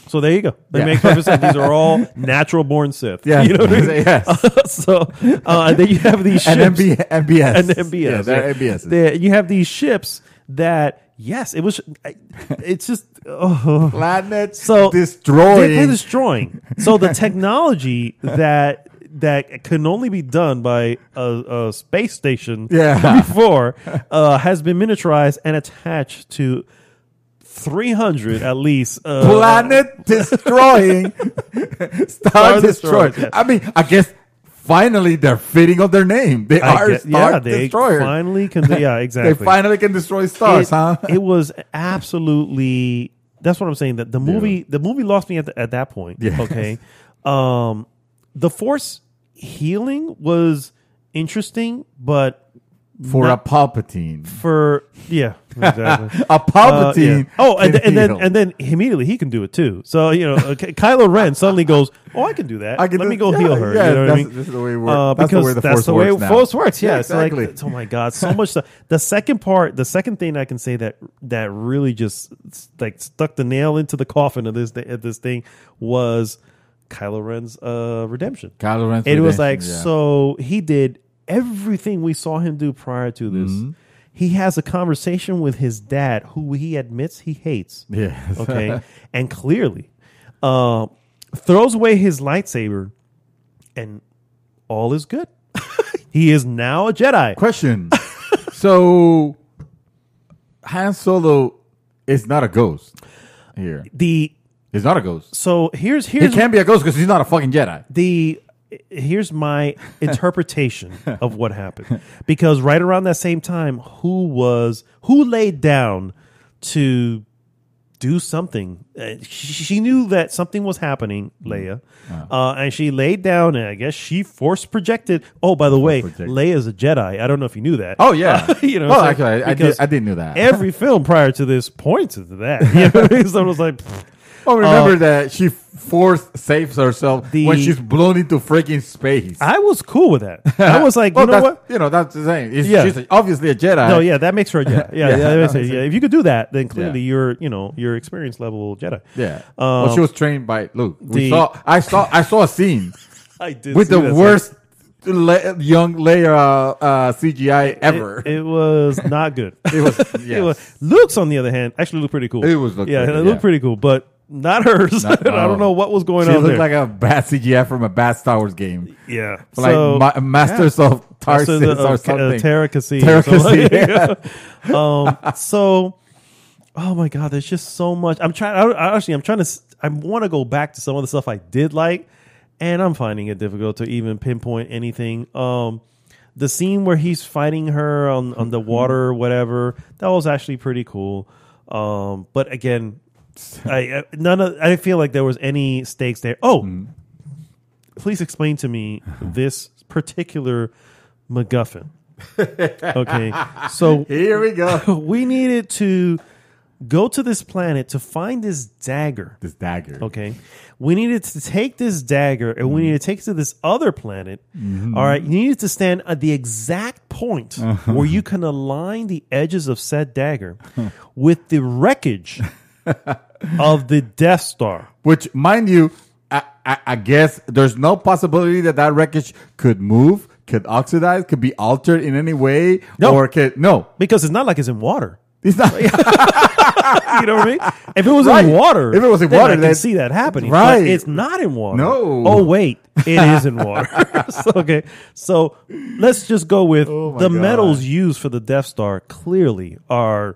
So there you go. They make perfect sense. These are all natural born Sith. Yeah, You know what I mean? yes. So and then you have these ships. And MBS. And MBS. Yeah, they're MBS. You have these ships that, yes, it's just... Planet So destroying. They're destroying. So the technology that can only be done by a space station before has been miniaturized and attached to 300 at least planet destroying Star Destroyer. Yeah. I mean, I guess finally they're fitting of their name. They are Star they Destroyer. finally can. Yeah, exactly. They finally can destroy stars, huh? It was absolutely. That's what I'm saying. That the movie lost me at that point. Yes. Okay. The Force healing was interesting, but For a Palpatine. Exactly. A Palpatine. Oh, and heal. then immediately he can do it too. So Kylo Ren suddenly goes, "Oh, I can do that. Let me go heal her." Yeah, you know what I mean? this is the way it works. That's because that's the way the Force works now. Yeah, exactly. It's like, oh my god, so much stuff. The second thing I can say that really just like stuck the nail into the coffin of this thing was Kylo Ren's redemption. Kylo Ren's It was like, redemption, so he did everything we saw him do prior to this. Mm-hmm. He has a conversation with his dad, who he admits he hates. Yes. Okay. And clearly throws away his lightsaber, and all is good. He is now a Jedi. Question. So Han Solo is not a ghost here. He's not a ghost. So here's He can't be a ghost because he's not a fucking Jedi. Here's my interpretation of what happened, because right around that same time, who laid down to do something? She knew that something was happening, Leia, and she laid down, and I guess she force projected. Oh, by the way, Leia's a Jedi. I don't know if you knew that. Oh yeah, Well, actually, I didn't know that. Every film prior to this points to that. You know what I mean? So it was like. Oh, remember that she saves herself when she's blown into freaking space. I was cool with that. I was like, you know what? That's the thing. She's obviously a Jedi. No, yeah, that makes her a Jedi. Yeah. If you could do that, then clearly you're experience level Jedi. Yeah. Well, she was trained by Luke. I saw a scene I did with the worst young Leia CGI ever. It was not good. It was. Luke's, on the other hand, actually looked pretty cool. It was looked pretty cool, but not hers. I don't know what was going on. She looked there. like a bad CGI from a bad Star Wars game. Yeah, like Masters of Tarsis or something. Terracasy. So, oh my god, there's just so much. I want to go back to some of the stuff I did like, and I'm finding it difficult to even pinpoint anything. The scene where he's fighting her on the water or whatever, that was actually pretty cool. But again, I didn't feel like there was any stakes there. Please explain to me this particular MacGuffin. Okay, so here we go. We needed to go to this planet to find this dagger. Okay, we needed to take this dagger and we needed to take it to this other planet. All right, you needed to stand at the exact point where you can align the edges of said dagger with the wreckage of the Death Star. Which, mind you, I guess there's no possibility that wreckage could move, could oxidize, could be altered in any way. No. No. Because it's not like it's in water. It's not. You know what I mean? If it was in water, I can see that happening. Right. But it's not in water. No. Oh, wait. It is in water. So let's just go with the metals used for the Death Star clearly are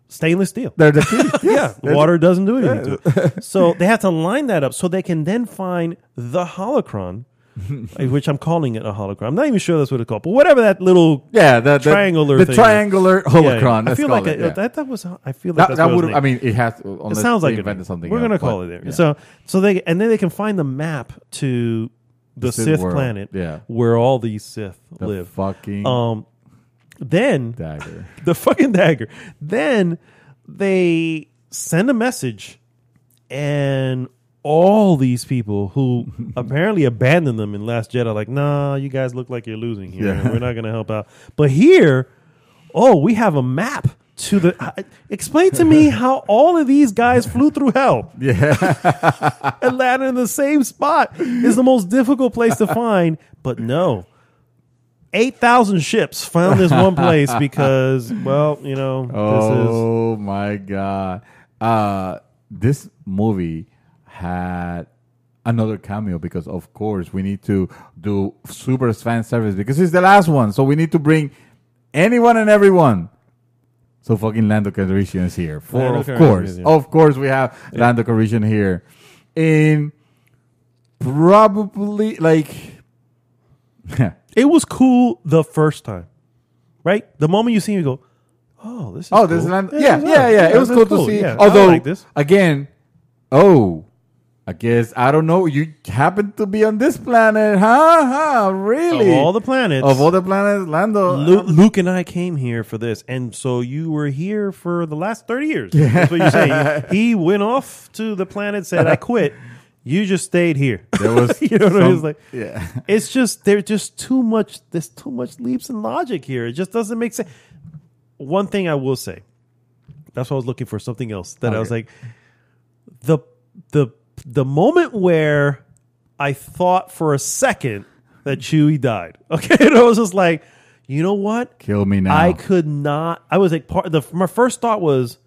stainless steel. They're the key. Yeah. Water doesn't do anything to it. So they have to line that up so they can then find the holocron, which I'm calling it a holocron. I'm not even sure that's what it's called, but whatever that little triangular thing. The triangular holocron. Yeah. I feel like that was. I feel like that would. I mean, it has. It sounds like invented something. We're gonna call it there. Yeah. So then they can find the map to the Sith planet, where all these Sith live. Fucking then dagger. The fucking dagger. Then they send a message, and all these people who apparently abandoned them in Last Jedi, like, nah, you guys look like you're losing here. We're not going to help out. But here, we have a map to the. Explain to me how all of these guys flew through hell. Yeah. And landed in the same spot is the most difficult place to find. But no. 8,000 ships found this one place because, well, you know, Oh my God. This movie had another cameo because, of course, we need to do super fan service because it's the last one. So we need to bring anyone and everyone. So fucking Lando Calrissian is here. Of course, we have Lando Calrissian here. In probably like... It was cool the first time, right? The moment you see him, you go, "Oh, this is cool. This is Lando. Yeah. It was cool to see. Yeah, although, I like this. Again, I guess, I don't know. You happen to be on this planet, huh? Really? Of all the planets, Lando. Luke and I came here for this, and so you were here for the last 30 years. That's what you say. He went off to the planet, said, "I quit." You just stayed here. There was, you know what I mean? It's like, yeah. It's just there's just too much. There's too much leaps in logic here. It just doesn't make sense. One thing I will say, that's why I was looking for something else. That I was like, the moment where I thought for a second that Chewie died. Okay, and I was just like, you know what? Kill me now. I could not. I was like, my first thought was,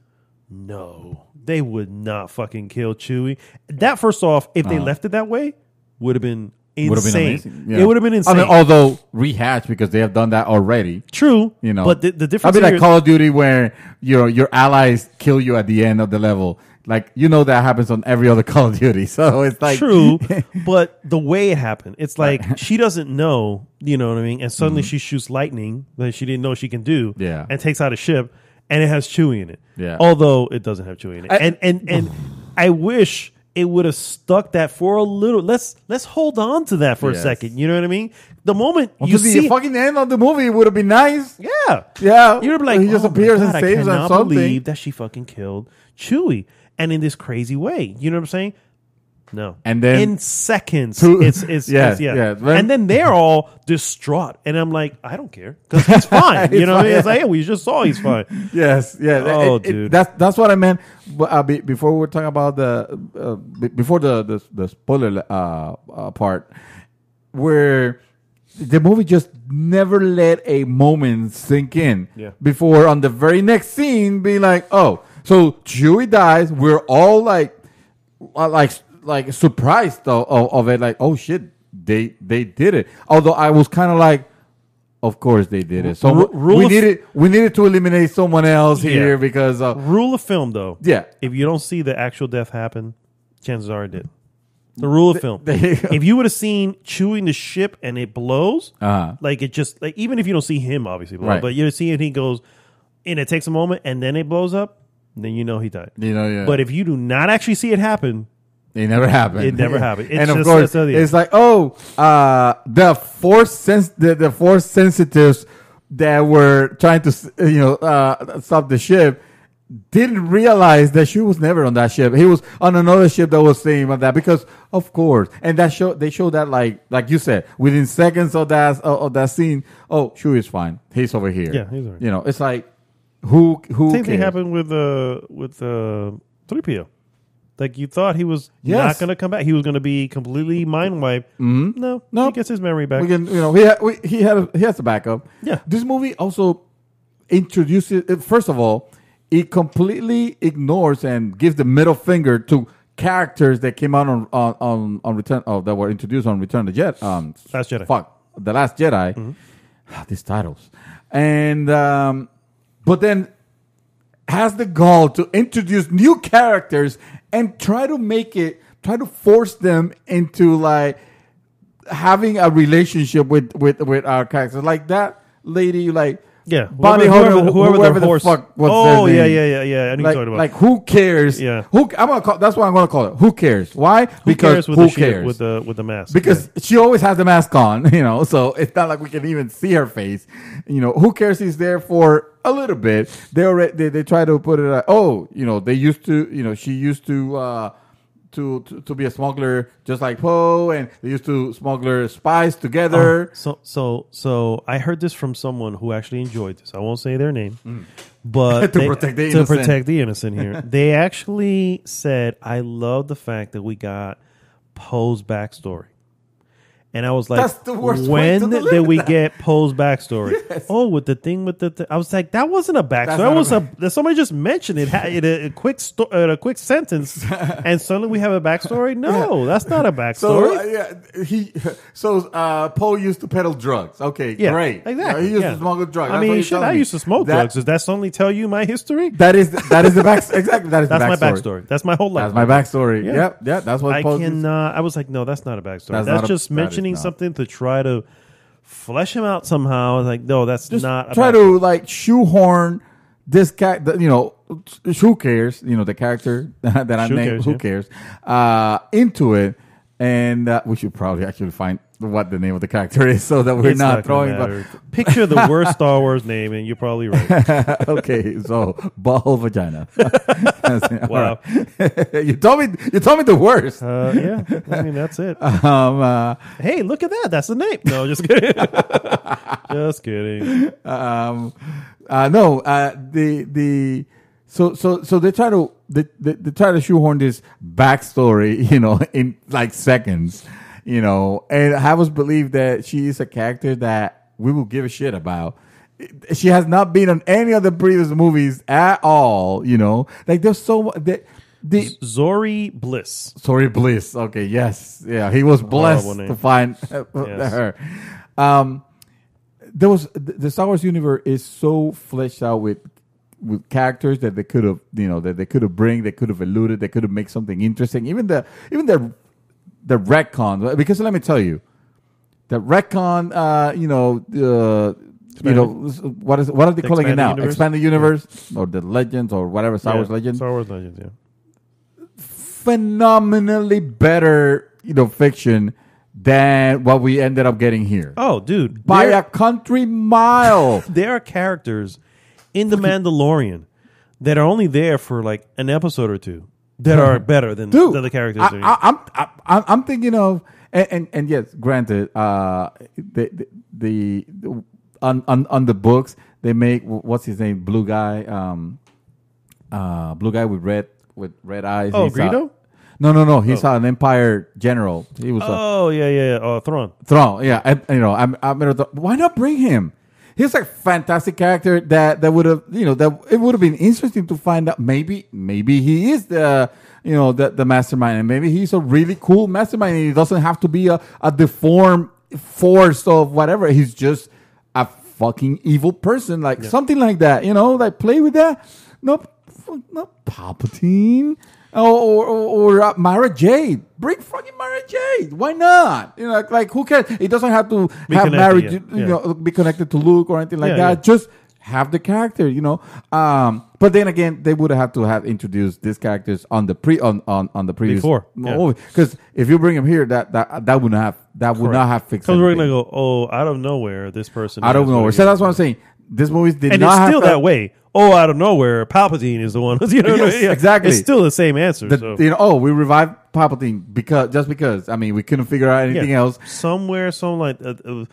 no. They would not fucking kill Chewie. That, first off, if they left it that way, would have been insane. Would have been amazing. Yeah. It would have been insane. I mean, although rehatched because they have done that already. True, you know. But the difference. I mean, like Call of Duty, where your allies kill you at the end of the level. Like, you know, that happens on every other Call of Duty. So it's like true, but the way it happened, it's like she doesn't know. You know what I mean? And suddenly she shoots lightning that she didn't know she can do. Yeah, and takes out a ship. And it has Chewie in it. Yeah. Although it doesn't have Chewie in it. And I wish it would have stuck that for a little. Let's hold on to that for a second. You know what I mean? The moment you see the fucking end of the movie would have been nice. Yeah. Yeah. You'd be like, he just appears and saves I on cannot something. believe that she fucking killed Chewie. And in this crazy way. You know what I'm saying? No. And then in seconds, it's yeah. And then they're all distraught, and I'm like, I don't care because he's fine. You know, what I mean? It's like, hey, we just saw he's fine. Yes, yeah. Oh, dude, that's what I meant. Before we were talking about before the spoiler part, where the movie just never let a moment sink in. Yeah. Before on the very next scene, being like, oh, so Chewie dies. We're all like surprised of it, like, oh shit, they did it. Although I was kind of like, of course they did it. So we needed to eliminate someone else here because rule of film though. Yeah, if you don't see the actual death happen, chances are it did. The rule of film. If you would have seen Chewie in the ship and it blows, like it just like even if you don't see him obviously blow, right. But you see it, he goes, and it takes a moment and then it blows up. Then you know he died. You know, yeah. But if you do not actually see it happen, it never happened. It never happened. It's and of just, course, it's like, oh, the force sensitives that were trying to stop the ship didn't realize that she was never on that ship. He was on another ship that was saying about that because, of course, and they showed that like you said, within seconds of that scene. Oh, Chewie is fine. He's over here. Yeah, he's over here. You know, it's like. Who Same cares? Thing happened with 3PO. Like you thought he was not going to come back. He was going to be completely mind wiped. Mm-hmm. No, he gets his memory back. We can, he has a backup. Yeah. This movie also introduces. First of all, it completely ignores and gives the middle finger to characters that came out on Return that were introduced on Return of the Jedi. Last Jedi. The Last Jedi. Mm-hmm. These titles and. But then has the gall to introduce new characters and try to force them into like having a relationship with our characters. Like that lady, like Bonnie whoever the fuck was their name. Yeah. I know like, you're talking about. Like who cares? Yeah. That's what I'm gonna call it. Who cares? Why? Because who cares with the mask? Because she always has the mask on, so it's not like we can even see her face. Who cares? He's there for a little bit. They try to put it like, they used to, she used to be a smuggler just like Poe, and they used to smuggle spies together. So I heard this from someone who actually enjoyed this. I won't say their name, But To protect the innocent. here. They actually said, I love the fact that we got Poe's backstory. And I was like, That's the worst way to when deliver did we that. get Poe's backstory? Yes. Oh, with the thing with the I was like, that wasn't a backstory. That was that somebody just mentioned it. Had a quick a quick sentence, and suddenly we have a backstory. No, that's not a backstory. Poe used to peddle drugs. Okay, Yeah, great. exactly. He used Yeah. to smuggle drugs. I That's what mean, you're shit, telling I me. used to smoke drugs. Does that suddenly tell you my history? That is the back. Exactly. That's my backstory. That's my whole life. That's my backstory. Yeah. Yep. Yeah. That's what I Poe cannot. I was like, no, that's not a backstory. That's That's not just that is mentioning not. something to try to flesh him out somehow. I was like, no, that's Just not. try a to like shoehorn this cat. Who cares? The character that I Who named. cares, Who yeah. cares? Into it, and we should probably actually find what the name of the character is, so that we're It's not gonna throwing. matter. Picture the worst Star Wars name, and you're probably right. Okay, so ball vagina. Wow. You told me the worst. Yeah, I mean that's it. Hey, look at that. That's the name. No, just kidding. Just kidding. So they try to shoehorn this backstory, in like seconds, and have us believe that she is a character that we will give a shit about. She has not been on any of the previous movies at all, like there's so much Zori Bliss. Sorry, Bliss. Okay, yes, yeah, he was blessed Horrible name. to find Yes. her. There was the Star Wars universe is so fleshed out with characters that they could have, they could have alluded, they could have made something interesting. Even the retcon, because let me tell you, the retcon, what are they calling it now? Universe? Expanded universe or the legends or whatever Star Wars legends. Star Wars Legends. Yeah. Phenomenally better, fiction than what we ended up getting here. Oh, dude, By a country mile. there are characters in The Mandalorian that are only there for like an episode or two that are better than the characters. I'm thinking of and yes, granted, the on the books they make what's his name, blue guy with red eyes. Oh, He's, Greedo? No. He's an Empire general. He was. Oh, Thrawn. Thrawn, yeah. Why not bring him? He's a fantastic character that would have, that it would have been interesting to find out. Maybe he is the mastermind, and maybe he's a really cool mastermind, and he doesn't have to be a deformed force of whatever. He's just a fucking evil person, like something like that. Like play with that. Not Palpatine. Or Mara Jade. Bring fucking Mara Jade. Why not? Like who cares? It doesn't have to have marriage, be connected to Luke or anything like that. Yeah. Just have the character, But then again, they would have to have introduced these characters on the previous movie. Because if you bring them here, that would not have fixed. Because we're gonna go, out of nowhere, this person. Out of nowhere. So that's what I'm saying. This movie did and not it's have still that way. Out of nowhere, Palpatine is the one. Exactly. It's still the same answer. We revived Palpatine because. I mean, we couldn't figure out anything else. Somewhere, 5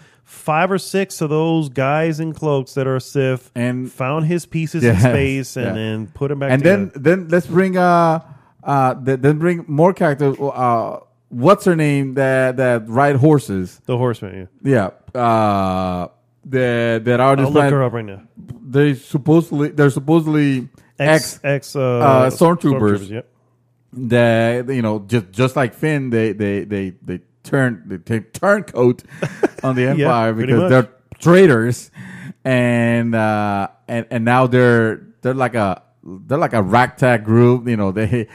or 6 of those guys in cloaks that are Sith and found his pieces in space and then put them back. And together. then let's bring bring more characters. What's her name? That ride horses. The horsemen. Yeah. That are just I'll look her up right now. They're supposedly ex stormtroopers. Yep. That just like Finn, they turn coat on the Empire because they're traitors, and now they're like a ragtag group. That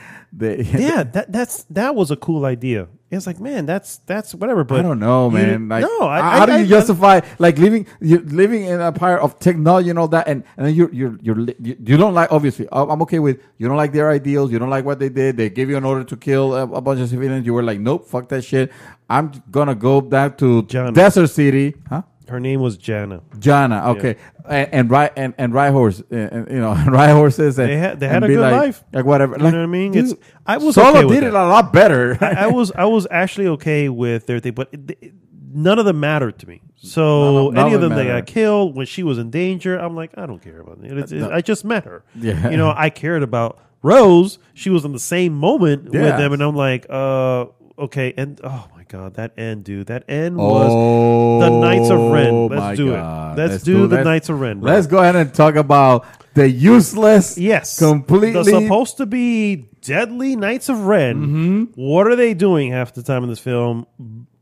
was a cool idea. It's like, man, that's whatever. But I don't know, man. How do you justify living in a empire of technology and all that, and then you don't like? Obviously, I'm okay with you don't like their ideals. You don't like what they did. They gave you an order to kill a bunch of civilians. You were like, nope, fuck that shit. I'm gonna go back to Desert City, huh? Her name was Jana. Okay, and ride horses, and they had a good life, like whatever. You know what I mean? Dude, I was Solo okay with did that. it a lot better. I was actually okay with their thing, but none of them mattered to me. So None any of them that matter. got killed when she was in danger, I'm like, I don't care about it. I just met her. Yeah. You know, I cared about Rose. She was in the same moment with Yes. them, and I'm like, okay. And oh my god, that end, dude. That end was the Knights of Ren. Let's do God. it. Let's do the Knights of Ren. Bro. Let's go ahead and talk about the useless, completely the supposed to be deadly Knights of Ren. What are they doing half the time in this film?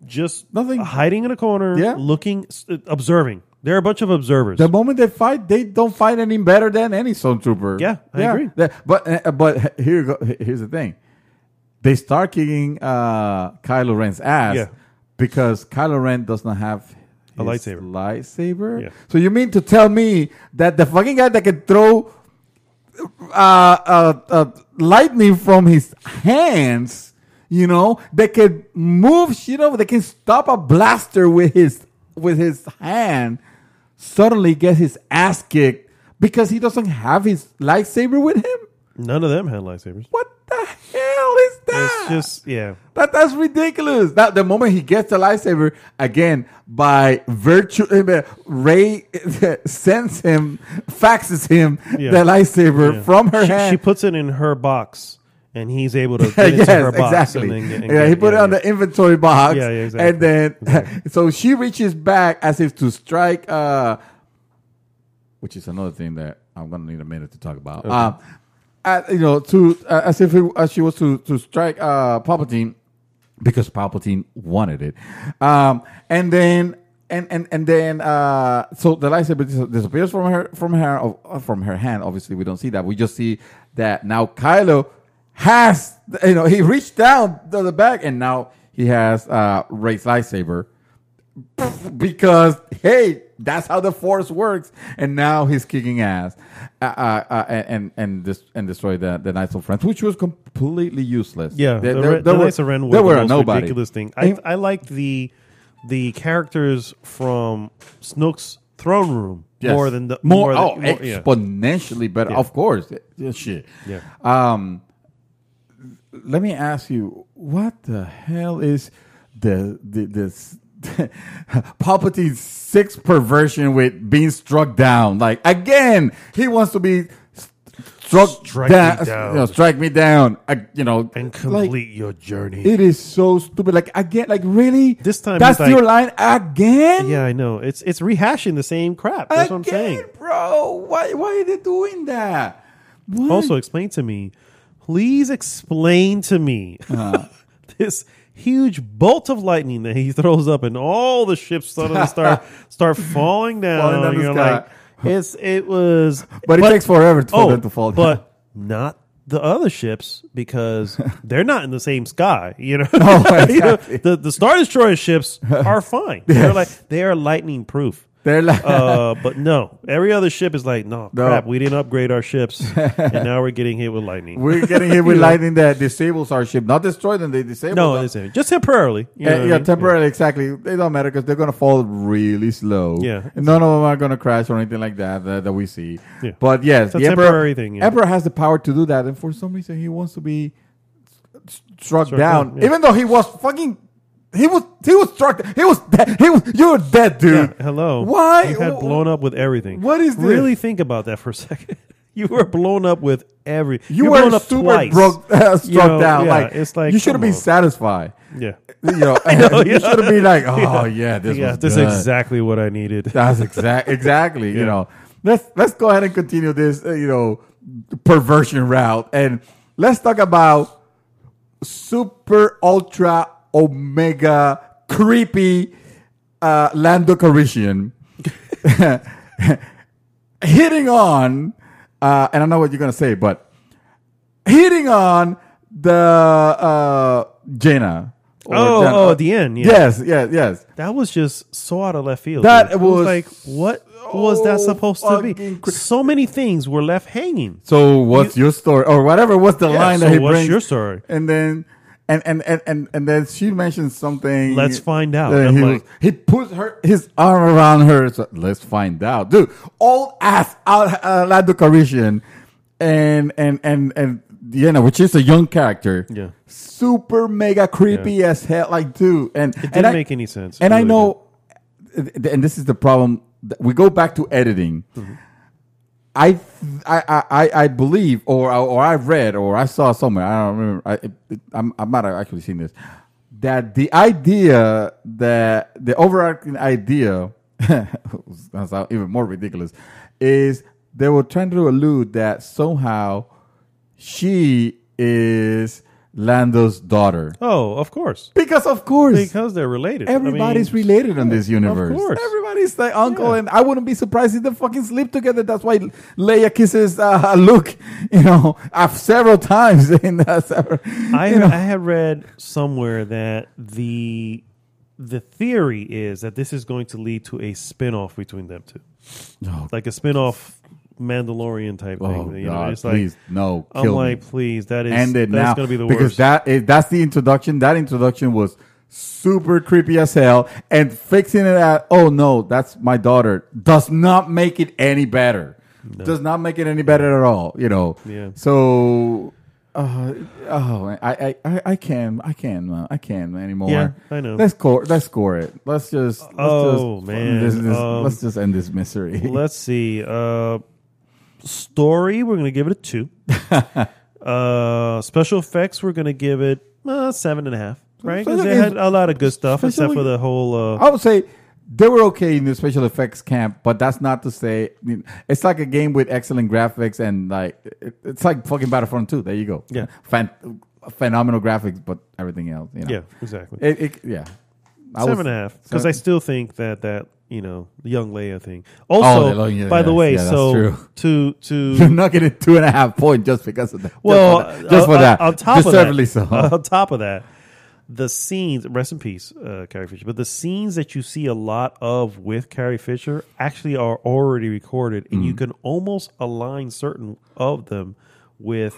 Just nothing, hiding in a corner, looking, observing. They're a bunch of observers. The moment they fight, they don't fight any better than any stormtrooper. Yeah, I agree. But here's the thing: they start kicking Kylo Ren's ass because Kylo Ren does not have a lightsaber. Yeah. So you mean to tell me that the fucking guy that can throw lightning from his hands, you know, that can move shit over, that can stop a blaster with his hand, suddenly gets his ass kicked because he doesn't have his lightsaber with him? None of them had lightsabers. What the hell is that? It's just, that's ridiculous. That the moment he gets the lightsaber, again, by virtue, Rey faxes him the lightsaber from her hand. She puts it in her box, and he's able to get into her box. Exactly. And He put it on the inventory box. Yeah, exactly. And then, so she reaches back as if to strike, which is another thing that I'm going to need a minute to talk about. Okay. As she was to strike Palpatine because Palpatine wanted it, and then so the lightsaber disappears from her hand. Obviously, we don't see that. We just see that now Kylo has, he reached down to the back, and now he has Rey's lightsaber because hey, that's how the Force works. And now he's kicking ass and destroy the Knights of Ren, which was completely useless. Yeah, the Knights of Ren were the most ridiculous thing. I liked the characters from Snoke's throne room more than the exponentially better. Yeah. Of course, shit. Yeah. Let me ask you, what the hell is this Palpatine's sixth perversion with being struck down? Like, again, he wants to be strike me down. And complete your journey. It is so stupid. Like, again, like, really? This time that's your line again? Yeah, I know. It's rehashing the same crap. That's what I'm saying, bro. Why are they doing that? What? Also, please explain to me this huge bolt of lightning that he throws up, and all the ships suddenly start falling down. You're like, it was, but it takes forever for them to fall down. But not the other ships, because they're not in the same sky. Exactly. The Star Destroyer ships are fine. Yes. They are lightning proof. They're like, but no, every other ship is like, crap, we didn't upgrade our ships, and now we're getting hit with lightning. We're getting hit with lightning that disables our ship, not destroy them. They disable them. Just temporarily. Temporarily, exactly. They don't matter because they're going to fall really slow. Yeah, and none of them are going to crash or anything like that we see. Yeah. But yes, it's a temporary thing. Yeah. Emperor has the power to do that, and for some reason he wants to be struck down, even though he was fucking. He was struck. He was dead. You were dead, dude. Yeah, hello. Why? You had blown up with everything. What is this? Really think about that for a second. You were blown up with everything. You were super struck down. Yeah, like, it's like, you should have been satisfied. Yeah. You should have been like, this is exactly what I needed. That's exactly. You know, let's go ahead and continue this perversion route, and let's talk about super ultra omega creepy Lando Calrissian hitting on and I know what you're gonna say, but hitting on the Jaina. At the end. Yeah. Yes. That was just so out of left field. That dude. was like, what was that supposed to be? So many things were left hanging. So what's your story, or whatever? What's the line that he brings? What's your story? And then. And then she mentioned something. Let's find out. He puts his arm around her. So let's find out, dude. Old ass Lando Calrissian, and which is a young character. Yeah, super mega creepy as hell. Like, dude, and it didn't make any sense. And I know and this is the problem. We go back to editing. Mm-hmm. I believe, or I read, or I saw somewhere. I don't remember. I might have actually seen this. That the idea, that the overarching idea, sounds even more ridiculous, is they were trying to allude that somehow she is Lando's daughter. Oh, of course. Because of course. Because they're related. Everybody's related in this universe. Of course. Everybody's like uncle, and I wouldn't be surprised if they fucking sleep together. That's why Leia kisses Luke, several times. I had read somewhere that the theory is that this is going to lead to a spin-off between them two. Oh. Like a spin-off Mandalorian type thing. God, it's please, no, I'm kill like, me. please, that's End going it to be the because worst. that's the introduction. That introduction was super creepy as hell, and fixing it at, oh no, that's my daughter, does not make it any better. No. Does not make it any better at all. Yeah. So, I can't anymore. Yeah, I know. Let's score it. Let's just man. Let's just end this misery. Let's see. Story, we're going to give it a 2. Special effects, we're going to give it 7.5. Right? Because they had a lot of good stuff, except for the whole. I would say they were okay in the special effects camp, but that's not to say it's like a game with excellent graphics and like it's like fucking Battlefront 2. There you go. Yeah, phenomenal graphics, but everything else. Yeah, exactly. 7.5 because I still think that the young Leia thing. Also, by the way, so to you're not getting 2.5 points just because of that. Well, just for that. On top of that, so. On top of that, the scenes. Rest in peace, Carrie Fisher. But the scenes that you see a lot of with Carrie Fisher actually are already recorded, and you can almost align certain of them with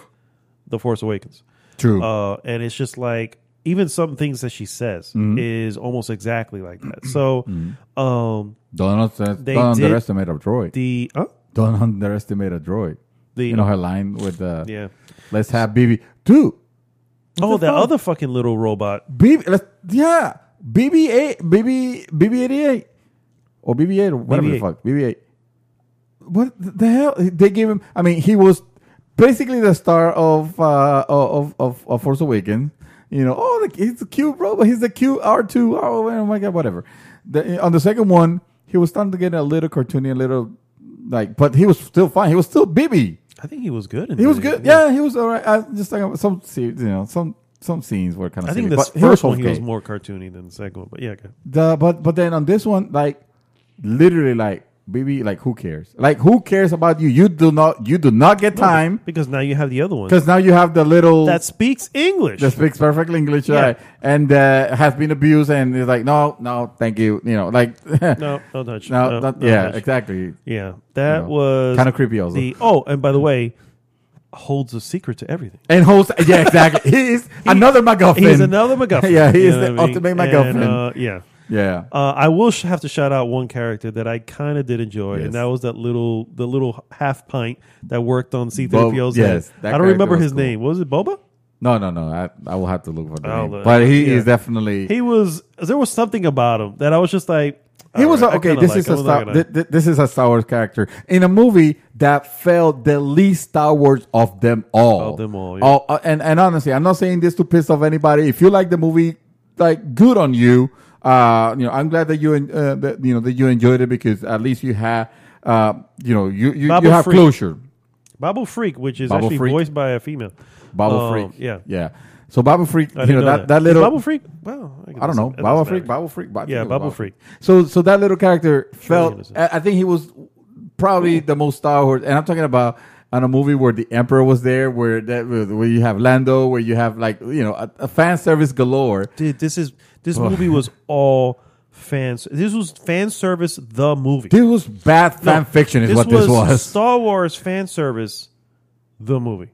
The Force Awakens. True. And it's just like. Even some things that she says is almost exactly like that. So, don't underestimate a droid. Don't underestimate a droid. Her line with the let's have BB. Dude. That other fucking little robot. BB8 or BB8 or whatever the fuck. BB8. What the hell? They gave him. I mean, he was basically the star of Force Awakens. He's a cute robot. He's the cute R2. Oh my God, whatever. On the second one, he was starting to get a little cartoony, but he was still fine. He was still BB. I think he was good. He was good. Yeah, he was all right. I just talking about some scenes were kind of. I think the first one he was more cartoony than the second one, but yeah. Okay. But then on this one, literally, BB, who cares? Who cares about you? You do not get time because now you have the other one. Because now you have the little that speaks English. That speaks perfect English, right? And has been abused, and is like, no, thank you. No, don't touch. Don't touch. Exactly. Yeah, that was kind of creepy. Also, and by the way, holds a secret to everything. And exactly. He's another MacGuffin. He's another MacGuffin. Yeah, he is the ultimate MacGuffin. Yeah. I will have to shout out one character that I kind of did enjoy, and that was the little half pint that worked on C-3PO's head. I don't remember his name. Was it Boba? No. I will have to look for the name. But he is definitely. There was something about him that I was just like. He was okay. This is a Star Wars character in a movie that felt the least Star Wars of them all. Yeah. And honestly, I'm not saying this to piss off anybody. If you like the movie, good on you. I'm glad that you enjoyed it because at least you had you have closure. Babu Freak, which is actually voiced by a female. Babu Freak. Yeah. So Babu Freak, that little Babu Freak. Well, I don't know. Babu Freak. Yeah, Babu Freak. So that little character felt. I think he was probably the most Star Wars, and I'm talking about on a movie where the Emperor was there, where you have Lando, where you have a fan service galore. Dude, this movie was all fans. This was fan service. The movie. This was bad fan fiction. Is what this was. Star Wars fan service. The movie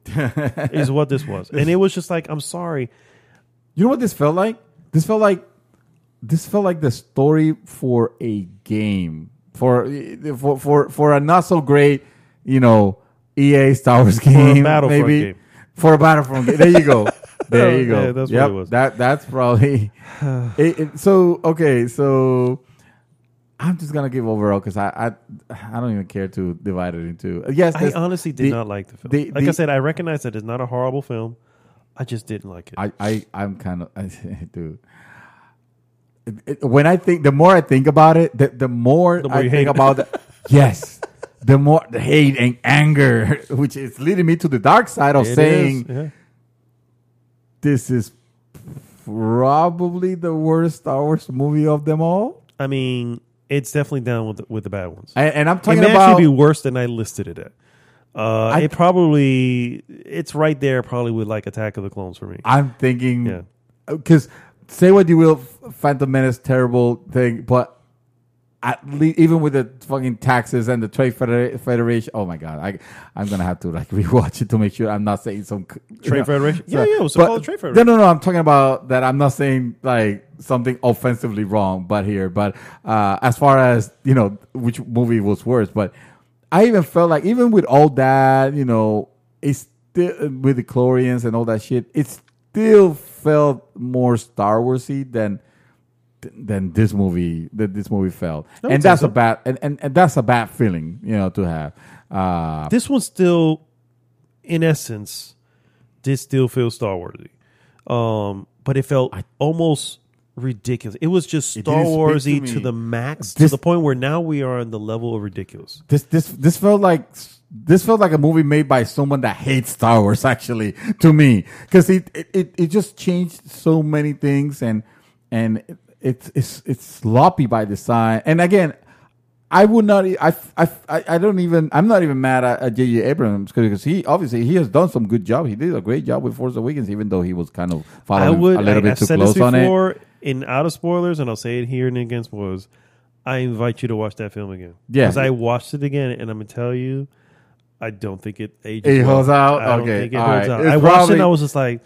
is what this was, and it was just like, I'm sorry. You know what this felt like? This felt like the story for a game for a not so great, EA Star Wars game, for a Battlefront game. There you go. There you go. Yeah, that's what it was. That's probably it. So okay, so I'm just gonna give overall because I don't even care to divide it into. Yes, I honestly did not like the film. I said, I recognize that it's not a horrible film. I just didn't like it. I'm kind of dude. When I think, the more I think about it, the more I think about it. Yes, the more the hate and anger, which is leading me to the dark side of saying, this is probably the worst Star Wars movie of them all. I mean, it's definitely down with the bad ones. And I'm talking it may about actually be worse than I listed it at. It's right there probably with like Attack of the Clones for me. I'm thinking, because say what you will, Phantom Menace, terrible thing, but at least even with the fucking taxes and the Trade Federation, oh my god, I'm gonna have to like rewatch it to make sure I'm not saying some Trade Federation. It was called the Trade Federation. No, I'm talking about that. I'm not saying like something offensively wrong, but as far as which movie was worse, but I even felt like even with all that, it's still with the Chlorians and all that shit, it still felt more Star Warsy than this movie felt. And that's a bad and that's a bad feeling, to have. This one still, in essence, did still feel Star Warsy. But it felt almost ridiculous. It was just Star Warsy to the max, to the point where now we are on the level of ridiculous. This felt like a movie made by someone that hates Star Wars, actually, to me, because it just changed so many things, and it's sloppy by design. And again, I would not. I'm not even mad at J.J. Abrams because he has done some good job. He did a great job with Force Awakens, even though he was kind of following a little bit too close on it. In out of spoilers, and I'll say it here and again spoilers, I invite you to watch that film again. Yeah, because I watched it again, and I'm gonna tell you, I don't think it ages. It holds out. I don't okay, think it holds out. I watched it, and I was just like,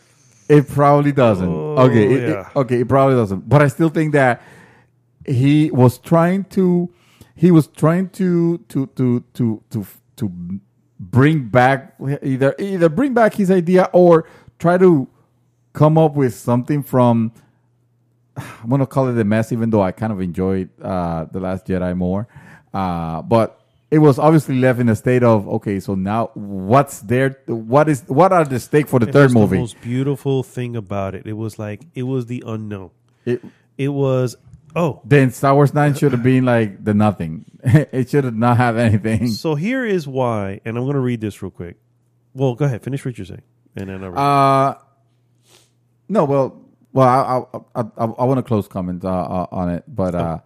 it probably doesn't. It probably doesn't. But I still think that he was trying to bring back either bring back his idea or try to come up with something from. I'm gonna call it a mess, even though I kind of enjoyed The Last Jedi more. But it was obviously left in a state of okay. So now, what's there? What are the stakes for the third movie? The most beautiful thing about it, it was the unknown. It was. Oh, then Star Wars 9 should have been like the nothing. It should not have anything. So here is why, and I'm going to read this real quick. Well, go ahead, finish what you're saying, and then I'll read. No, well, I want to close comment on it, but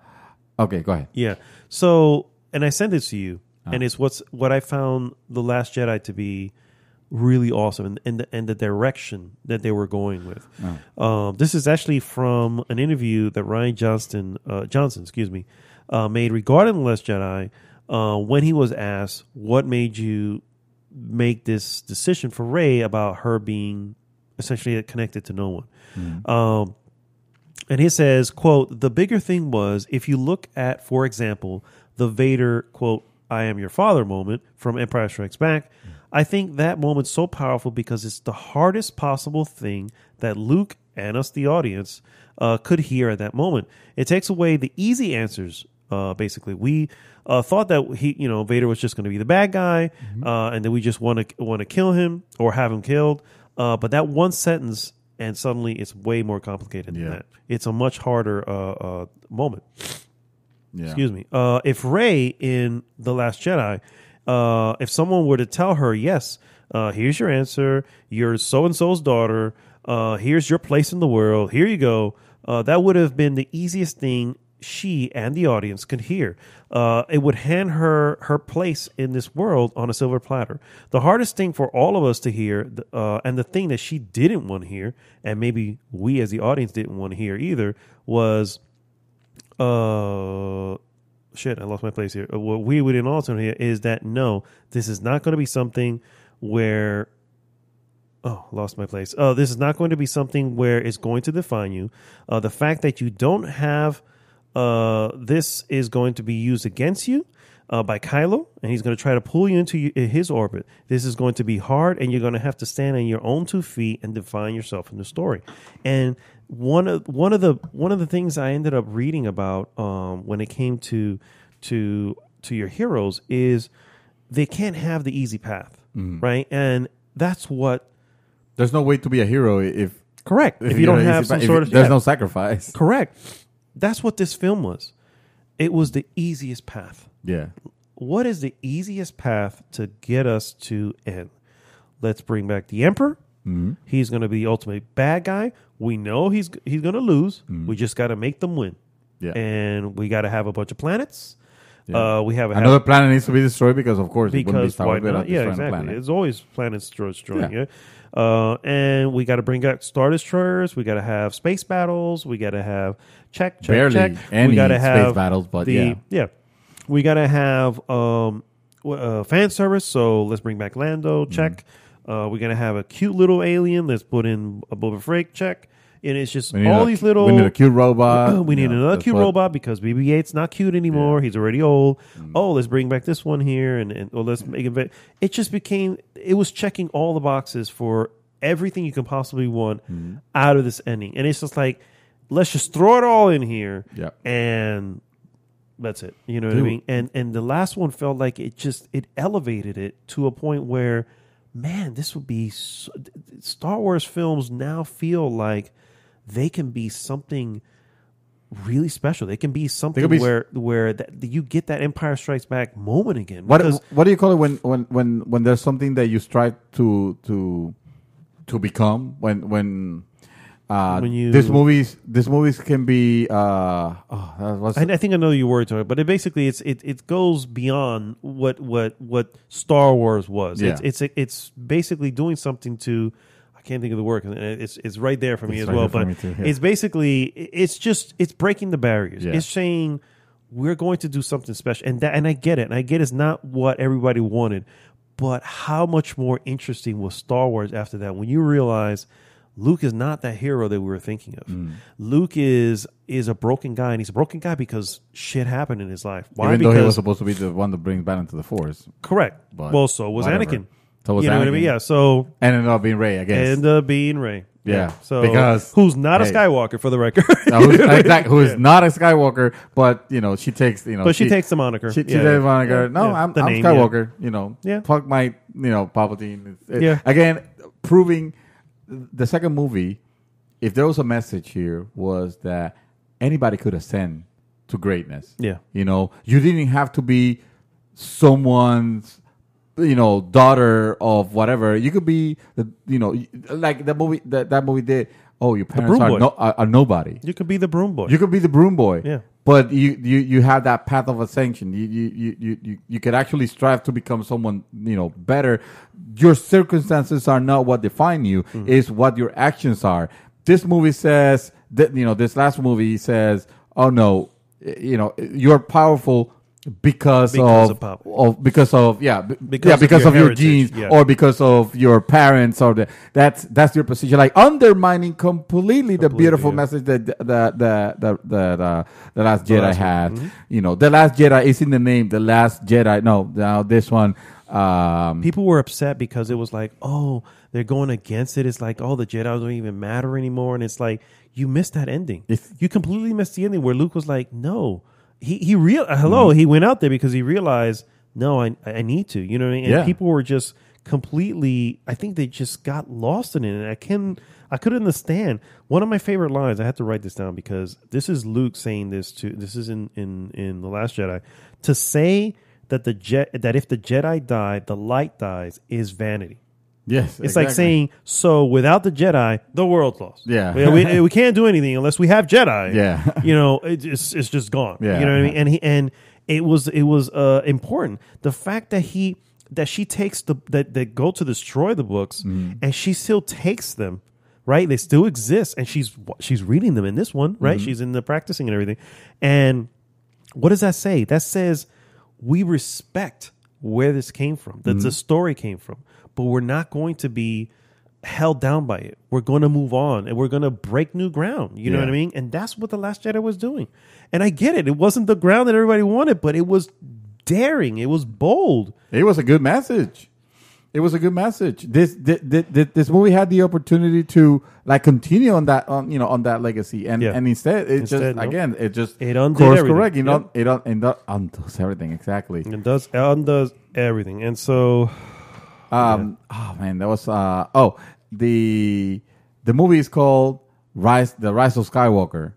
okay, go ahead. Yeah. So, and I sent it to you, and it's what I found The Last Jedi to be really awesome, and the direction that they were going with. This is actually from an interview that Ryan Johnson, made regarding The Last Jedi when he was asked what made you make this decision for Rey about her being essentially connected to no one. And he says, quote, "The bigger thing was, if you look at, for example, the Vader, quote, 'I am your father' moment from Empire Strikes Back, I think that moment's so powerful because it's the hardest possible thing that Luke and us, the audience, could hear at that moment. It takes away the easy answers. Basically, we thought that Vader was just going to be the bad guy, and that we just want to kill him or have him killed. But that one sentence, and suddenly it's way more complicated than that. It's a much harder moment. Yeah. Excuse me. If Rey in The Last Jedi, if someone were to tell her, yes, here's your answer, you're so-and-so's daughter, here's your place in the world, here you go, that would have been the easiest thing she and the audience could hear. It would hand her place in this world on a silver platter. The hardest thing for all of us to hear, and the thing that she didn't want to hear, and maybe we as the audience didn't want to hear either, was... shit, I lost my place here. What we didn't also hear is that no, this is not going to be something where lost my place. This is not going to be something where it's going to define you. The fact that you don't have this is going to be used against you. by Kylo, and he's going to try to pull you into his orbit. This is going to be hard, and you're going to have to stand on your own 2 feet and define yourself in the story. And one of the things I ended up reading about when it came to your heroes is they can't have the easy path, right? And that's what. There's no way to be a hero if correct if you don't have some sort of. There's no sacrifice. Correct. That's what this film was. It was the easiest path. Yeah. What is the easiest path to get us to end? Let's bring back the Emperor. Mm-hmm. He's going to be the ultimate bad guy. We know he's going to lose. Mm-hmm. We just got to make them win. Yeah. And we got to have a bunch of planets. Yeah. We have another planet needs to be destroyed because, of course, it wouldn't be Star Wars without exactly. Planet. It's always planets destroyed. Yeah. And we got to bring out Star Destroyers. We got to have space battles. We got to have check. Barely any we gotta have space battles, but yeah. We got to have fan service. So let's bring back Lando. Check. We're gonna have a cute little alien. Let's put in a Boba Fett. Check. And it's just all these little. We need a cute robot. We need another cute robot because BB-8's not cute anymore. Yeah. He's already old. Oh, let's bring back this one here, and let's make it. It just became. It was checking all the boxes for everything you can possibly want out of this ending, and it's just like, let's just throw it all in here, and that's it. You know what I mean? And the last one felt like it elevated it to a point where, man, this would be Star Wars films now feel like they can be something really special. They can be something where you get that Empire Strikes Back moment again. What do you call it when there's something that you strive to become? When these movies can be. I think I know your word to it, but it goes beyond what Star Wars was. Yeah. It's basically doing something to. I can't think of the word. It's right there for me as well. But it's basically it's breaking the barriers. Yeah. It's saying we're going to do something special, and I get it. And I get it's not what everybody wanted, but how much more interesting was Star Wars after that? When you realize Luke is not that hero that we were thinking of. Luke is a broken guy, and he's a broken guy because shit happened in his life. Why? Even though he was supposed to be the one that brings balance to the Force. Correct. Well, so was Anakin. So was you know what I mean? Yeah. So ended up being Rey, I guess. Ended up being Rey. Yeah. So because who's not a Skywalker for the record? Who's not a Skywalker, but she takes But she takes the moniker. She takes the moniker. No, I'm name, Skywalker. Yeah. Fuck my Palpatine. Again, proving the second movie. If there was a message here, was that anybody could ascend to greatness. Yeah. You didn't have to be someone's daughter of whatever. You could be like the movie that movie did. Oh, your parents are nobody. You could be the broom boy. You could be the broom boy. Yeah. But you have that path of ascension. You could actually strive to become someone better. Your circumstances are not what define you. Mm-hmm. It's what your actions are. This movie says that this last movie says, oh no, you're powerful. Because of your genes, or because of your parents, or that's your position. Like undermining completely the beautiful message that the Last Jedi had. Mm-hmm. The Last Jedi is in the name. The Last Jedi. No, now this one. People were upset because it was like, oh, they're going against it. It's like, oh, the Jedi don't even matter anymore, and it's like you missed that ending. You completely missed the ending where Luke was like, no. He went out there because he realized, no, I need to, you know what I mean? And people were just completely, I think they just got lost in it. And I couldn't understand. One of my favorite lines, I had to write this down because this is Luke saying this is in The Last Jedi, to say that that if the Jedi die, the light dies is vanity. Yes, it's like saying, so without the Jedi, the world's lost. Yeah, we can't do anything unless we have Jedi. Yeah, it's just gone. Yeah, you know what I mean. And it was important. The fact that she takes that go to destroy the books, and she still takes them. Right, they still exist, and she's reading them in this one. Right, she's in the practicing and everything. And what does that say? That says we respect where this came from. That the story came from. But we're not going to be held down by it. We're going to move on, and we're going to break new ground. You know what I mean? And that's what The Last Jedi was doing. And I get it. It wasn't the ground that everybody wanted, but it was daring. It was bold. It was a good message. This movie had the opportunity to like continue on that legacy, and instead it undid course everything. correct. It undoes everything exactly. It undoes everything, and so oh man, that was the movie is called The Rise of Skywalker.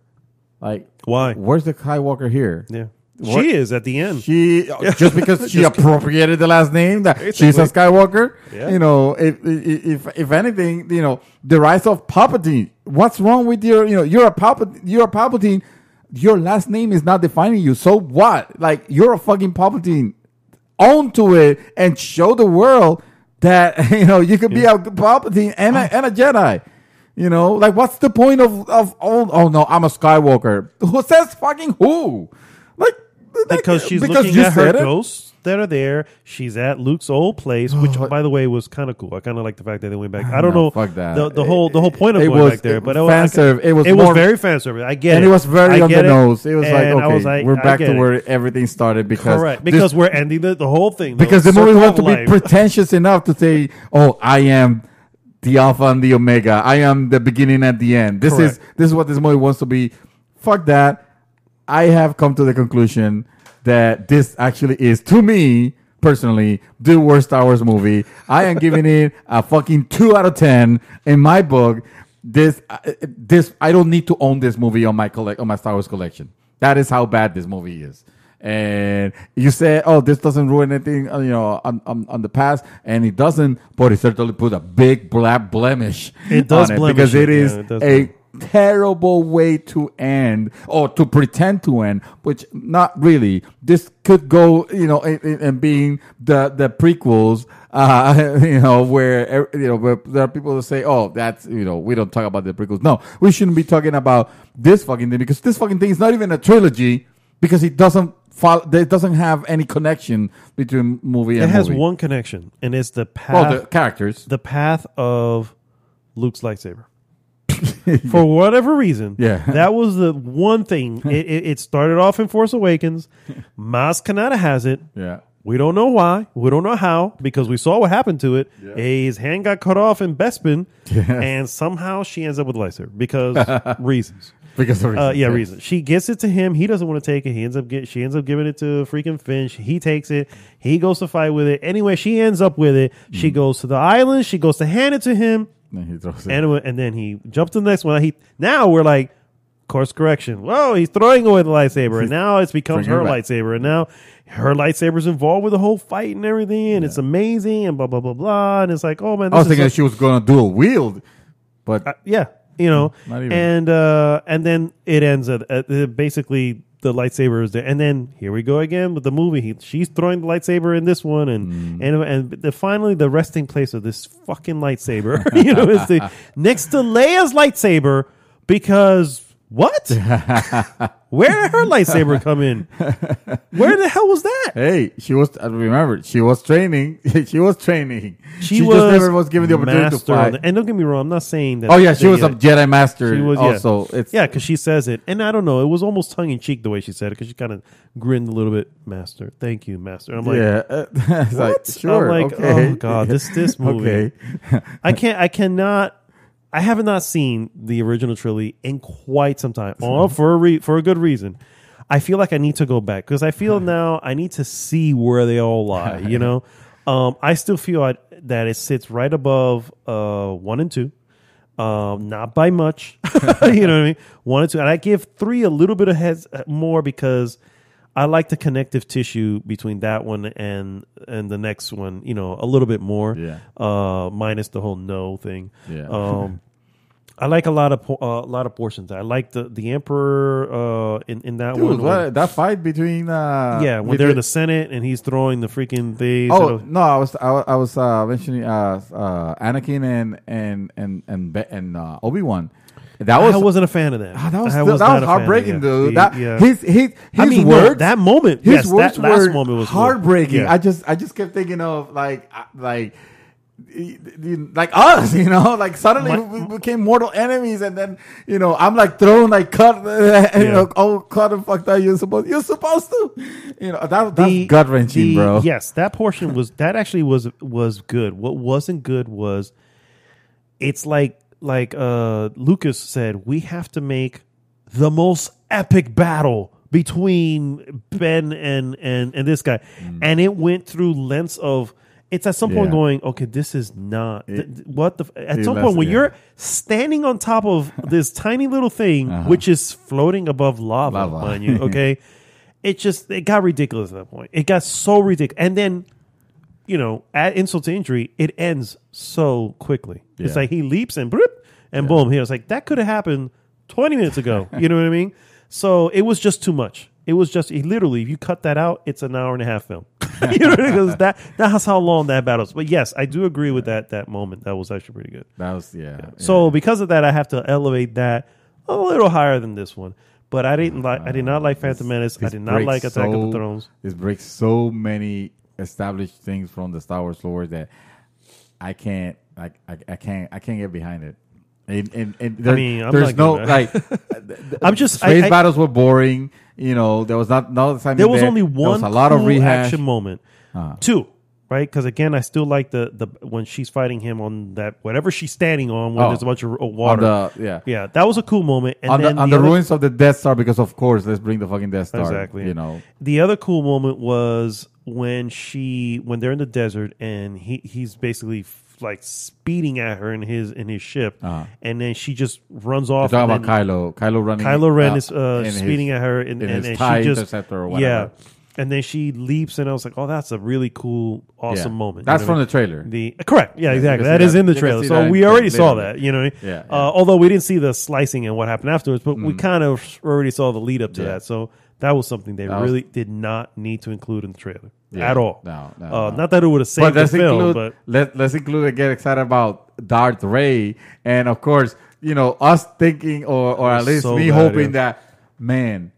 Like, why? Where's the Skywalker here? Yeah. She is at the end. She just because she appropriated the last name that she's a Skywalker. Yeah. If anything, the rise of Palpatine. What's wrong with you're a Palpatine. Your last name is not defining you. So what? Like, you're a fucking Palpatine. Own to it and show the world that you could be a Palpatine and a Jedi. Like, what's the point of oh no, I'm a Skywalker. Who says fucking who? Because she's looking at her ghosts that are there. She's at Luke's old place, which, by the way, was kind of cool. I kind of like the fact that they went back. I don't know. Fuck that. The whole point of going back there, but it was very fan service. I get it, and it was very on the nose. It was and like, okay, we're back to where everything started because we're ending the whole thing. Because the movie wants to be pretentious enough to say, "Oh, I am the Alpha and the Omega. I am the beginning and the end." This is what this movie wants to be. Fuck that. I have come to the conclusion that this actually is, to me personally, the worst Star Wars movie. I am giving it a fucking 2 out of 10 in my book. This I don't need to own this movie on my Star Wars collection. That is how bad this movie is. And you say, "Oh, this doesn't ruin anything, on the past," and it doesn't. But it certainly put a big black blemish. It does on blemish because it is terrible way to end, or to pretend to end, which not really. This could go, and being the prequels, where where there are people who say, "Oh, that's we don't talk about the prequels." No, we shouldn't be talking about this fucking thing, because this fucking thing is not even a trilogy, because it doesn't have any connection between movie and movie. It has one connection, and it's the path. Well, the characters, the path of Luke's lightsaber. For whatever reason, that was the one thing. It started off in Force Awakens. Maz Kanata has it. Yeah. We don't know why. We don't know how, because we saw what happened to it. Yeah. His hand got cut off in Bespin, and somehow she ends up with a lightsaber because reasons. Because of reasons. Reasons. She gets it to him. He doesn't want to take it. She ends up giving it to freaking Finch. He takes it. He goes to fight with it. Anyway, she ends up with it. She goes to the island. She goes to hand it to him. And he throws it. And then he jumps to the next one. Now we're like, course correction. Whoa, he's throwing away the lightsaber, and now it becomes her lightsaber, and now her lightsaber's involved with the whole fight and everything, and it's amazing, and blah blah blah blah. And it's like, oh man, I was thinking that she was going to dual wield, but not even. And then it ends at basically the lightsaber is there, and then here we go again with the movie. She's throwing the lightsaber in this one, and finally the resting place of this fucking lightsaber, is the next to Leia's lightsaber, because what? Where did her lightsaber come in? Where the hell was that? Hey, she was training. She was training. She was just never was given the opportunity to fight. And don't get me wrong, I'm not saying that. Oh yeah, she was a Jedi Master. She was, also. Because she says it, and I don't know. It was almost tongue in cheek the way she said it, because she kind of grinned a little bit. Master, thank you, Master. I'm like, what? Like, sure. I'm like, okay. Oh god, this movie. Okay. I have not seen the original trilogy in quite some time, for a good reason. I feel like I need to go back, because I feel now I need to see where they all lie. I still feel that it sits right above 1 and 2, not by much. You know what I mean? 1 and 2, and I give 3 a little bit of more, because I like the connective tissue between that one and the next one, a little bit more. Yeah. Minus the whole no thing. Yeah. I like a lot of portions. I like the Emperor in that one. That fight between when they're in the Senate and he's throwing the freaking thing. Oh no, I was mentioning Anakin and Obi-Wan. I wasn't a fan of that. That was heartbreaking, dude. His words, that moment, his words that last moment was heartbreaking. Yeah. I just kept thinking of like like us, like suddenly we became mortal enemies, and then I'm like thrown, like cut, cut and fucked up. You're supposed to, that's gut wrenching, bro. Yes, that portion actually was good. What wasn't good was, it's like Lucas said, we have to make the most epic battle between Ben and this guy, and it went through lengths of. It's at some point going, okay, this is not at some point when you're standing on top of this tiny little thing, which is floating above lava. On you, okay, it got ridiculous at that point. It got so ridiculous, and then add insult to injury, it ends so quickly. Yeah. It's like he leaps and boom. He was like, that could have happened 20 minutes ago. You know what I mean? So it was just too much. It was just literally, if you cut that out, it's an hour and a half film. You know what I mean? That's how long that battle is. But yes, I do agree with that moment. That was actually pretty good. That was So because of that, I have to elevate that a little higher than this one. But I did not like Phantom Menace. I did not like Attack of the Thrones. This breaks so many established things from the Star Wars lore that I can't get behind it. And there's no like. Space battles were boring. There was not time. There was only one. There was a lot of rehash action moment. Two, right? Because again, I still like the when she's fighting him on that whatever she's standing on when there's a bunch of water. That was a cool moment. And on the ruins of the Death Star, because of course, let's bring the fucking Death Star. Exactly. The other cool moment was when they're in the desert and he's basically like speeding at her in his ship, and then she just runs off. You're talking about Kylo running. Kylo Ren is speeding at her, and his she TIE just interceptor or whatever. And then she leaps, and I was like, "Oh, that's a really cool, awesome moment." That's from the trailer. Correct, exactly. That is in the trailer, so we already saw that. Although we didn't see the slicing and what happened afterwards, but we kind of already saw the lead up to that. So that was something they really did not need to include in the trailer at all. No. Not that it would have saved the film, but let's include and get excited about Darth Ray, and of course, us thinking or at least me hoping that, man,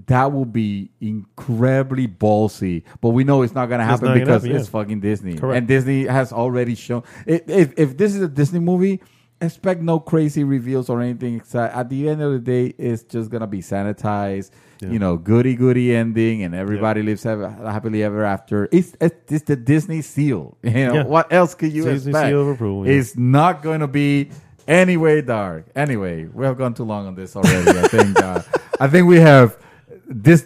that will be incredibly ballsy, but we know it's not going to happen because it's fucking Disney. Correct. And Disney has already shown if this is a Disney movie, expect no crazy reveals or anything. Except at the end of the day, it's just going to be sanitized. Goody ending, and everybody lives happily ever after. It's the Disney seal. What else could you expect? Seal of approval, It's not going to be anyway dark. Anyway, we have gone too long on this already. I think. I think we have this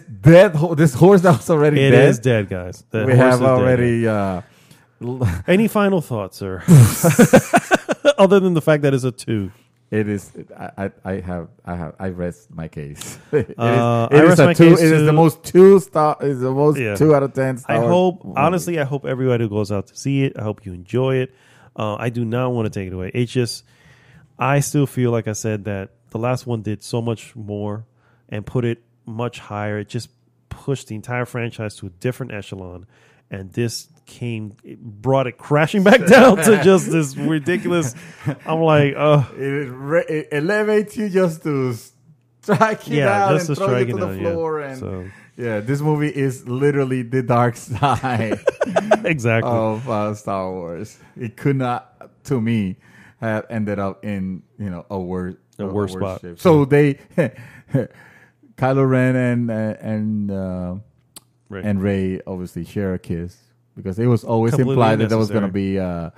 horse that was already dead. It is dead, guys. We have already. Any final thoughts, sir? Other than the fact that it's a 2. It is. I rest my case. It is the most 2 star. Is the most 2 out of 10 stars. Honestly, I hope everybody who goes out to see it. I hope you enjoy it. I do not want to take it away. It's just, I still feel like I said that the last one did so much more and put it much higher. It just pushed the entire franchise to a different echelon, and this brought it crashing back down to just this ridiculous. I'm like, it elevates you just to strike you down and throw you to the floor. This movie is literally the dark side exactly of Star Wars. It could not, to me, have ended up in a worse spot. Shape. So they, Kylo Ren and Rey obviously share a kiss. Because it was always implied that there was going to be a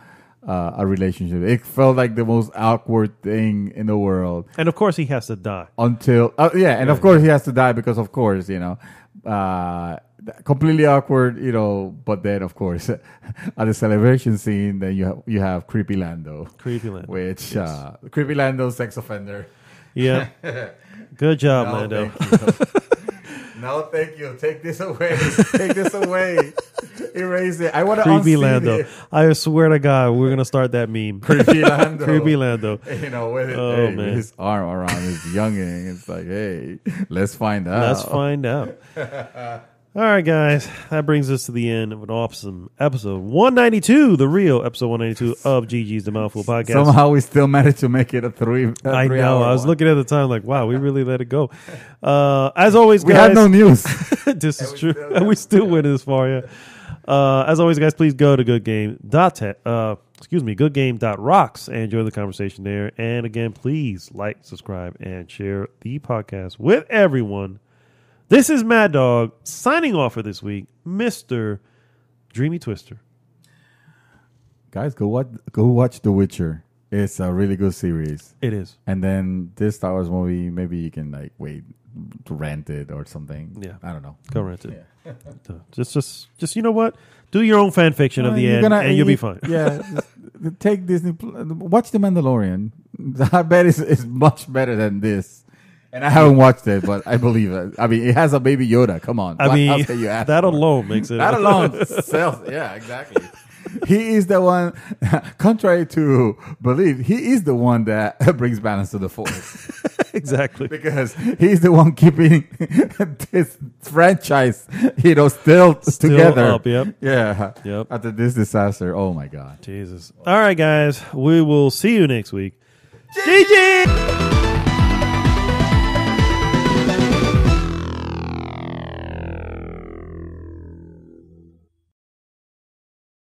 relationship. It felt like the most awkward thing in the world. And of course, he has to die. Of course, he has to die because, of course, completely awkward, But then, of course, at the celebration scene, then you have Creepy Lando. Which, Creepy Lando, sex offender. Yeah. Good job, Lando. No, thank you. Take this away. Erase it. I want to Creepy Lando. It. I swear to God, we're going to start that meme. Creepy Lando. Creepy Lando. With his arm around his youngin'. It's like, hey, let's find out. All right, guys. That brings us to the end of an awesome episode 192, the real episode 192 of GG's The Mouthful Podcast. Somehow we still managed to make it a 3 I know. I was looking at the time like, wow, we really let it go. As always, guys. We had no news. This is true. We still went this far, yeah. As always, guys, please go to goodgame.rocks and join the conversation there. And again, please like, subscribe, and share the podcast with everyone. This is Mad Dog signing off for this week, Mr. Dreamy Twister. Guys, go watch The Witcher. It's a really good series. It is. And then this Star Wars movie, maybe you can wait to rent it or something. Yeah. I don't know. Go rent it. Yeah. Just you know what? Do your own fan fiction of the end, and you'll be fine. Yeah. Take Disney. Watch The Mandalorian. I bet it's much better than this. And I haven't watched it, but I believe it. I mean, it has a baby Yoda. Come on. I mean, else can you ask that for? alone makes it. That alone sells. Yeah, exactly. He is the one, contrary to belief, he is the one that brings balance to the force. Exactly. Because he's the one keeping this franchise, still together. Up, yep. Yeah. Yep. After this disaster. Oh, my God. Jesus. All right, guys. We will see you next week. GG!